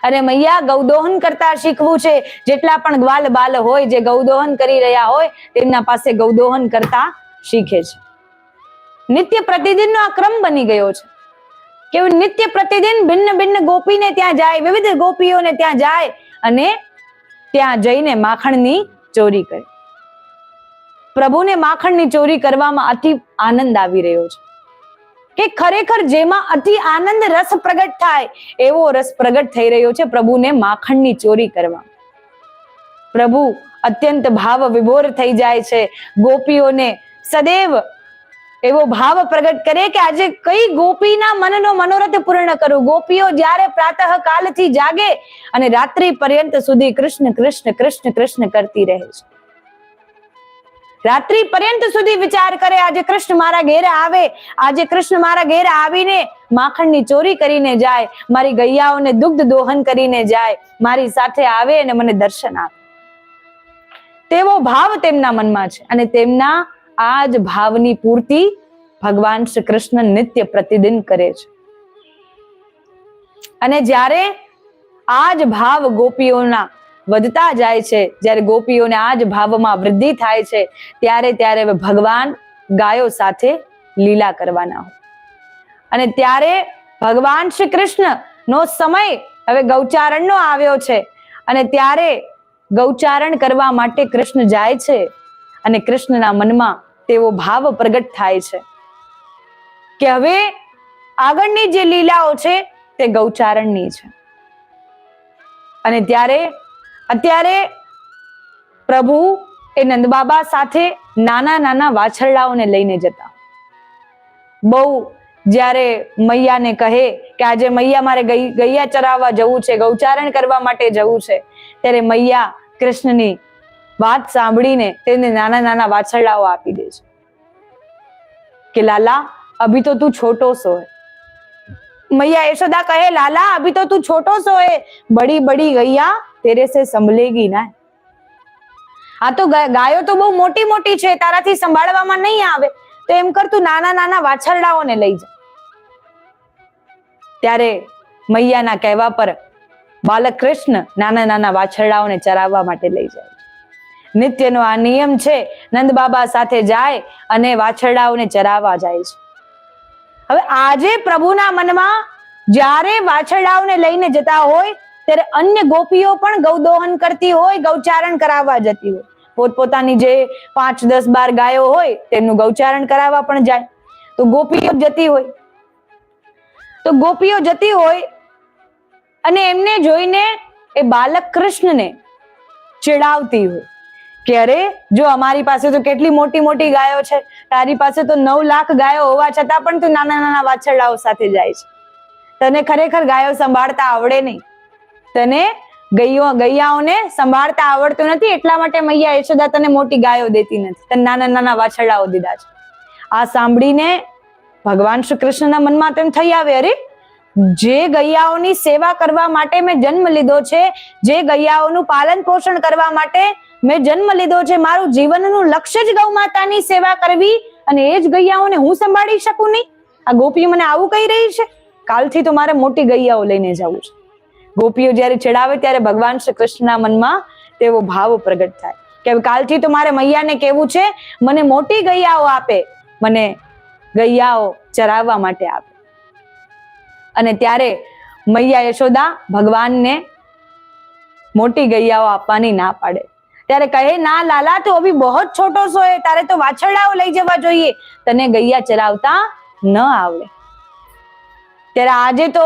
અને મૈયા ગૌદોહન કરતા શીખવું છે. જેટલા પણ ગ્વાલ બાલ હોય જે ગૌદોહન કરી રહ્યા હોય તેમના પાસે ગૌદોહન કરતા શીખે છે. નિત્ય પ્રતિદિનનો આ ક્રમ બની ગયો છે કે નિત્ય પ્રતિદિન ભિન્ન ભિન્ન ગોપીને ત્યાં જાય, વિવિધ ગોપીઓને ત્યાં જાય અને ત્યાં જઈને માખણની ચોરી કરે. પ્રભુને માખણની ચોરી કરવામાં અતિ આનંદ આવી રહ્યો છે કે ખરેખર જેમાં અતિ આનંદ રસ પ્રગટ થાય એવો રસ પ્રગટ થઈ રહ્યો છે પ્રભુને માખણની ચોરી કરવા. પ્રભુ અત્યંત ભાવ વિભોર થઈ જાય છે. ગોપીઓને સદૈવ એવો ભાવ પ્રગટ કરે કે આજે કઈ ગોપીના મનનો મનોરથ પૂર્ણ કરું. ગોપીઓ જ્યારે પ્રાતઃ કાલથી જાગે અને રાત્રિ પર્યંત સુધી કૃષ્ણ કૃષ્ણ કૃષ્ણ કૃષ્ણ કરતી રહે છે. રાત્રિ પર્યંત સુધી વિચાર કરે આજે કૃષ્ણ મારા ઘેર આવે, આજે કૃષ્ણ મારા ઘેર આવીને માખણની ચોરી કરીને જાય, મારી ગૈયાઓને દુગ્ધ દોહન કરીને જાય, મારી સાથે આવે અને મને દર્શન આપે. તેવો ભાવ તેમના મનમાં છે અને તેમના આ જ ભાવની પૂર્તિ ભગવાન શ્રી કૃષ્ણ નિત્ય પ્રતિદિન કરે છે. અને જ્યારે આ જ ભાવ ગોપીઓના વધતા જાય છે, જ્યારે ગોપીઓને આ જ ભાવમાં વૃદ્ધિ થાય છે, ત્યારે ભગવાન ગાયો સાથે લીલા કરવાના હોય. અને ત્યારે ભગવાન શ્રી કૃષ્ણ નો સમય હવે ગૌચારણનો આવ્યો છે અને ત્યારે ગૌચારણ કરવા માટે કૃષ્ણ જાય છે અને કૃષ્ણના મનમાં તેવો ભાવ પ્રગટ થાય છે કે હવે આગળની જે લીલાઓ છે તે ગૌચારણની છે. અને અત્યારે પ્રભુ એ નંદબાબા સાથે નાના નાના વાછરડાઓને લઈને જતા. બહુ જ્યારે મૈયાને કહે કે આજે મૈયા મારે ગૈયા ચરાવવા જવું છે, ગૌચારણ કરવા માટે જવું છે, ત્યારે મૈયા કૃષ્ણની વાત સાંભળીને તેને નાના નાના વાછરડાઓ આપી દે છે કે લાલા અભી તો તું છોટો સો હે. मैया यशोदा कहे लाला अभी तो तू छोटो सो है, बड़ी बड़ी गैया तेरे से संभलेगी ना. આ તો ગાયો તો બહુ મોટી મોટી છે, તારાથી સંભાળવામાં નહીં આવે, તો એમ કર તું નાના નાના વાછરડાઓને લઈ જા. ત્યારે મૈયાના કહેવા પર બાલક કૃષ્ણ નાના નાના વાછરડાઓને ચરાવવા માટે લઈ જાય. નિત્યનો આ નિયમ છે. નંદ બાબા સાથે જાય અને વાછરડાઓને ચરાવવા જાય છે. હવે આજે પ્રભુના મનમાં જ્યારે વાછરડાઓને લઈને જતા હોય ત્યારે અન્ય ગોપીઓ પણ ગૌદોહન કરતી હોય, ગૌચારણ કરાવવા જતી હોય. પોતપોતાની જે 5, 10, 12 ગાયો હોય તેમનું ગૌચારણ કરાવવા પણ જાય. તો ગોપીઓ જતી હોય અને એમને જોઈને એ બાલક કૃષ્ણને ચીડાવતી હોય કે અરે જો અમારી પાસે તો કેટલી મોટી મોટી ગાયો છે, તારી પાસે તો 9 લાખ ગાયો હોવા છતાં પણ તું નાના નાના વાછરડાઓ સાથે જાય છે. તને ખરેખર ગાયો સંભાળતા આવડે નહીં, તને ગૈયાઓને સંભાળતા આવડતું નથી, એટલા માટે મૈયા યશોદા તને મોટી ગાયો દેતી નથી, તને નાના નાના વાછરડાઓ દીધા છે. આ સાંભળીને ભગવાન શ્રી કૃષ્ણના મનમાં તેમ થઈ આવે, અરે જે ગૈયાઓની સેવા કરવા માટે મેં જન્મ લીધો છે, જે ગૈયાઓનું પાલન પોષણ કરવા માટે મેં જન્મ લીધો છે, મારું જીવનનું લક્ષ્ય જ ગૌ માતાની સેવા કરવી, અને એ જ ગૈયાઓને હું સંભાળી શકું નહીં? આ ગોપીઓ મને આવું કહી રહી છે. કાલથી તો મારે મોટી ગૈયાઓ લઈને જવું છે. ગોપીઓ જ્યારે ચડાવે ત્યારે ભગવાન શ્રી કૃષ્ણના મનમાં તેવો ભાવ પ્રગટ થાય કે કાલથી તો મારે મૈયાને કહેવું છે, મને મોટી ગૈયાઓ આપે, મને ગૈયાઓ ચરાવવા માટે આપે. અને ત્યારે મૈયા યશોદા ભગવાનને મોટી ગૈયાઓ આપવાની ના પાડે. ત્યારે કહે, ના લાલા, તું અભી બહોત છોટો સો હે, તારે તો વાછરડાઓ લઈ જવા જોઈએ, તને ગૈયા ચરાવતા ન આવડે. ત્યારે આજે તો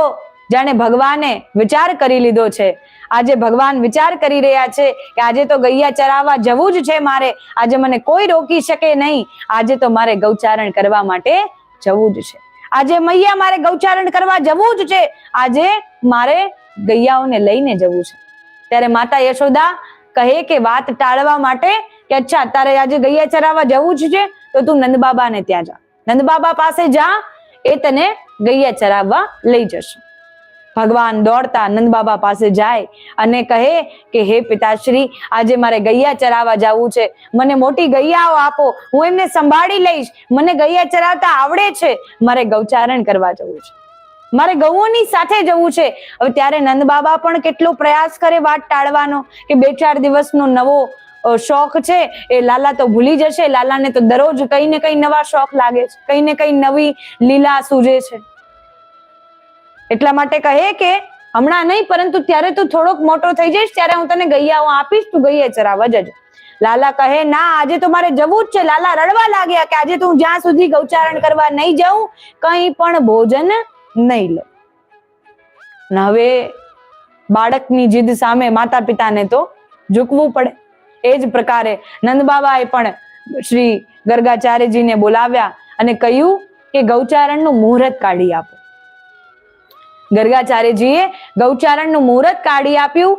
જાણે ભગવાને વિચાર કરી લીધો છે. આજે ભગવાન વિચાર કરી રહ્યા છે કે આજે તો ગૈયા ચરાવવા જવું જ છે મારે. આજે મને કોઈ રોકી શકે નહીં. આજે તો મારે ગૌચારણ કરવા માટે જવું જ છે. આજે મૈયા મારે ગૌચારણ કરવા જવું જ છે. આજે મારે ગૈયાઓને લઈને જવું છે. ત્યારે માતા યશોદા કહે કે વાત ટાળવા માટે કે અચ્છા, તારે આજે ગૈયા ચરાવવા જવું જ છે તો તું નંદબાબાને ત્યાં જા, નંદબાબા પાસે જા, એ તને ગૈયા ચરાવવા લઈ જશે. ભગવાન દોડતા નંદબાબા પાસે જાય અને કહે કે હે પિતાશ્રી, આજે મારે ગૈયા ચરાવવા જવું છે, મને મોટી ગૈયાઓ આપો, હું એમને સંભાળી લઈશ, મને ગૈયા ચરાવતા આવડે છે, મારે ગૌચારણ કરવા જવું છે, મારે ગૌઓની સાથે જવું છે. હવે ત્યારે નંદબાબા પણ કેટલો પ્રયાસ કરે વાત ટાળવાનો કે 2-4 દિવસનો નવો શોખ છે એ લાલા તો ભૂલી જશે. લાલાને તો દરરોજ કઈ ને કઈ નવા શોખ લાગે છે, કઈ ને કઈ નવી લીલા સૂજે છે. એટલા માટે કહે કે હમણાં નહીં, પરંતુ ત્યારે તું થોડોક મોટો થઈ જઈશ ત્યારે હું તને ગૈયાઓ આપીશ, તું ગૈયા ચરાવવા જજે. લાલા કહે, ના, આજે તો મારે જવું જ છે. લાલા રડવા લાગ્યા કે આજે તો હું જ્યાં સુધી ગૌચારણ કરવા નહીં જાઉં, કંઈ પણ ભોજન નહીં લઉં. હવે બાળકની જીદ સામે માતા પિતાને તો ઝૂકવું પડે. એ જ પ્રકારે નંદબાબાએ પણ શ્રી ગર્ગાચાર્યજીને બોલાવ્યા અને કહ્યું કે ગૌચારણનું મુહૂર્ત કાઢી આપો. ગર્ગાચાર્યજીએ ગૌચારણનું મુહૂર્ત કાઢી આપ્યું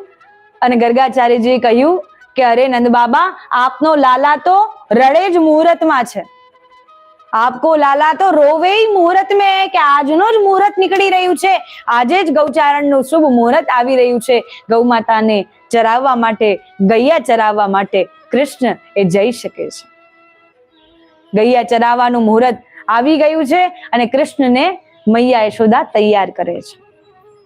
અને ગર્ગાચાર્યજીએ કહ્યું કે અરે નંદબાબા, આપનો લાલા તો રડે જ મુહૂર્તમાં છે, આપકો લાલા તો રોવે મુહૂર્ત મેં, કે આજનો જ મુહૂર્ત નીકળી રહ્યું છે, આજે જ ગૌચારણનું શુભ મુહૂર્ત આવી રહ્યું છે. ગૌ માતાને ચરાવવા માટે, ગૈયા ચરાવવા માટે કૃષ્ણ એ જઈ શકે છે. ગૈયા ચરાવવાનું મુહૂર્ત આવી ગયું છે અને કૃષ્ણને મૈયા યશોદા તૈયાર કરે છે.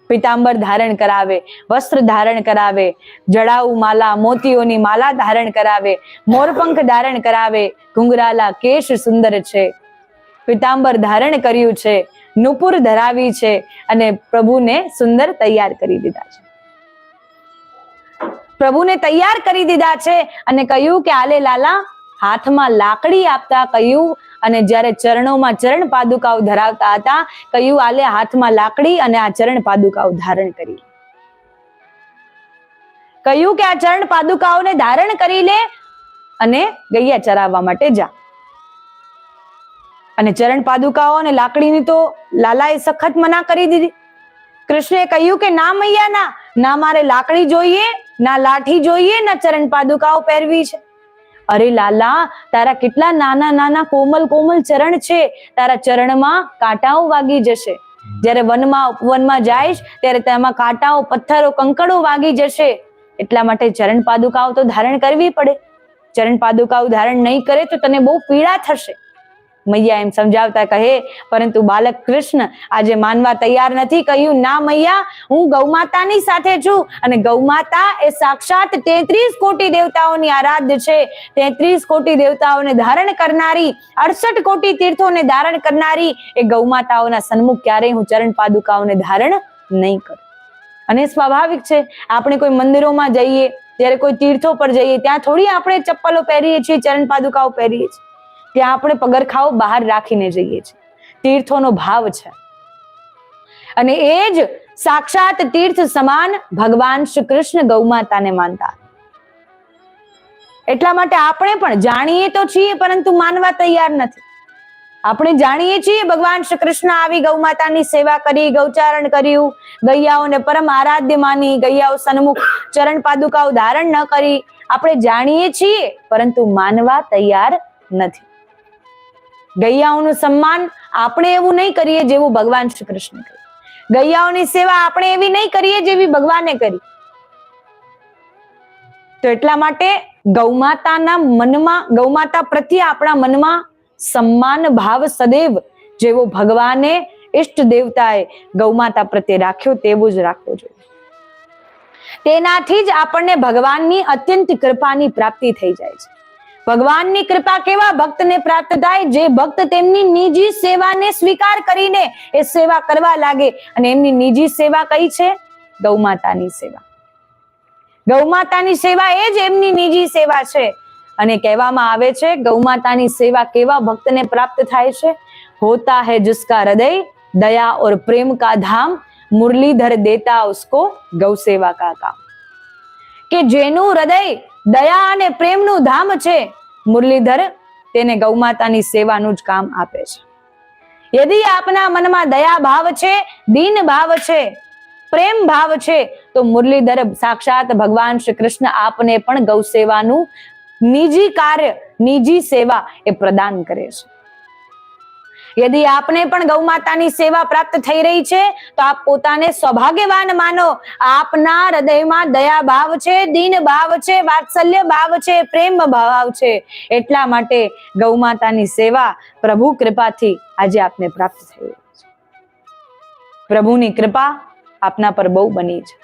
પીતાંબર ધારણ કરાવે, વસ્ત્ર ધારણ કરાવે, જડાઉ માલા, મોતીઓની માલા ધારણ કરાવે, મોરપંખ ધારણ કરાવે, ઘુંઘરાલા કેશ સુંદર છે, પીતાંબર ધારણ કર્યું છે, નુપુર ધરાવી છે અને પ્રભુને સુંદર તૈયાર કરી દીધા છે. પ્રભુને તૈયાર કરી દીધા છે અને કહ્યું કે આલે લાલા, હાથમાં લાકડી આપતા કહ્યું, અને જ્યારે ચરણોમાં ચરણ પાદુકાઓ ધરાવતા હતા કહ્યું આલે હાથમાં લાકડી અને આ ચરણ પાદુકાઓ ધારણ કરી. કહ્યું કે આ ચરણ પાદુકાઓને ધારણ કરી લે અને ગૈયા ચરાવવા માટે જા. અને ચરણ પાદુકાઓ અને લાકડીની તો લાલાએ સખત મના કરી દીધી. કૃષ્ણે કહ્યું કે ના મૈયા, ના મારે લાકડી જોઈએ, ના લાઠી જોઈએ, ના ચરણ પાદુકાઓ પહેરવી છે. અરે લાલા, તારા કેટલા નાના નાના કોમલ કોમલ ચરણ છે, તારા ચરણમાં કાંટાઓ વાગી જશે. જ્યારે વનમાં જઈશ ત્યારે તેમાં કાંટાઓ, પથ્થરો, કંકડો વાગી જશે. એટલા માટે ચરણ પાદુકાઓ તો ધારણ કરવી પડે. ચરણ પાદુકાઓ ધારણ નહીં કરે તો તને બહુ પીડા થશે. મૈયા એમ સમજાવતા કહે, પરંતુ બાલક કૃષ્ણ આજે માનવા તૈયાર નથી. કહ્યું, ના મૈયા, હું ગૌમાતાની સાથે છું અને ગૌમાતા એ સાક્ષાત 33 કોટી દેવતાઓની આરાધ્ય છે. 33 કોટી દેવતાઓને ધારણ કરનારી, 68 કોટી તીર્થોને ધારણ કરનારી એ ગૌમાતાઓના સન્મુખ ક્યારેય હું ચરણ પાદુકાઓને ધારણ નહીં કરું. અને સ્વાભાવિક છે, આપણે કોઈ મંદિરોમાં જઈએ, ત્યારે કોઈ તીર્થો પર જઈએ, ત્યાં થોડી આપણે ચપ્પલો પહેરીએ છીએ, ચરણ પાદુકાઓ પહેરીએ છીએ. ત્યાં આપણે પગરખાઓ બહાર રાખીને જઈએ છીએ. તીર્થોનો ભાવ છે. અને એ જ સાક્ષાત તીર્થ સમાન ભગવાન શ્રી કૃષ્ણ ગૌમાતાને માનતા. એટલા માટે આપણે પણ જાણીએ તો છીએ પરંતુ માનવા તૈયાર નથી. આપણે જાણીએ છીએ ભગવાન શ્રી કૃષ્ણ આવી ગૌમાતાની સેવા કરી, ગૌચારણ કર્યું, ગૈયાઓને પરમ આરાધ્ય માની, ગૈયાઓ સન્મુખ ચરણ પાદુકાઓ ધારણ ન કરી. આપણે જાણીએ છીએ પરંતુ માનવા તૈયાર નથી. ગૈયાઓનું સન્માન આપણે એવું નહીં કરીએ જેવું ભગવાન શ્રી કૃષ્ણ કરે. ગૈયાઓની સેવા આપણે એવી નહીં કરીએ જેવી ભગવાને કરી. તો એટલા માટે ગૌમાતાના મનમાં, ગૌમાતા પ્રત્યે આપણા મનમાં સન્માન ભાવ સદૈવ જેવો ભગવાને ઇષ્ટ દેવતાએ ગૌમાતા પ્રત્યે રાખ્યો તેવું જ રાખવો જોઈએ. તેનાથી જ આપણને ભગવાનની અત્યંત કૃપાની પ્રાપ્તિ થઈ જાય છે. ભગવાનની કૃપા કેવા ભક્તને પ્રાપ્ત થાય? જે ભક્ત તેમની નિજી સેવાને સ્વીકાર કરીને એ સેવા કરવા લાગે. અને એમની નિજી સેવા કઈ છે? ગૌમાતાની સેવા. ગૌમાતાની સેવા એ જ એમની નિજી સેવા છે. અને કહેવામાં આવે છે ગૌમાતાની સેવા કેવા ભક્તને પ્રાપ્ત થાય છે? હોતા है जिसका हृदय दया और प्रेम का धाम, मुरलीधर देता उसको गौ सेवा का काम. કે જેનું હૃદય દયા અને પ્રેમનું ધામ છે, મુરલીધર તેને ગૌમાતાની સેવાનું જ કામ આપે છે. યદિ આપના મનમાં દયા ભાવ છે, દીન ભાવ છે, પ્રેમ ભાવ છે, તો મુરલીધર સાક્ષાત ભગવાન શ્રી કૃષ્ણ આપને પણ ગૌ સેવાનું નિજી કાર્ય, નિજી સેવા એ પ્રદાન કરે છે. યદિ આપને પણ ગૌમાતાની સેવા પ્રાપ્ત થઈ રહી છે તો આપ પોતાને સૌભાગ્યવાન માનો. આપના હૃદયમાં દયા ભાવ છે, દીન ભાવ છે, વાત્સલ્ય ભાવ છે, પ્રેમ ભાવ છે. એટલા માટે ગૌમાતાની સેવા પ્રભુ કૃપાથી આજે આપને પ્રાપ્ત થઈ રહી છે. પ્રભુની કૃપા આપના પર બહુ બની છે.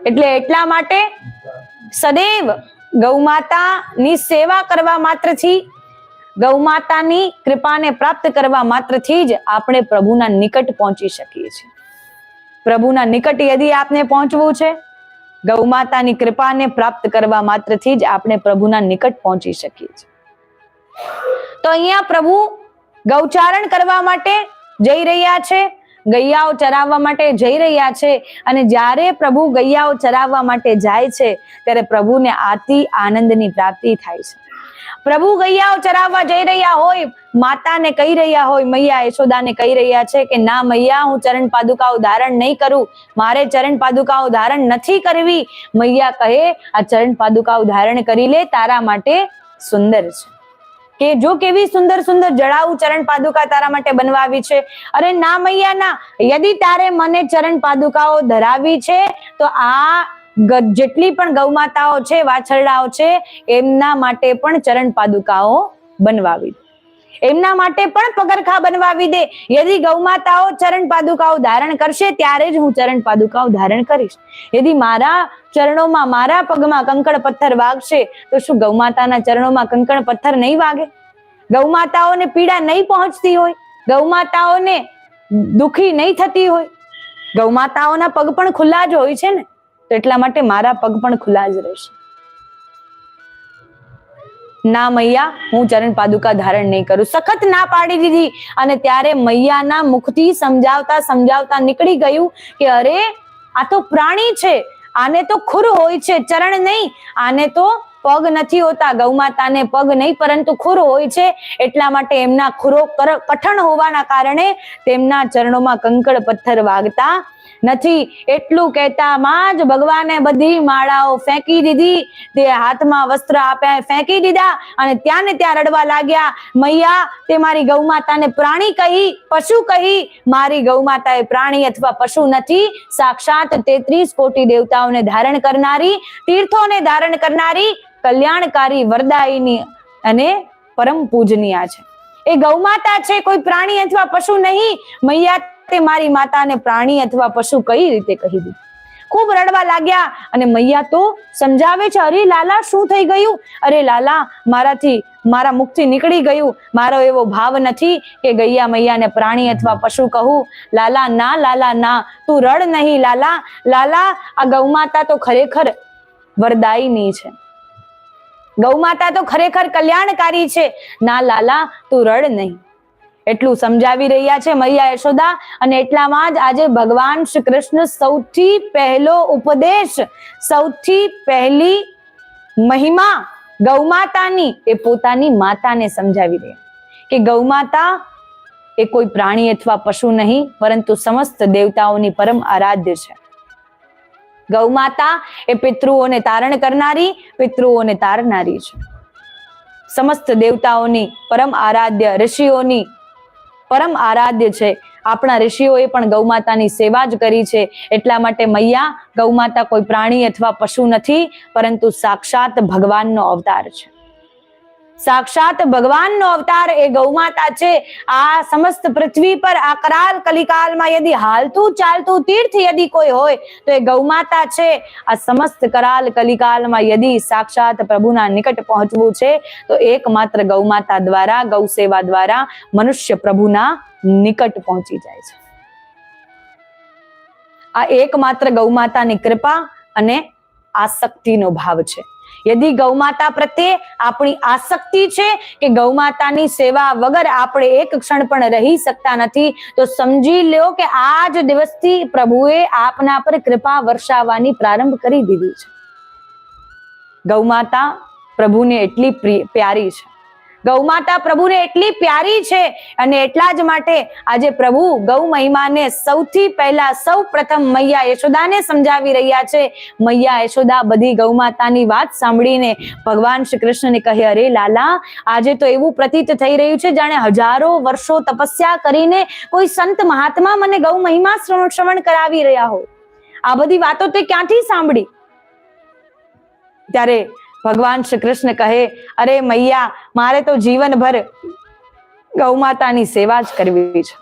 એટલે એટલા માટે સદૈવ ગૌમાતાની સેવા કરવા માત્રથી, ગૌમાતાની કૃપાને પ્રાપ્ત કરવા માત્રથી જ આપણે પ્રભુના નિકટ પહોંચી શકીએ છીએ. પ્રભુના નિકટ યદિ આપને પહોંચવું છે, ગૌમાતાની કૃપાને પ્રાપ્ત કરવા માત્રથી જ આપણે પ્રભુના નિકટ પહોંચી શકીએ છીએ. તો અહીંયા પ્રભુ ગૌચારણ કરવા માટે જઈ રહ્યા છે, ગૈયાઓ ચરાવવા માટે જઈ રહ્યા છે. અને જ્યારે પ્રભુ ગૈયાઓ ચરાવવા માટે જાય છે ત્યારે પ્રભુને આથી આનંદની પ્રાપ્તિ થાય છે. પ્રભુ ગૈયાઓ ચરાવવા જઈ રહ્યા હોય, માતાને કહી રહ્યા હોય, મૈયા યશોદાને કહી રહ્યા છે કે ના મૈયા, હું ચરણ પાદુકાઓ ધારણ નહીં કરું, મારે ચરણ પાદુકાઓ ધારણ નથી કરવી. મૈયા કહે આ ચરણ પાદુકાઓ ધારણ કરી લે, તારા માટે સુંદર છે. કે જો કેવી સુંદર સુંદર જડાઉ ચરણ પાદુકા તારા માટે બનવાવી છે. અરે ના મૈયા ના, યદિ તારે મને ચરણ પાદુકાઓ ધરાવી છે તો આ જેટલી પણ ગૌમાતાઓ છે, વાછરડાઓ છે, એમના માટે પણ ચરણ પાદુકાઓ બનવાવી દે, એમના માટે પણ પગરખા બનવાવી દે. યદિ ગૌમાતાઓ ચરણ પાદુકાઓ ધારણ કરશે ત્યારે જ હું ચરણ પાદુકાઓ ધારણ કરીશ. યદિ મારા ચરણોમાં, મારા પગમાં કંકણ પથ્થર વાગશે તો શું ગૌમાતાના ચરણોમાં કંકણ પથ્થર નહીં વાગે? ગૌમાતાઓને પીડા નહીં પહોંચતી હોય? ગૌમાતાઓને દુખી નહીં થતી હોય? ગૌમાતાઓના પગ પણ ખુલ્લા જ હોય છે ને, તો એટલા માટે મારા પગ પણ ખુલ્લા જ રહેશે. ના મૈયા, હું ચરણ પાદુકા ધારણ નહીં કરું. સખત ના પાડી દીધી. અને ત્યારે મૈયાના મુખથી સમજાવતા સમજાવતા નીકળી ગયું કે અરે આ તો પ્રાણી છે, આને તો ખુર હોય છે, ચરણ નહીં. આને તો પગ નથી હોતા, ગૌમાતાને પગ નહીં પરંતુ ખુર હોય છે. એટલા માટે એમના ખુરો કઠણ હોવાના કારણે તેમના ચરણોમાં કંકણ પથ્થર વાગતા નથી. એટલું કહેતામાં જ ભગવાને બધી માળાઓ ફેંકી દીધી, તે હાથમાં વસ્ત્ર આપ્યા ફેંકી દીધા અને ત્યાં ને ત્યાં રડવા લાગ્યા. મૈયા, તે મારી ગૌમાતાને પ્રાણી કહી, પશુ કહી. મારી ગૌમાતા એ પ્રાણી અથવા પશુ નથી, સાક્ષાત 33 કોટી દેવતાઓને ધારણ કરનારી, તીર્થોને ધારણ કરનારી, કલ્યાણકારી, વરદાયિની અને પરમ પૂજનીય છે. એ ગૌમાતા છે, કોઈ પ્રાણી અથવા પશુ નહીં. મૈયા તે મારી માતાને પ્રાણી અથવા પશુ કઈ રીતે કહી દીધું? ખૂબ રડવા લાગ્યા. અને મૈયા તો સમજાવે છે, અરે લાલા શું થઈ ગયું? અરે લાલા, મારા મુખથી નીકળી ગયું. મારો એવો ભાવ નથી કે ગૈયા મૈયાને પ્રાણી અથવા પશુ કહું. લાલા ના, લાલા ના, તું રડ નહીં લાલા. લાલા, આ ગૌમાતા તો ખરેખર વરદાયિની છે, ગૌમાતા તો ખરેખર કલ્યાણકારી છે. ના લાલા, તું રડ નહીં. એટલું સમજાવી રહ્યા છે મૈયા યશોદા. અને એટલામાં જ આજે ભગવાન શ્રી કૃષ્ણ સૌથી પહેલો ઉપદેશ, સૌથી પહેલી મહિમા ગૌમાતાની એ પોતાની માતાને સમજાવી રહ્યા કે ગૌમાતા એ કોઈ પ્રાણી અથવા પશુ નહીં પરંતુ સમસ્ત દેવતાઓની પરમ આરાધ્ય છે. ગૌમાતા એ પિતૃઓને તારણ કરનારી, પિતૃઓને તારનારી છે. સમસ્ત દેવતાઓની પરમ આરાધ્ય, ઋષિઓની પરમ આરાધ્ય છે. આપણા ઋષિઓએ પણ ગૌ માતાની સેવા જ કરી છે. એટલા માટે મૈયા ગૌ માતા કોઈ પ્રાણી અથવા પશુ નથી, પરંતુ સાક્ષાત ભગવાનનો અવતાર છે. સાક્ષાત ભગવાનનો અવતાર એ ગૌ માતા છે. આ સમસ્ત પૃથ્વી પર આ કરાલ કલિકાલમાં યદિ હાલતું ચાલતું તીર્થ યદિ કોઈ હોય તો એ ગૌ માતા છે. આ સમસ્ત કરાલ કલિકાલમાં યદિ સાક્ષાત પ્રભુના નિકટ પહોંચવું છે તો એકમાત્ર ગૌ માતા દ્વારા, ગૌ સેવા દ્વારા મનુષ્ય પ્રભુના નિકટ પહોંચી જાય છે. આ એકમાત્ર ગૌ માતાની કૃપા અને આસક્તિનો ભાવ છે. યદિ ગૌ માતા પ્રત્યે આપણી આસક્તિ છે કે ગૌ માતાની સેવા વગર આપણે એક ક્ષણ પણ રહી શકતા નથી, તો સમજી લો કે આ જ દિવસથી પ્રભુએ આપના પર કૃપા વર્ષાવવાની પ્રારંભ કરી દીધી છે. ગૌ માતા પ્રભુને એટલી પ્યારી છે. ગૌ માતા પ્રભુને એટલી પ્યારી છે અને એટલા જ માટે આજે પ્રભુ ગૌ મહિમાને સૌથી પહેલા સૌ પ્રથમ મૈયા યશોદાને સમજાવી રહ્યા છે. મૈયા યશોદા બધી ગૌ માતાની વાત સાંભળીને ભગવાન શ્રી કૃષ્ણને કહે, અરે લાલા, આજે તો એવું પ્રતીત થઈ રહ્યું છે જાણે હજારો વર્ષો તપસ્યા કરીને કોઈ સંત મહાત્મા મને ગૌ મહિમા શ્રવણ કરાવી રહ્યા હોય. આ બધી વાતો તે ક્યાંથી સાંભળી? ત્યારે ભગવાન શ્રી કૃષ્ણ કહે, અરે મૈયા, મારે તો જીવનભર ગૌ માતાની સેવા જ કરવી છે.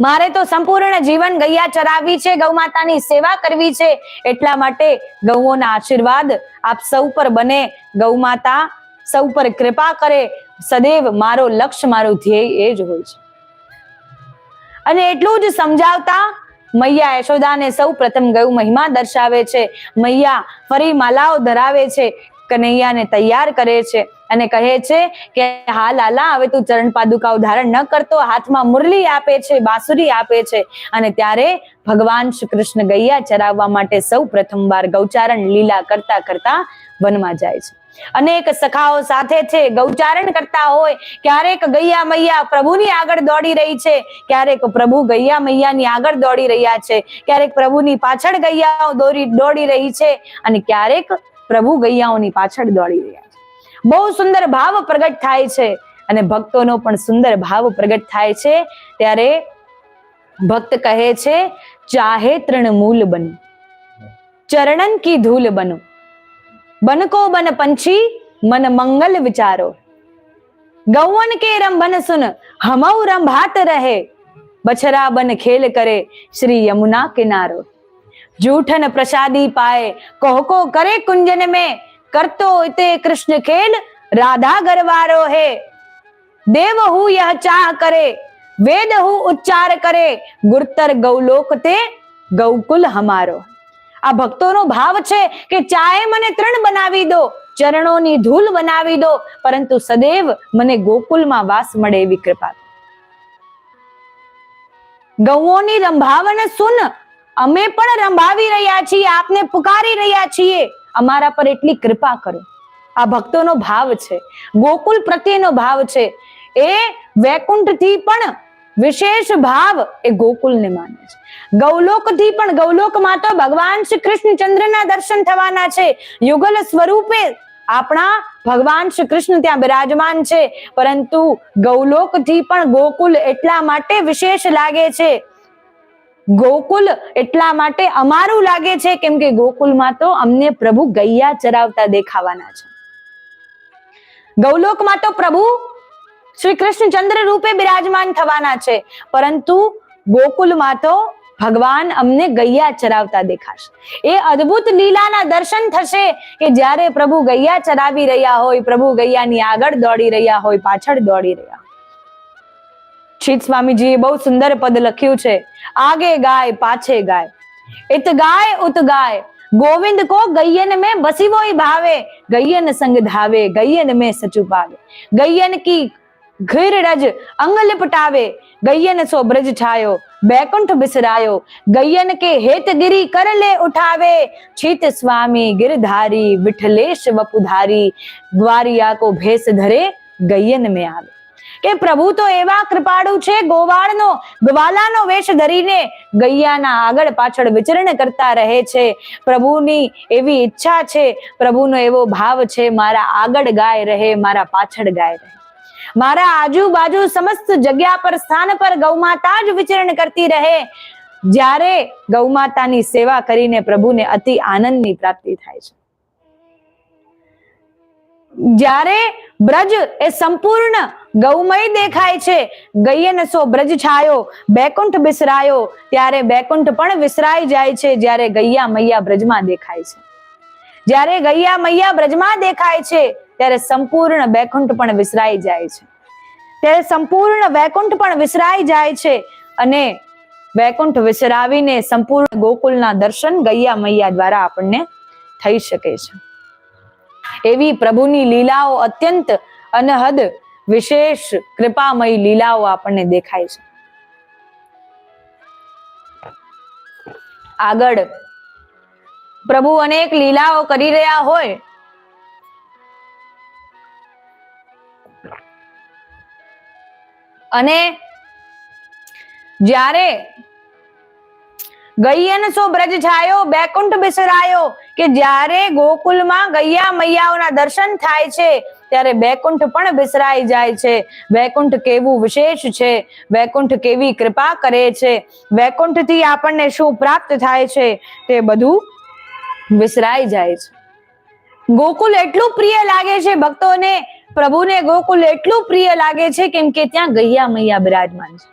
મારે તો સંપૂર્ણ જીવન ગૈયા ચરાવવી છે, ગૌ માતાની સેવા કરવી છે. એટલા માટે ગૌઓના આશીર્વાદ આપ સૌ પર બને, ગૌ માતા સૌ પર કૃપા કરે, સદૈવ મારો લક્ષ્ય, મારું ધ્યેય એ જ હોય છે. અને એટલું જ સમજાવતા મૈયા યશોદાને સૌ પ્રથમ ગૌ મહિમા દર્શાવે છે. મૈયા ફરી માલાઓ ધરાવે છે, કનૈયાને તૈયાર કરે છે અને કહે છે કે હા લાલા, હવે તું ચરણ પાદુકાઓ ધારણ ન કરતો, હાથમાં મુરલી આપે છે, બાંસુરી આપે છે. અને ત્યારે ભગવાન શ્રી કૃષ્ણ ગૈયા ચરાવવા માટે સૌ પ્રથમવાર ગૌચારણ લીલા કરતા કરતા વનમાં જાય છે. અનેક સખાઓ સાથે છે, ગૌચારણ કરતા હોય. ક્યારેક ગૈયા મૈયા પ્રભુની આગળ દોડી રહી છે, ક્યારેક પ્રભુ ગૈયા મૈયાની આગળ દોડી રહ્યા છે, ક્યારેક પ્રભુની પાછળ ગૈયાઓ દોડી રહી છે અને ક્યારેક પ્રભુ ગૈયાઓની પાછળ દોડી રહ્યા છે. બહુ સુંદર ભાવ પ્રગટ થાય છે અને ભક્તોનો પણ સુંદર ભાવ પ્રગટ થાય છે. ત્યારે ભક્ત કહે છે, ચાહે તૃણમૂલ બનો, ચरणन की धूल बनो, बन को बन पंछी मन मंगल विचारो, गौवन के रंभन सुन हमऊ रंभात रहे, बछरा बन खेल करे श्री यमुना किनारो, जूठन प्रसादी पाए कोहको करे कुंजन में, करतो इते कृष्ण खेल राधा गरवारो है, देव हूँ यह चाह करे वेद हूँ उच्चार करे, गुरतर गौलोक ते गौकुल हमारो. આ ભક્તોનો ભાવ છે કે ચાહે મને તૃણ બનાવી દો, ચરણોની ધૂલ બનાવી દો, પરંતુ સદૈવ મને ગોકુલમાં વાસ મળે એવી કૃપા. ગૌઓની રંભાવન સુન, અમે પણ રંભાવી રહ્યા છીએ, આપને પુકારી રહ્યા છીએ, અમારા પર એટલી કૃપા કરો. આ ભક્તોનો ભાવ છે, ગોકુલ પ્રત્યેનો ભાવ છે. એ વૈકુંઠથી પણ વિશેષ ભાવ એ ગોકુલને માને છે. ગૌલોકથી પણ, ગૌલોકમાં તો ભગવાન શ્રી કૃષ્ણચંદ્રના દર્શન થવાના છે. યુગલ સ્વરૂપે આપણા ભગવાન શ્રી કૃષ્ણ ત્યાં બિરાજમાન છે, પરંતુ ગૌલોકથી પણ ગોકુલ એટલા માટે વિશેષ લાગે છે. ગોકુલ એટલા માટે અમારું લાગે છે કેમ કે ગોકુલમાં તો અમને પ્રભુ ગૈયા ચરાવતા દેખાવાના છે. ગૌલોકમાં તો પ્રભુ શ્રી કૃષ્ણચંદ્ર રૂપે બિરાજમાન થવાના છે, પરંતુ ગોકુલમાં તો ભગવાન અમને ગૈયા ચરાવતા દેખાશે. એ અદ્ભુત લીલાના દર્શન થશે કે જ્યારે પ્રભુ ગૈયા ચરાવી રહ્યા હોય, પ્રભુ ગૈયાની આગળ દોડી રહ્યા હોય, પાછળ દોડી રહ્યા હોય. શીત સ્વામીજીએ બહુ સુંદર પદ લખ્યું છે, આગે ગાય પાછે ગાય, ઇત ગાય ઉત ગાય, गोविंद को गैयन में बसी वो भावे, गैयन संग धावे, गैयन में सचु पावे, गैयन की घिर रज अंग लिपटावे, गैयन सो ब्रज छायो बैकुंठ बिसरायो, गैयन के हेत गिरी कर ले उठावे, छीत स्वामी गिरधारी विठलेश वपुधारी, ग्वारिया को भेष धरे गैयन में आवे. કે પ્રભુ તો એવા કૃપાળુ છે, ગોવાળનો ગ્વાલાનો વેશ ધરીને ગૈયાના આગળ પાછળ વિચરણ કરતા રહે છે. પ્રભુની એવી ઈચ્છા છે, પ્રભુનો એવો ભાવ છે, મારા આગળ ગાય રહે, મારા પાછળ ગાય રહે. મારા આજુબાજુ સમસ્ત જગ્યા પર સ્થાન પર ગૌમાતા જ વિચરણ કરતી રહે. જ્યારે ગૌમાતાની સેવા કરીને પ્રભુને અતિ આનંદની પ્રાપ્તિ થાય છે. જ્યારે બ્રજ એ સંપૂર્ણ ગૌમય દેખાય છે, ગયન સો બ્રજ છાયો બેકુંઠ બિસરાયો, ત્યારે બેકુંઠ પણ વિસરાઈ જાય છે જ્યારે ગૈયા મૈયા બ્રજમાં દેખાય છે. જ્યારે ગૈયા મૈયા બ્રજમાં દેખાય છે ત્યારે સંપૂર્ણ બેકુંઠ પણ વિસરાઈ જાય છે. ત્યારે સંપૂર્ણ વૈકુંઠ પણ વિસરાઈ જાય છે અને વૈકુંઠ વિસરાવીને સંપૂર્ણ ગોકુલના દર્શન ગૈયા મૈયા દ્વારા આપણને થઈ શકે છે. એવી પ્રભુની લીલાઓ અત્યંત અનહદ વિશેષ કૃપામય લીલાઓ આપણને દેખાય છે. આગળ પ્રભુ અનેક લીલાઓ કરી રહ્યા હોય અને જ્યારે ગયન સો બ્રજ છાયો બેકુંઠ બિસરાયો, કે જ્યારે ગોકુલમાં ગૈયા મૈયાઓના દર્શન થાય છે ત્યારે બેકુંઠ પણ બિસરાઈ જાય છે. વૈકુંઠ કેવું વિશેષ છે, વૈકુંઠ કેવી કૃપા કરે છે, વૈકુંઠથી આપણને શું પ્રાપ્ત થાય છે તે બધું વિસરાઈ જાય છે. ગોકુલ એટલું પ્રિય લાગે છે ભક્તોને, પ્રભુને ગોકુલ એટલું પ્રિય લાગે છે કેમ કે ત્યાં ગૈયા મૈયા બિરાજમાન છે.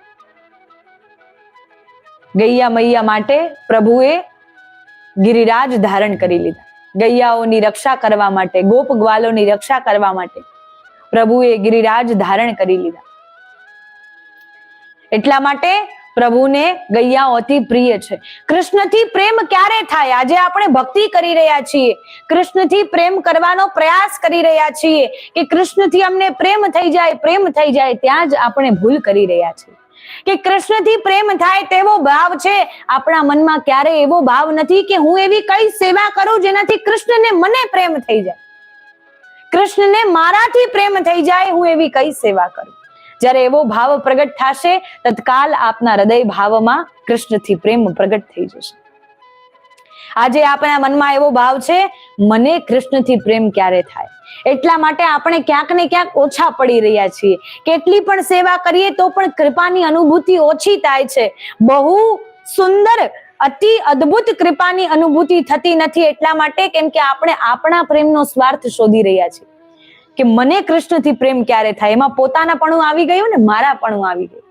ગૈયા મૈયા માટે પ્રભુએ ગિરિરાજ ધારણ કરી લીધા. ગૈયાઓની રક્ષા કરવા માટે, ગોપ ગ્વાલોની રક્ષા કરવા માટે પ્રભુએ ગિરિરાજ ધારણ કરી લીધા. એટલા માટે પ્રભુને ગૈયાઓ અતિ પ્રિય છે. કૃષ્ણથી પ્રેમ ક્યારે થાય? આજે આપણે ભક્તિ કરી રહ્યા છીએ, કૃષ્ણથી પ્રેમ કરવાનો પ્રયાસ કરી રહ્યા છીએ કે કૃષ્ણથી અમને પ્રેમ થઈ જાય, પ્રેમ થઈ જાય, ત્યાં જ આપણે ભૂલ કરી રહ્યા છીએ. કે કૃષ્ણથી પ્રેમ થાય તેવો ભાવ છે આપણા મનમાં, ક્યારે એવો ભાવ નથી કે હું એવી કઈ સેવા કરું જેનાથી કૃષ્ણને મને પ્રેમ થઈ જાય, કૃષ્ણને મારાથી પ્રેમ થઈ જાય, હું એવી કઈ સેવા કરું. જ્યારે એવો ભાવ પ્રગટ થશે તત્કાલ આપના હૃદય ભાવમાં કૃષ્ણથી પ્રેમ પ્રગટ થઈ જશે. આજે આપણા મનમાં એવો ભાવ છે મને કૃષ્ણથી પ્રેમ ક્યારે થાય, એટલા માટે આપણે ક્યાંક ને ક્યાંક ઓછા પડી રહ્યા છીએ. કેટલી પણ સેવા કરીએ તો પણ કૃપાની અનુભૂતિ ઓછી થાય છે. બહુ સુંદર અતિ અદ્ભુત કૃપાની અનુભૂતિ થતી નથી. એટલા માટે કેમ કે આપણે આપણા પ્રેમનો સ્વાર્થ શોધી રહ્યા છીએ કે મને કૃષ્ણથી પ્રેમ ક્યારે થાય. એમાં પોતાના પણું આવી ગયું ને મારા પણું આવી ગયું,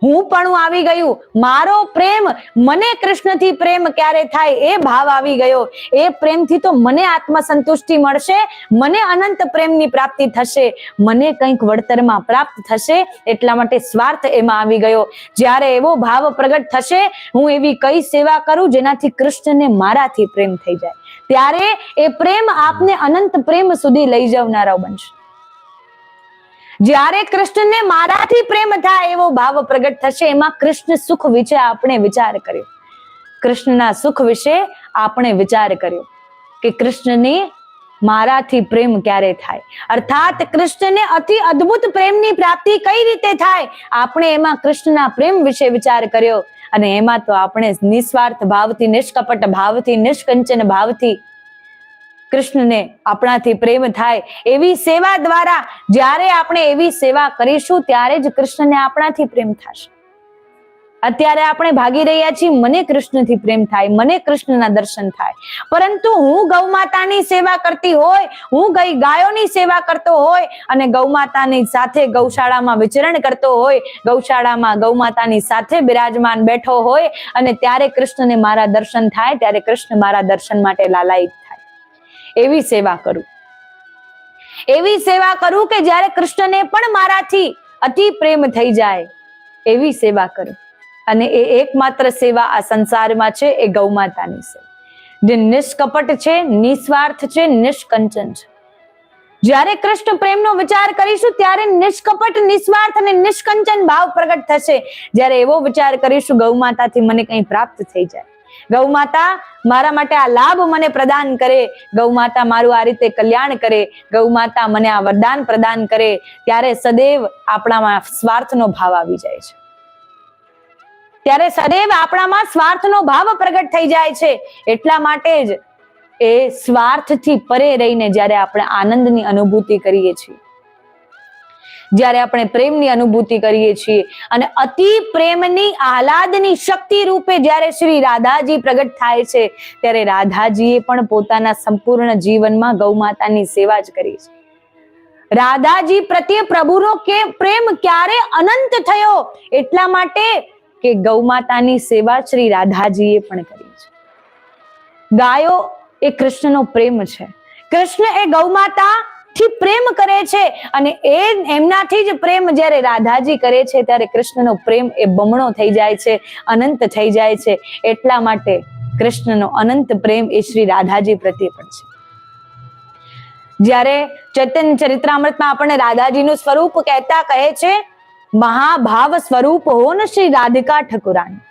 હું પણ આવી ગયું. મારો પ્રેમ, મને કૃષ્ણથી પ્રેમ ક્યારે થાય એ ભાવ આવી ગયો. એ પ્રેમથી તો મને આત્મસંતુષ્ટિ મળશે, મને અનંત પ્રેમની પ્રાપ્તિ થશે, મને કંઈક વળતરમાં પ્રાપ્ત થશે. એટલા માટે સ્વાર્થ એમાં આવી ગયો. જ્યારે એવો ભાવ પ્રગટ થશે હું એવી કઈ સેવા કરું જેનાથી કૃષ્ણને મારાથી પ્રેમ થઈ જાય, ત્યારે એ પ્રેમ આપને અનંત પ્રેમ સુધી લઈ જવનારો બનશે. જ્યારે કૃષ્ણને મારાથી પ્રેમ થાય એવો ભાવ પ્રગટ થશે, એમાં કૃષ્ણ સુખ વિશે આપણે વિચાર કર્યો, કૃષ્ણના સુખ વિશે આપણે વિચાર કર્યો કે કૃષ્ણને મારાથી પ્રેમ ક્યારે થાય, અર્થાત કૃષ્ણને અતિ અદ્ભુત પ્રેમની પ્રાપ્તિ કઈ રીતે થાય, આપણે એમાં કૃષ્ણના પ્રેમ વિશે વિચાર કર્યો. અને એમાં તો આપણે નિસ્વાર્થ ભાવથી, નિષ્કપટ ભાવથી, નિષ્કંચન ભાવથી કૃષ્ણને આપણાથી પ્રેમ થાય એવી સેવા દ્વારા જ્યારે આપણે એવી સેવા કરીશું ત્યારે જ કૃષ્ણને આપણાથી પ્રેમ થશે. અત્યારે આપણે ભાગી રહ્યા છીએ મને કૃષ્ણથી પ્રેમ થાય, મને કૃષ્ણના દર્શન થાય, પરંતુ હું ગૌ માતાની સેવા કરતી હોય, હું ગાયોની સેવા કરતો હોય અને ગૌ માતાની સાથે ગૌશાળામાં વિચરણ કરતો હોય, ગૌશાળામાં ગૌ માતાની સાથે બિરાજમાન બેઠો હોય અને ત્યારે કૃષ્ણને મારા દર્શન થાય, ત્યારે કૃષ્ણ મારા દર્શન માટે લાલાયિત થાય. એવી સેવા કરું, એવી સેવા કરું કે જ્યારે કૃષ્ણને પણ મારાથી અતિ પ્રેમ થઈ જાય એવી સેવા કરું. અને એ એકમાત્ર સેવા આ સંસારમાં છે એ ગૌ માતાની સેવા, જે નિષ્કપટ છે, નિસ્વાર્થ છે, નિષ્કંચન છે. જ્યારે કૃષ્ણ પ્રેમનો વિચાર કરીશું ત્યારે નિષ્કપટ, નિસ્વાર્થ અને નિષ્કંચન ભાવ પ્રગટ થશે. જ્યારે એવો વિચાર કરીશું ગૌ માતાથી મને કંઈ પ્રાપ્ત થઈ જાય, ગૌ માતા મારા માટે આ લાભ મને પ્રદાન કરે, ગૌ માતા મારું આ રીતે કલ્યાણ કરે, ગૌ માતા મને આ વરદાન પ્રદાન કરે, ત્યારે સદૈવ આપણામાં સ્વાર્થનો ભાવ આવી જાય છે. ત્યારે સદૈવ આપણામાં સ્વાર્થનો ભાવ પ્રગટ થઈ જાય છે. એટલા માટે જ એ સ્વાર્થથી પરે રહીને જ્યારે આપણે આનંદની અનુભૂતિ કરીએ છીએ જ્યારે આપણે પ્રેમની અનુભૂતિ કરીએ છીએ અને અતિ પ્રેમની આહલાદની શક્તિ રૂપે જ્યારે શ્રી રાધાજી પ્રગટ થાય છે, ત્યારે રાધાજીએ પણ પોતાના સંપૂર્ણ જીવનમાં ગૌ માતાની સેવા જ કરી છે. રાધાજી પ્રત્યે પ્રભુનો પ્રેમ ક્યારે અનંત થયો? એટલા માટે કે ગૌ માતાની સેવા શ્રી રાધાજીએ પણ કરી છે. ગાયો એ કૃષ્ણનો પ્રેમ છે. કૃષ્ણ એ ગૌ માતા થી પ્રેમ કરે છે અને એમનાથી જ પ્રેમ જ્યારે રાધાજી કરે છે ત્યારે કૃષ્ણનો પ્રેમ એ બમણો થઈ જાય છે, અનંત થઈ જાય છે. એટલા માટે કૃષ્ણનો અનંત પ્રેમ એ શ્રી રાધાજી પ્રત્યે પણ છે. જ્યારે ચૈતન્ય ચરિત્રામૃતમાં આપણને રાધાજીનું સ્વરૂપ કહેતા કહે છે, મહાભાવ સ્વરૂપ હો ને શ્રી રાધિકા ઠકુરાણી,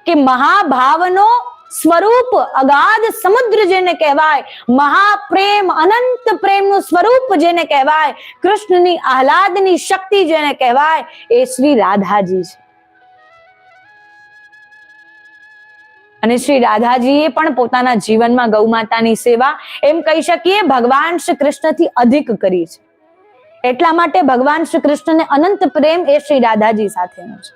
કે મહાભાવનો સ્વરૂપ, અગાધ સમુદ્ર જેને કહેવાય, મહાપ્રેમ, અનંત પ્રેમનું સ્વરૂપ જેને કહેવાય, કૃષ્ણની આહલાદની શક્તિ જેને કહેવાય, એ શ્રી રાધાજી છે. અને શ્રી રાધાજીએ પણ પોતાના જીવનમાં ગૌ માતાની સેવા એમ કહી શકીએ ભગવાન શ્રી કૃષ્ણથી અધિક કરી છે. એટલા માટે ભગવાન શ્રી કૃષ્ણને અનંત પ્રેમ એ શ્રી રાધાજી સાથેનો છે.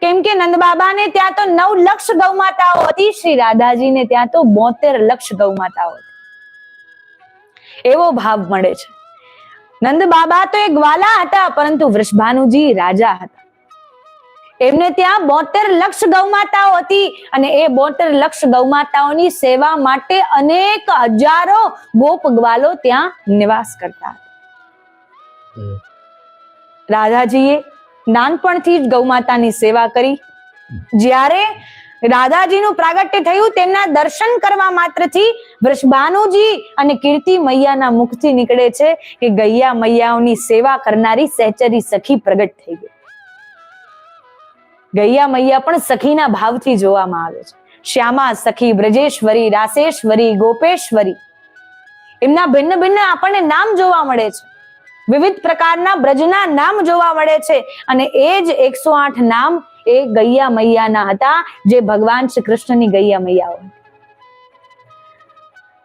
કેમ કે નંદ બાબાને ત્યાં તો 9 લક્ષ ગૌ માતાઓ હતી, શ્રી રાધાજીને ત્યાં તો 72 લક્ષ ગૌ માતાઓ હતી. એવો ભાવ મળે છે. નંદ બાબા તો એક ગ્વાલા હતા, પરંતુ વૃષભાનુજી રાજા હતા. એમને ત્યાં 72 લક્ષ ગૌ માતાઓ હતી અને એ 72 લક્ષ ગૌ માતાઓની સેવા માટે અનેક હજારો ગોપ ગ્વાલો ત્યાં નિવાસ કરતા હતા. રાધાજીએ નાનપણથી જ ગૌ માતાની સેવા કરી. જ્યારે રાધાજીનું પ્રાગટ્ય થયું, તેમના દર્શન કરવા માત્રથી વૃષભાનુજી અને કીર્તિ મૈયાના મુખથી નીકળે છે કે ગૈયા મૈયાઓની સેવા કરનારી સહેચરી સખી પ્રગટ થઈ ગઈ. ગૈયા મૈયા પણ સખીના ભાવથી જોવામાં આવે છે. શ્યામા સખી, બ્રજેશ્વરી, રાસેશ્વરી, ગોપેશ્વરી, એમના ભિન્ન ભિન્ન આપણને નામ જોવા મળે છે. વિવિધ પ્રકારના બ્રજના નામ જોવા મળે છે અને એ જ 108 નામ એ ગૈયા મૈયાના હતા, જે ભગવાન શ્રી કૃષ્ણની ગૈયા મૈયાઓ.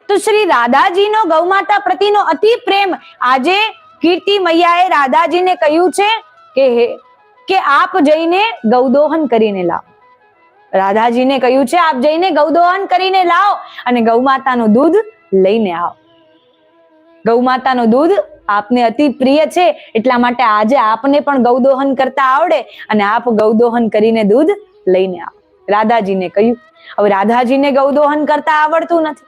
તો શ્રી રાધાજીનો ગૌ માતા પ્રતિનો અતિ પ્રેમ. આજે કીર્તિ મૈયાએ રાધાજીને કહ્યું છે કે આપ જઈને ગૌદોહન કરીને લાવો. રાધાજીને કહ્યું છે આપ જઈને ગૌદોહન કરીને લાવો અને ગૌ માતાનું દૂધ લઈને આવો. ગૌ માતાનું દૂધ આપને અતિ પ્રિય છે, એટલા માટે આજે આપને પણ ગૌદોહન કરતા આવડે અને આપ ગૌદોહન કરીને દૂધ લઈને આવો. રાધાજીને કહ્યું. હવે રાધાજીને ગૌદોહન કરતા આવડતું નથી.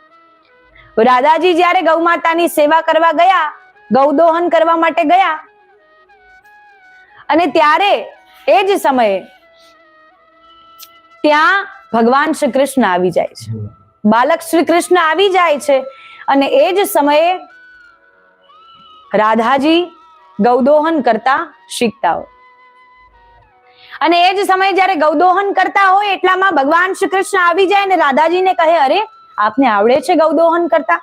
રાધાજી જ્યારે ગૌ માતાની સેવા કરવા ગયા, ગૌદોહન કરવા માટે ગયા, અને ત્યારે એ જ સમયે ત્યાં ભગવાન શ્રી કૃષ્ણ આવી જાય છે. બાલક શ્રી કૃષ્ણ આવી જાય છે અને એ જ સમયે રાધાજી ગૌદોહન કરતા શીખતા હોય. અને એ જ સમયે જ્યારે ગૌદોહન કરતા હોય એટલામાં ભગવાન શ્રી કૃષ્ણ આવી જાય અને રાધાજીને કહે, અરે આપને આવડે છે ગૌદોહન કરતા?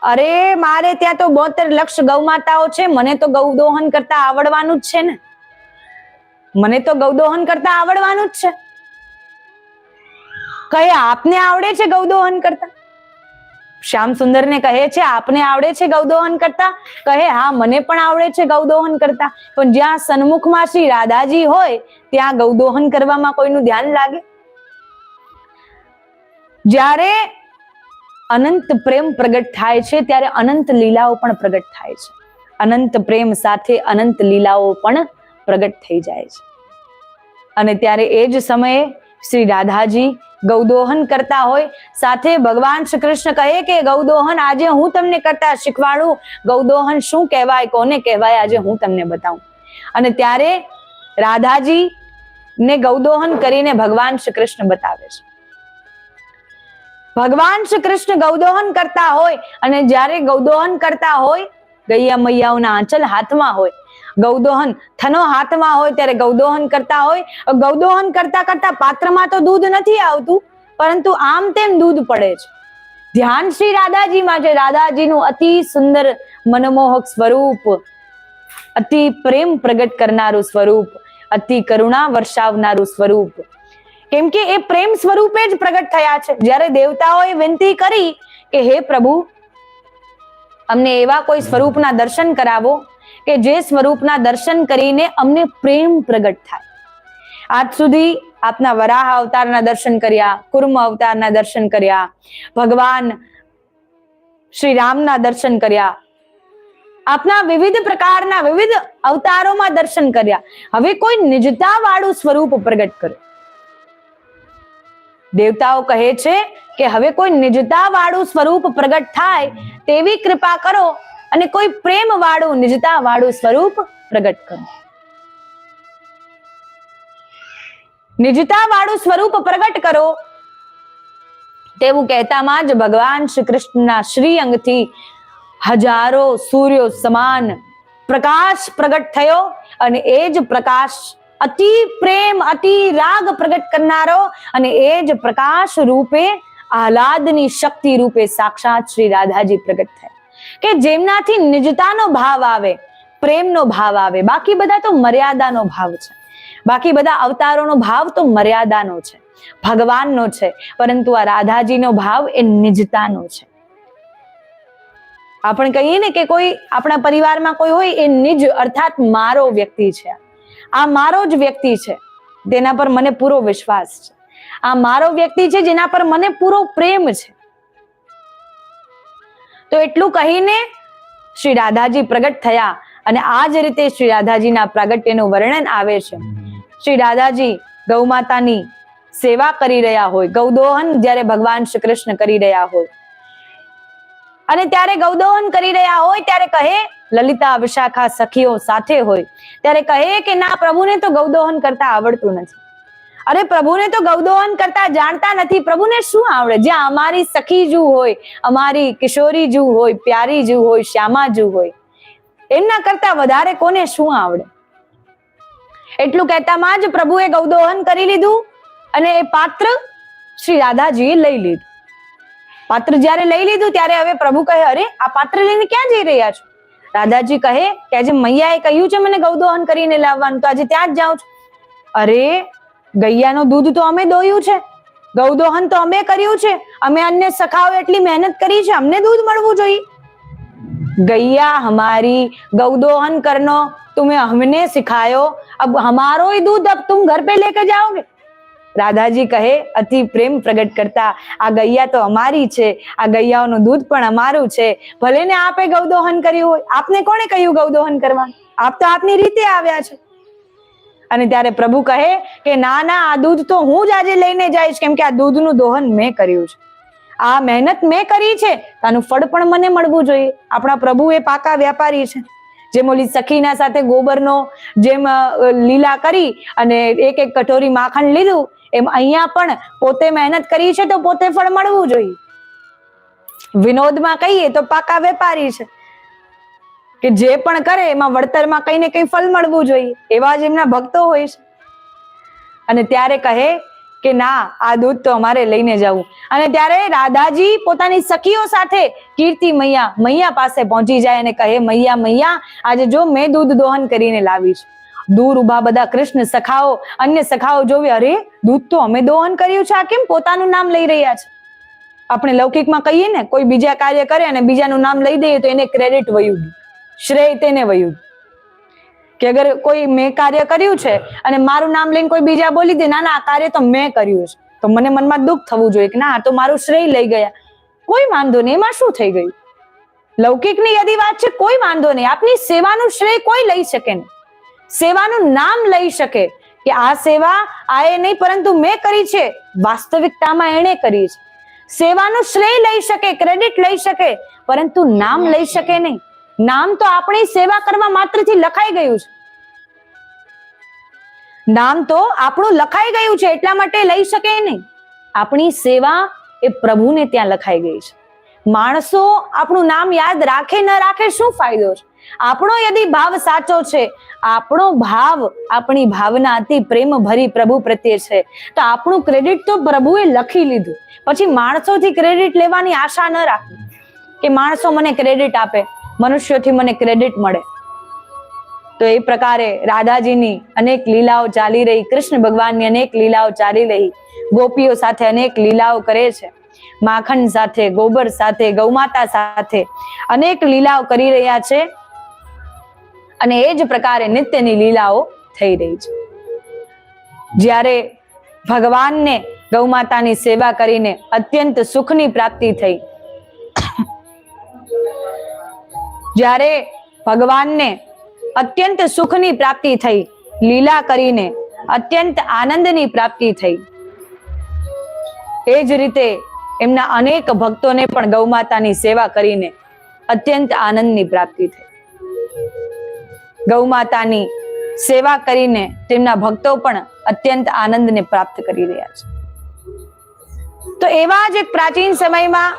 અરે મારે ત્યાં તો 72 લક્ષ ગૌ માતાઓ છે, મને તો ગૌદોહન કરતા આવડવાનું જ છે ને, મને તો ગૌદોહન કરતા આવડવાનું જ છે. કહે આપને આવડે છે ગૌદોહન કરતા? શ્યામ સુંદર ને કહે છે આપને આવડે છે ગૌદોહન કરતા? કહે હા મને પણ આવડે છે ગૌદોહન કરતા. પણ જ્યાં સન્મુખમાં શ્રી રાધાજી હોય ત્યાં ગૌદોહન કરવામાં કોઈનું ધ્યાન લાગે? જ્યારે અનંત પ્રેમ પ્રગટ થાય છે ત્યારે અનંત લીલાઓ પણ પ્રગટ થાય છે. અનંત પ્રેમ સાથે અનંત લીલાઓ પણ પ્રગટ થઈ જાય છે. અને ત્યારે એ જ સમયે શ્રી રાધાજી ગૌદોહન કરતા હોય, સાથે ભગવાન શ્રી કૃષ્ણ કહે કે ગૌદોહન આજે હું તમને કરતા શીખવાડું, ગૌદોહન શું કહેવાય, કોને કહેવાય, આજે હું તમને બતાવું. અને ત્યારે રાધાજી ને ગૌદોહન કરીને ભગવાન શ્રી કૃષ્ણ બતાવે છે. ભગવાન શ્રી કૃષ્ણ ગૌદોહન કરતા હોય અને જ્યારે ગૌદોહન કરતા હોય, ગૈયા મૈયાઓના આંચલ હાથમાં હોય, ગૌદોહન થનો હાથમાં હોય, ત્યારે ગૌદોહન કરતા હોય. ગૌદોહન કરતા કરતા પાત્રમાં તો દૂધ નથી આવતું, પરંતુ આમ તેમ દૂધ પડે છે. ધ્યાન શ્રી રાધાજીમાં છે. રાધાજીનું અતિ સુંદર મનમોહક સ્વરૂપ, અતિ પ્રેમ પ્રગટ કરનારું સ્વરૂપ, અતિ કરુણા વર્ષાવનારું સ્વરૂપ. કેમ કે એ પ્રેમ સ્વરૂપે જ પ્રગટ થયા છે. જ્યારે દેવતાઓએ વિનંતી કરી કે હે પ્રભુ, અમને એવા કોઈ સ્વરૂપના દર્શન કરાવો કે જે સ્વરૂપના દર્શન કરીને અમને પ્રેમ પ્રગટ થાય. આજ સુધી આપના વરાહ અવતારના દર્શન કર્યા, કુર્મ અવતારના દર્શન કર્યા, ભગવાન શ્રી રામના દર્શન કર્યા, આપના વિવિધ પ્રકારના વિવિધ અવતારોમાં દર્શન કર્યા. હવે કોઈ નિજતા વાળું સ્વરૂપ પ્રગટ કરો. દેવતાઓ કહે છે કે હવે કોઈ નિજતા વાળું સ્વરૂપ પ્રગટ થાય તેવી કૃપા કરો અને કોઈ પ્રેમ વાળું નિજતા વાળું સ્વરૂપ પ્રગટ કરો. નિજતા વાળું સ્વરૂપ પ્રગટ કરો તેવું કહેતામાં જ ભગવાન શ્રી કૃષ્ણના શ્રી અંગથી હજારો સૂર્યો સમાન પ્રકાશ પ્રગટ થયો અને એ જ પ્રકાશ અતિ પ્રેમ અતિ રાગ પ્રગટ કરનારો અને એ જ પ્રકાશ રૂપે આહલાદની શક્તિ રૂપે સાક્ષાત શ્રી રાધાજી પ્રગટ થયા કે જેમનાથી નિજતાનો ભાવ આવે, પ્રેમનો ભાવ આવે. બાકી બધા તો મર્યાદાનો ભાવ છે, બાકી બધા અવતારોનો ભાવ તો મર્યાદાનો છે, ભગવાનનો છે, પરંતુ આ રાધાજીનો ભાવ એ નિજતાનો છે. આપણે કહીએ ને કે કોઈ આપણા પરિવારમાં કોઈ હોય એ નિજ અર્થાત મારો વ્યક્તિ છે, આ મારો જ વ્યક્તિ છે, તેના પર મને પૂરો વિશ્વાસ છે, આ મારો વ્યક્તિ છે જેના પર મને પૂરો પ્રેમ છે. તો એટલું કહીને શ્રી રાધાજી પ્રગટ થયા અને આ જ રીતે શ્રી રાધાજીના પ્રાગટ્યનું વર્ણન આવે છે. શ્રી રાધાજી ગૌ માતાની સેવા કરી રહ્યા હોય, ગૌદોહન જ્યારે ભગવાન શ્રી કૃષ્ણ કરી રહ્યા હોય અને ત્યારે ગૌદોહન કરી રહ્યા હોય ત્યારે કહે, લલિતા વિશાખા સખીઓ સાથે હોય ત્યારે કહે કે ના, પ્રભુને તો ગૌદોહન કરતા આવડતું નથી. અરે પ્રભુને તો ગૌદોહન કરતા જાણતા નથી, પ્રભુને શું આવડે? જ્યાં અમારી સખી જુ હોય, અમારી કિશોરી જુ હોય, પ્યારી જુ હોય, શ્યામા જુ હોય, એમના કરતા વધારે કોને શું આવડે? એટલું કહેતામાં જ પ્રભુએ ગૌદોહન કરી લીધું અને એ પાત્ર શ્રી રાધાજીએ લઈ લીધું. પાત્ર જ્યારે લઈ લીધું ત્યારે હવે પ્રભુ કહે, અરે આ પાત્ર લઈને ક્યાં જઈ રહ્યા છો? રાધાજી કહે કે આજે મૈયાએ કહ્યું છે મને ગૌદોહન કરીને લાવવાનું, તો આજે ત્યાં જ જાઉં છું. અરે ગૈયાનું દૂધ તો અમે દોયું છે, ગૌદોહન તો અમે કર્યું છે, અમે અન્ય સખાઓ એટલી મહેનત કરી છે, અમને દૂધ મળવું જોઈએ. गैया हमारी, गौदोहन करनो तुम्हें हमने सिखायो, अब हमारो ही दूध अब तुम घर पे लेके जाओगे? राधाजी कहे अति प्रेम प्रगट करता, आ गैया तो અમારી છે, આ ગૈયાઓનું દૂધ પણ અમારું છે, ભલે ને આપે ગૌદોહન કર્યું હોય, આપને કોણે કહ્યું ગૌદોહન કરવાનું? આપ તો આપની રીતે આવ્યા છે. અને ત્યારે પ્રભુ કહે કે ના ના, આ દૂધ તો હું જ આજે લઈને જઈશ, કેમ કે આ દૂધનું દોહન મેં કર્યું છે, આ મહેનત મેં કરી છે, આનું ફળ પણ મને મળવું જોઈએ. આપણા પ્રભુ એ પાકા વ્યાપારી છે. જેમ ઓલી સખીના સાથે ગોબરનો જેમ લીલા કરી અને એક એક કટોરી માખણ લીધું, એમ અહીંયા પણ પોતે મહેનત કરી છે તો પોતે ફળ મળવું જોઈએ. વિનોદમાં કહીએ તો પાકા વેપારી છે કે જે પણ કરે એમાં વળતરમાં કઈ ને કઈ ફળ મળવું જોઈએ. એવા જ એમના ભક્તો હોય છે. અને ત્યારે કહે કે ના, આ દૂધ તો અમારે લઈને જવું. અને ત્યારે રાધાજી પોતાની સખીઓ સાથે કીર્તિ મૈયા પાસે પહોંચી જાય અને કહે, મૈયા મૈયા, આજે જો મેં દૂધ દોહન કરીને લાવી છે. દૂર ઉભા બધા કૃષ્ણ સખાઓ, અન્ય સખાઓ જોવે, અરે દૂધ તો અમે દોહન કર્યું છે, આ કેમ પોતાનું નામ લઈ રહ્યા છે? આપણે લૌકિકમાં કહીએ ને, કોઈ બીજા કાર્ય કરે અને બીજાનું નામ લઈ દઈએ તો એને ક્રેડિટ વયું, શ્રેય તેને વયું. કે અગર કોઈ મેં કાર્ય કર્યું છે અને મારું નામ લઈને કોઈ બીજા બોલી દે, ના ના આ કાર્ય તો મેં કર્યું છે, તો મને મનમાં દુઃખ થવું જોઈએ કે ના, આ તો મારું શ્રેય લઈ ગયા. કોઈ વાંધો નહીં, એમાં શું થઈ ગયું? લૌકિકની યદી વાત છે, કોઈ વાંધો નહીં, આપની સેવાનું શ્રેય કોઈ લઈ શકે નહીં, સેવાનું નામ લઈ શકે કે આ સેવા આ એ નહીં પરંતુ મેં કરી છે, વાસ્તવિકતામાં એણે કરી છે. સેવાનું શ્રેય લઈ શકે, ક્રેડિટ લઈ શકે, પરંતુ નામ લઈ શકે નહીં. નામ તો આપણી સેવા કરવા માત્રથી લખાઈ ગયું છે, નામ તો આપણું લખાઈ ગયું છે, એટલા માટે લઈ શકે નહીં. આપણી સેવા એ પ્રભુને ત્યાં લખાઈ ગઈ છે. માણસો આપણું નામ યાદ રાખે ન રાખે શું ફાયદો છે? આપણો યદિ ભાવ સાચો છે, આપણો ભાવ, આપણી ભાવના અતિ પ્રેમ ભરી પ્રભુ પ્રત્યે છે, તો આપણું ક્રેડિટ તો પ્રભુએ લખી લીધું. પછી માણસોથી ક્રેડિટ લેવાની આશા ન રાખવી કે માણસો મને ક્રેડિટ આપે, મનુષ્યોથી મને ક્રેડિટ મળે. તો એ પ્રકારે રાધાજીની અનેક લીલાઓ ચાલી રહી, કૃષ્ણ ભગવાનની અનેક લીલાઓ ચાલી રહી, ગોપીઓ સાથે અનેક લીલાઓ કરે છે, માખણ સાથે, ગોબર સાથે, ગૌમાતા સાથે અનેક લીલાઓ કરી રહ્યા છે. અને એ જ પ્રકારે નિત્યની લીલાઓ થઈ રહી છે. જ્યારે ભગવાનને ગૌ માતાની સેવા કરીને અત્યંત સુખની પ્રાપ્તિ થઈ, જ્યારે ભગવાનને અત્યંત સુખની પ્રાપ્તિ થઈ, લીલા કરીને અત્યંત આનંદની પ્રાપ્તિ થઈ, એ જ રીતે એમના અનેક ભક્તોને પણ ગૌ માતાની સેવા કરીને અત્યંત આનંદની પ્રાપ્તિ થઈ. ગૌ માતાની સેવા કરીને તેમના ભક્તો પણ અત્યંત આનંદને પ્રાપ્ત કરી રહ્યા છે. તો એવા જ એક પ્રાચીન સમયમાં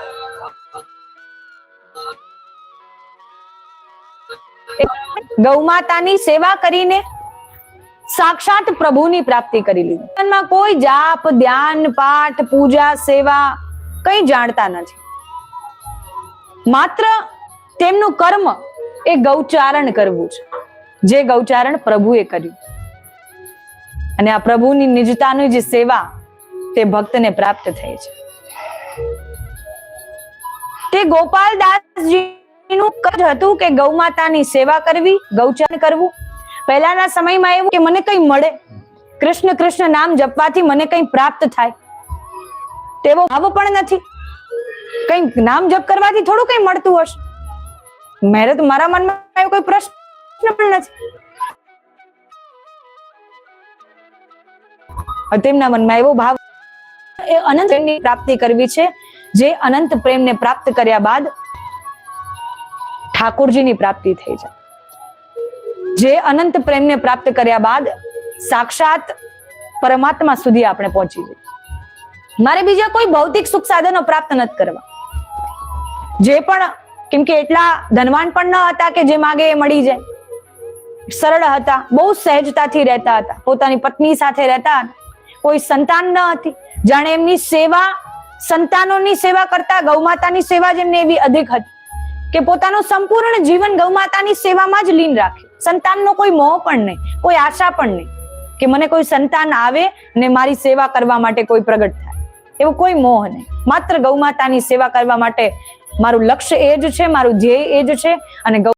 ગૌ માતાની સેવા કરીને સાક્ષાત પ્રભુની પ્રાપ્તિ કરી લીધી. કોઈ જાપ, ધ્યાન, પાઠ, પૂજા, સેવા કંઈ જાણતા નથી. માત્ર તેમનું કર્મ એ ગૌચારણ કરવું છે, જે ગૌચારણ પ્રભુએ કર્યું. અને આ પ્રભુની નિજતાની જે સેવા તે ભક્તને પ્રાપ્ત થઈ છે. તે ગોપાલદાસજીનું કદ હતું કે ગૌ માતાની સેવા કરવી, ગૌચારણ કરવું. પહેલાના સમયમાં એવું કે મને કંઈ મળે, કૃષ્ણ કૃષ્ણ નામ જપવાથી મને કંઈ પ્રાપ્ત થાય, તેવો ભાવ પણ નથી. કંઈ નામ જપ કરવાથી થોડું કંઈ મળતું હશે. મારા મનમાં એવો કોઈ પ્રશ્ન પણ નથી. તેમના મનમાં એવો ભાવ એ અનંત પ્રેમની પ્રાપ્તિ કરવી છે, જે અનંત પ્રેમને પ્રાપ્ત કર્યા બાદ ઠાકોરજીની પ્રાપ્તિ થઈ જાય. જે અનંત પ્રેમને પ્રાપ્ત કર્યા બાદ સાક્ષાત પરમાત્મા સુધી આપણે પહોંચી જઈએ. મારે બીજા કોઈ ભૌતિક સુખ સાધનો પ્રાપ્ત નથી કરવા. જે પણ, કેમ કે એટલા ધનવાન પણ ન હતા કે જે માગે એ મળી જાય. સરળ હતા, બહુ સહેજતાથી રહેતા હતા, પોતાની પત્ની સાથે રહેતા હતા. કોઈ સંતાન ન હતી, જાણે એમની સેવા, સંતાનોની સેવા કરતા ગૌ માતાની સેવા જેમને એવી અધિક હતી કે પોતાનું સંપૂર્ણ જીવન ગૌ માતાની સેવામાં જ લીન રાખે. સંતાનનો કોઈ મોહ પણ નહીં, કોઈ આશા પણ નહીં કે મને કોઈ સંતાન આવે ને મારી સેવા કરવા માટે કોઈ પ્રગટ થાય, એવો કોઈ મોહ નહીં. માત્ર ગૌ માતાની સેવા કરવા માટે મારું લક્ષ્ય એ જ છે, મારું ધ્યેય એ જ છે. અને ગૌ